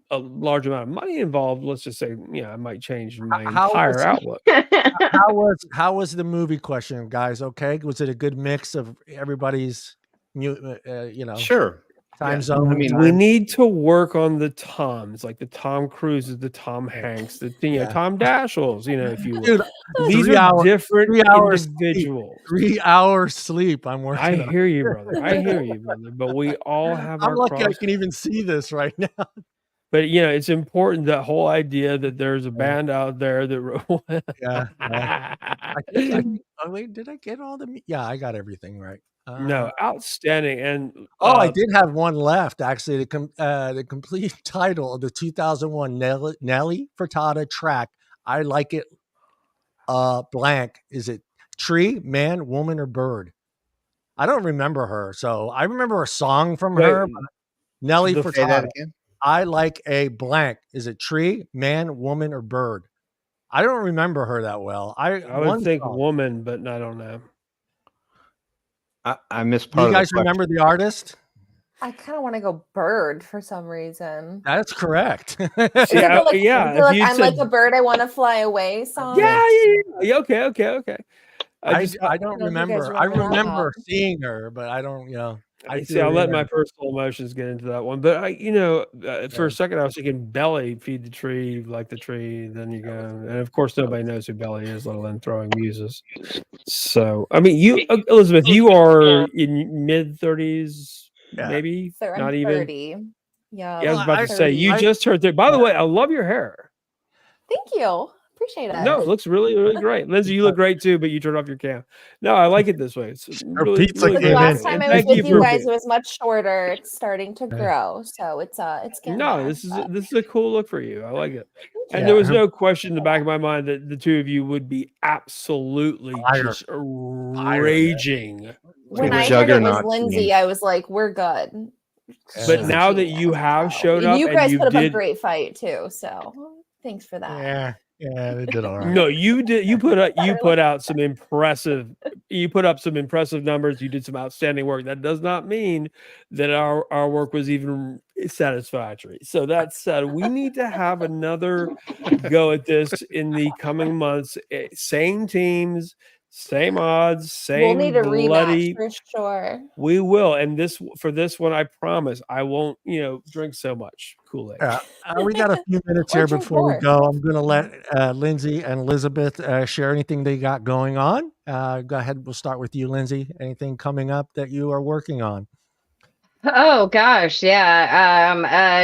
a large amount of money involved, let's just say, I might change my entire outlook. How was the movie question, guys? Okay, was it a good mix of everybody's, Sure. Time zone. We need to work on the Toms, like the Tom Cruises, the Tom Hanks, the Tom Dashiells, if you will. Dude, these are different individuals. 3 hours sleep. I'm working. I hear you, brother. But we all have I'm lucky I can even see this right now. But it's important, that whole idea that there's a band out there that did I get all the I got everything right. No, outstanding. And I did have one left, actually. The complete title of the 2001 Nelly Furtado track, I Like It blank. Is it tree, man, woman, or bird? I don't remember her, so I remember a song from her. Nelly Furtado. I like a blank. Is it tree, man, woman, or bird? I don't remember her that well. I would think woman, but I don't know. I missed Do part you of guys the question. remember the artist? I kind of want to go bird for some reason. That's correct. Is it the, like, yeah, the, like, if you I'm said- like a bird, I want to fly away song? Yeah. Okay. I don't remember. I remember that remember one. seeing her, but I don't, I see. I'll let my remember. personal emotions get into that one. But for a second, I was thinking Belly, feed the tree, like the tree. Then you go, and of course, nobody knows who Belly is, let alone throwing muses. So, I mean, you, Elizabeth, you are in mid-30s, maybe I'm not even. 30. Yeah. Yeah, I was about to say, you 30. just heard that. By the way, I love your hair. Thank you. Appreciate it. No, it looks really, really great. Lindsay, you look great too, but you turned off your cam. No, I like it this way. It's really, pizza really The came last in. time And I was thank you with you for guys, being- it was much shorter. It's starting to grow, so it's getting No, there, this is but- a cool look for you. I like it. And Yeah. there was no question in the back of my mind that the two of you would be absolutely Fire. just raging. when a I heard it was juggernaut Lindsay, team. I was like, "We're good." But She's a now that team you man, have so- showed up you and guys you put up a did- great fight too. So thanks for that. Yeah, they did all right. No, you did. You put out some impressive. You put up some impressive numbers. You did some outstanding work. That does not mean that our work was even satisfactory. So that said, we need to have another go at this in the coming months. Same teams, same odds, same We'll need a bloody. rematch for sure. We will, and for this one, I promise I won't. Drink so much Kool-Aid. Yeah, we got a few minutes here drink before we more. go. I'm going to let Lindsay and Elizabeth share anything they got going on. Go ahead. We'll start with you, Lindsay. Anything coming up that you are working on? Oh gosh, yeah.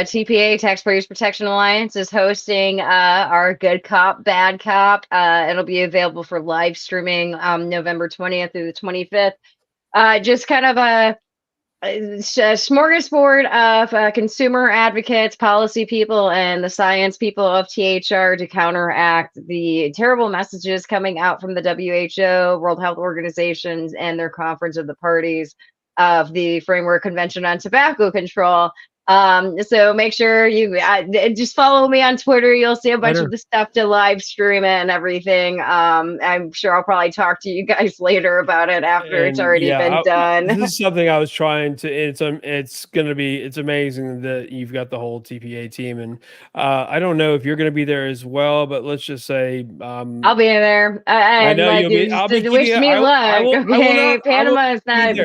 TPA, Taxpayers Protection Alliance, is hosting our Good Cop, Bad Cop. It'll be available for live streaming November 20th through the 25th. Just kind of a smorgasbord of consumer advocates, policy people, and the science people of THR to counteract the terrible messages coming out from the WHO, World Health Organizations, and their Conference of the Parties of the Framework Convention on Tobacco Control. So make sure you just follow me on Twitter. You'll see a bunch of the stuff to live stream it and everything. I'm sure I'll probably talk to you guys later about it after it's already been done. This is something I was trying to. It's amazing that you've got the whole TPA team, and I don't know if you're going to be there as well, but let's just say I'll be there. I know like, you'll be. I'll be wish me luck. Okay, Panama is not.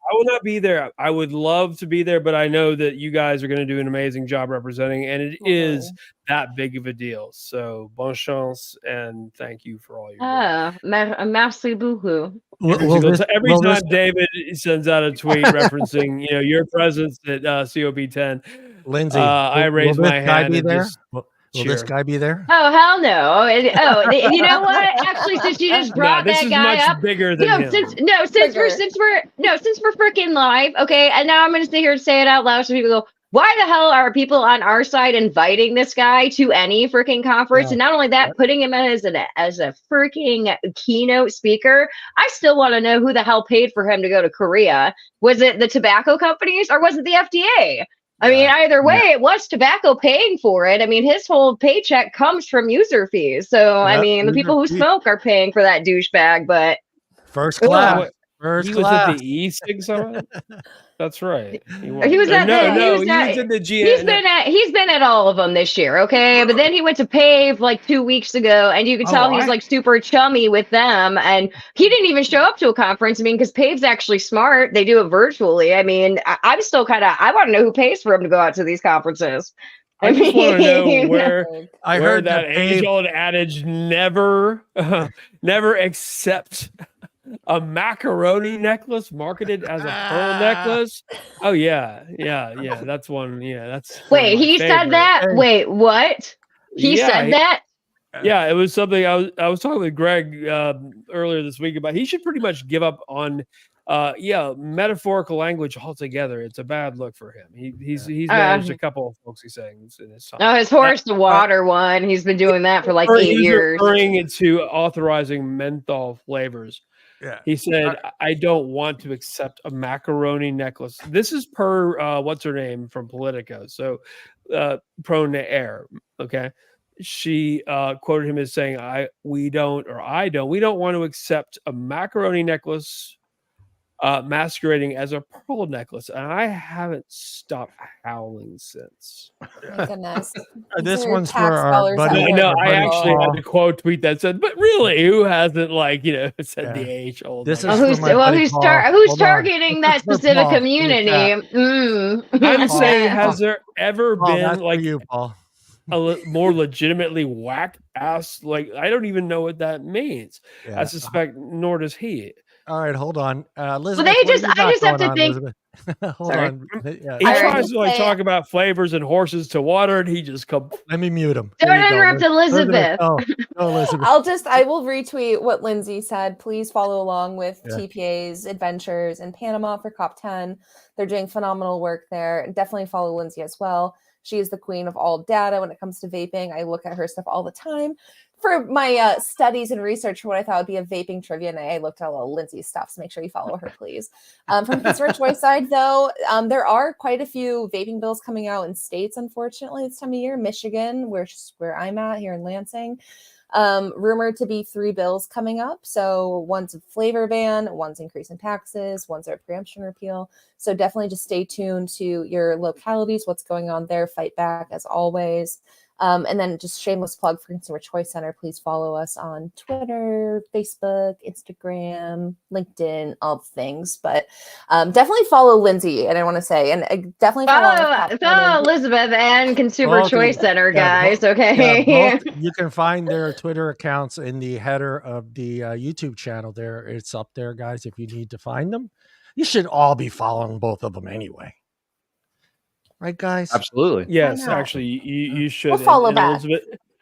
I will not be there. I would love to be there, but I know that you guys are going to do an amazing job representing, and it is that big of a deal. So, bonne chance, and thank you for all your merci beaucoup. Every time David sends out a tweet referencing, your presence at COP10, Lindsay, I raise my hand and just Will this guy be there? Oh, hell no. You know what? Actually, since you just brought that guy up, bigger than him. Since we're freaking live, okay, and now I'm going to sit here and say it out loud so people go, why the hell are people on our side inviting this guy to any freaking conference? And not only that, putting him as a freaking keynote speaker. I still want to know who the hell paid for him to go to Korea. Was it the tobacco companies or was it the FDA? I mean, either way, it was tobacco paying for it. I mean, his whole paycheck comes from user fees. So, I mean, the people who smoke are paying for that douchebag, but first class. He was at the e-cig summit. That's right. He was at the He's been at all of them this year, okay? But then he went to PAVE like 2 weeks ago, and you could tell he's like super chummy with them. And he didn't even show up to a conference. I mean, because PAVE's actually smart. They do it virtually. I mean, I'm still I want to know who pays for him to go out to these conferences. I just want to know where I heard that age-old adage never accept a macaroni necklace marketed as a pearl necklace. Oh yeah. That's one. Yeah, that's. Wait, he said that? Wait, what? He said that? Yeah, it was something I was talking with Greg earlier this week about. He should pretty much give up on metaphorical language altogether. It's a bad look for him. He's managed a couple of folksy sayings in his song. Oh, his horse the water one. He's been doing that for like 8 years. Referring it to authorizing menthol flavors. Yeah. He said, I don't want to accept a macaroni necklace. This is per what's her name from Politico. So prone to error. Okay. she quoted him as saying, we don't want to accept a macaroni necklace masquerading as a pearl necklace. And I haven't stopped howling since. My goodness. This These are one's for tax our dollars buddy. out No, there, I buddy actually Paul. had the quote tweet that said, but really, who hasn't said the age-old? This number? is for my buddy Paul. Who's Hold on. targeting This that is for specific Paul. community? I'm Paul. saying, has there ever Paul, that's been for you, Paul. more legitimately whack ass? I don't even know what that means. Yeah. I suspect nor does he. All right, hold on, Elizabeth. Well, what do you I got just have going to on, think. Elizabeth? Hold Sorry. on. Yeah. He I tries to say- talk about flavors and horses to water, and he just Let me mute him. Don't There you go. interrupt Elizabeth. Oh, Elizabeth. I will retweet what Lindsay said. Please follow along with Yeah. TPA's adventures in Panama for COP10. They're doing phenomenal work there. And definitely follow Lindsay as well. She is the queen of all data when it comes to vaping. I look at her stuff all the time for my studies and research for what I thought would be a vaping trivia. And I looked at all of Lindsay's stuff. So make sure you follow her, please. From consumer choice side, though, there are quite a few vaping bills coming out in states, unfortunately, this time of year. Michigan, where I'm at here in Lansing. Rumored to be 3 bills coming up. So one's a flavor ban, one's increase in taxes, one's a preemption repeal. So definitely just stay tuned to your localities, what's going on there, fight back as always. And then just shameless plug for Consumer Choice Center. Please follow us on Twitter, Facebook, Instagram, LinkedIn, all the things. But definitely follow Lindsay. And I want to say, and definitely Follow Elizabeth and Consumer Both of Choice you. Center, Yeah, guys. Okay. You can find their Twitter accounts in the header of the YouTube channel there. It's up there, guys, if you need to find them. You should all be following both of them anyway. Right, guys? Absolutely. Yes, not? actually, you should. We'll follow and back.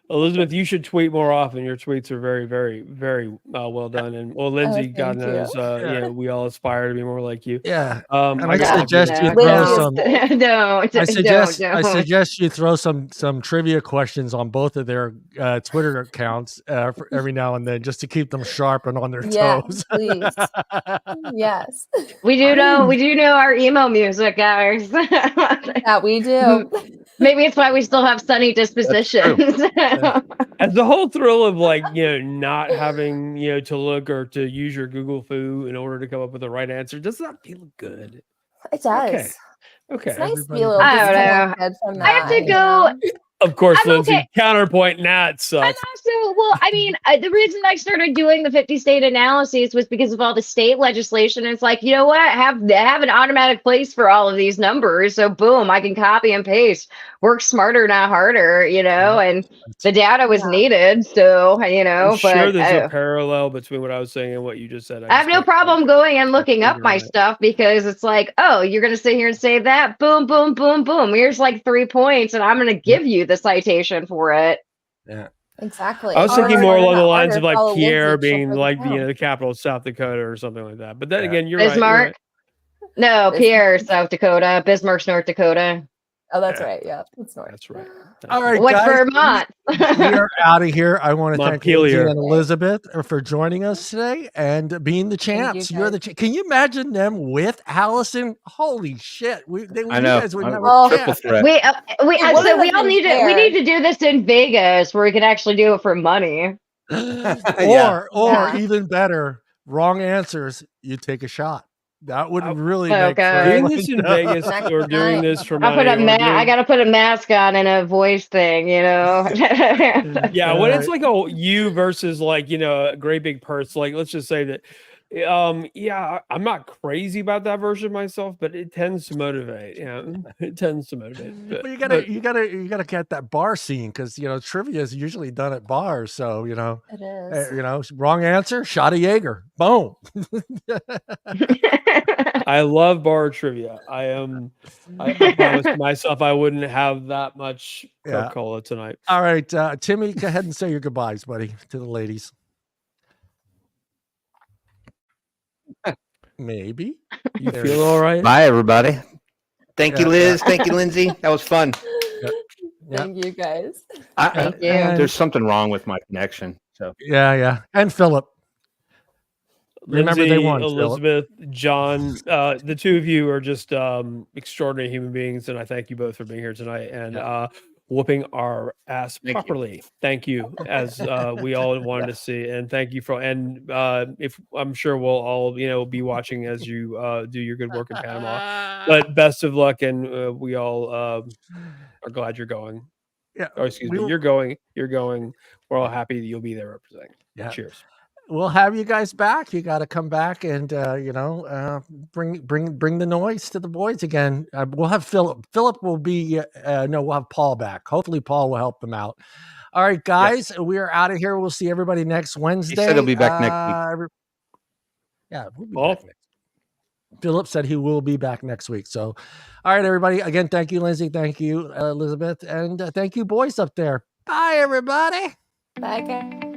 Elizabeth, you should tweet more often. Your tweets are very, very, very well done. And Lindsay, God thank you. knows, we all aspire to be more like you. Yeah. And I suggest you throw some. I suggest you throw some trivia questions on both of their Twitter accounts for every now and then, just to keep them sharp and on their toes. Please. Yes. We do know our emo music, guys. That we do. Maybe it's why we still have sunny dispositions. As the whole thrill of not having to look or to use your Google Foo in order to come up with the right answer, does that feel good? It does. Okay. It's nice to Everybody- be a little I don't know. disconnected from that. I have to go. Of course, I'm Lindsay. okay. Counterpoint, Nat sucks. I'm also, well, I mean, the reason I started doing the 50 state analyses was because of all the state legislation. It's like, you know what? Have an automatic place for all of these numbers. So boom, I can copy and paste. Work smarter, not harder, and the data was needed. So, I'm sure but there's a parallel between what I was saying and what you just said. I have no problem going and looking up my stuff because it's like, oh, you're going to sit here and say that? Boom, boom, boom, boom. Here's like 3 points and I'm going to give you the citation for it. Yeah. Exactly. I was thinking more along the lines of Follow Pierre Lindsay, she'll being break it down. the capital of South Dakota or something like that. But then Yeah. again, you're Bismarck? right. No, Bismarck. Pierre, South Dakota. Bismarck's North Dakota. Oh, that's Yeah. right. Yeah, that's north. That's right. All right, What's guys. Vermont? We are out of here. I want to thank Lindsay Montpelier. and Elizabeth for joining us today and being the champs. you, You're the. guys. Can you imagine them with Allison? Holy shit! I know. You guys would never. Oh. Triple threat. We It so we wouldn't all have need been to we fair. need to do this in Vegas where we can actually do it for money. or Yeah. even better, wrong answers. You take a shot. That would really Oh, make God. for Doing like, this in Vegas Next or doing time. this for I money. I gotta put a mask on and a voice thing, Yeah, when it's like a you versus a great big purse, let's just say that I'm not crazy about that version myself, but it tends to motivate. Yeah, it tends to motivate. Well, you gotta get that bar scene because trivia is usually done at bars. So It is. wrong answer, shot of Jaeger, boom. I love bar trivia. I promised myself I wouldn't have that much Yeah. Coca-Cola tonight. All right, Timmy, go ahead and say your goodbyes, buddy, to the ladies. Maybe. You There feel all right? Bye, everybody. Thank you, Yeah, Liz. Thank you, Lindsay. That was fun. Yeah. Thank you, guys. Thank you. There's something wrong with my connection. So Yeah. And Philip. Remember, Lindsay, they won, Philip. Elizabeth, John, the two of you are just extraordinary human beings, and I thank you both for being here tonight. And whooping our ass Thank you. properly. Thank you, as we all wanted to see, and thank you for. And if I'm sure we'll all be watching as you do your good work in Panama. But best of luck, and we all are glad you're going. Yeah, Or excuse me, you're going. You're going. We're all happy that you'll be there representing. Yeah. Cheers. We'll have you guys back. You got to come back and bring the noise to the boys again. We'll have Philip. Philip will be we'll have Paul back. Hopefully Paul will help them out. All right, guys, we are out of here. We'll see everybody next Wednesday. He said he'll be back next week. Yeah, we'll be Paul? back next. Philip said he will be back next week. So, all right, everybody. Again, thank you, Lindsay. Thank you, Elizabeth, and thank you, boys up there. Bye, everybody. Bye, guys.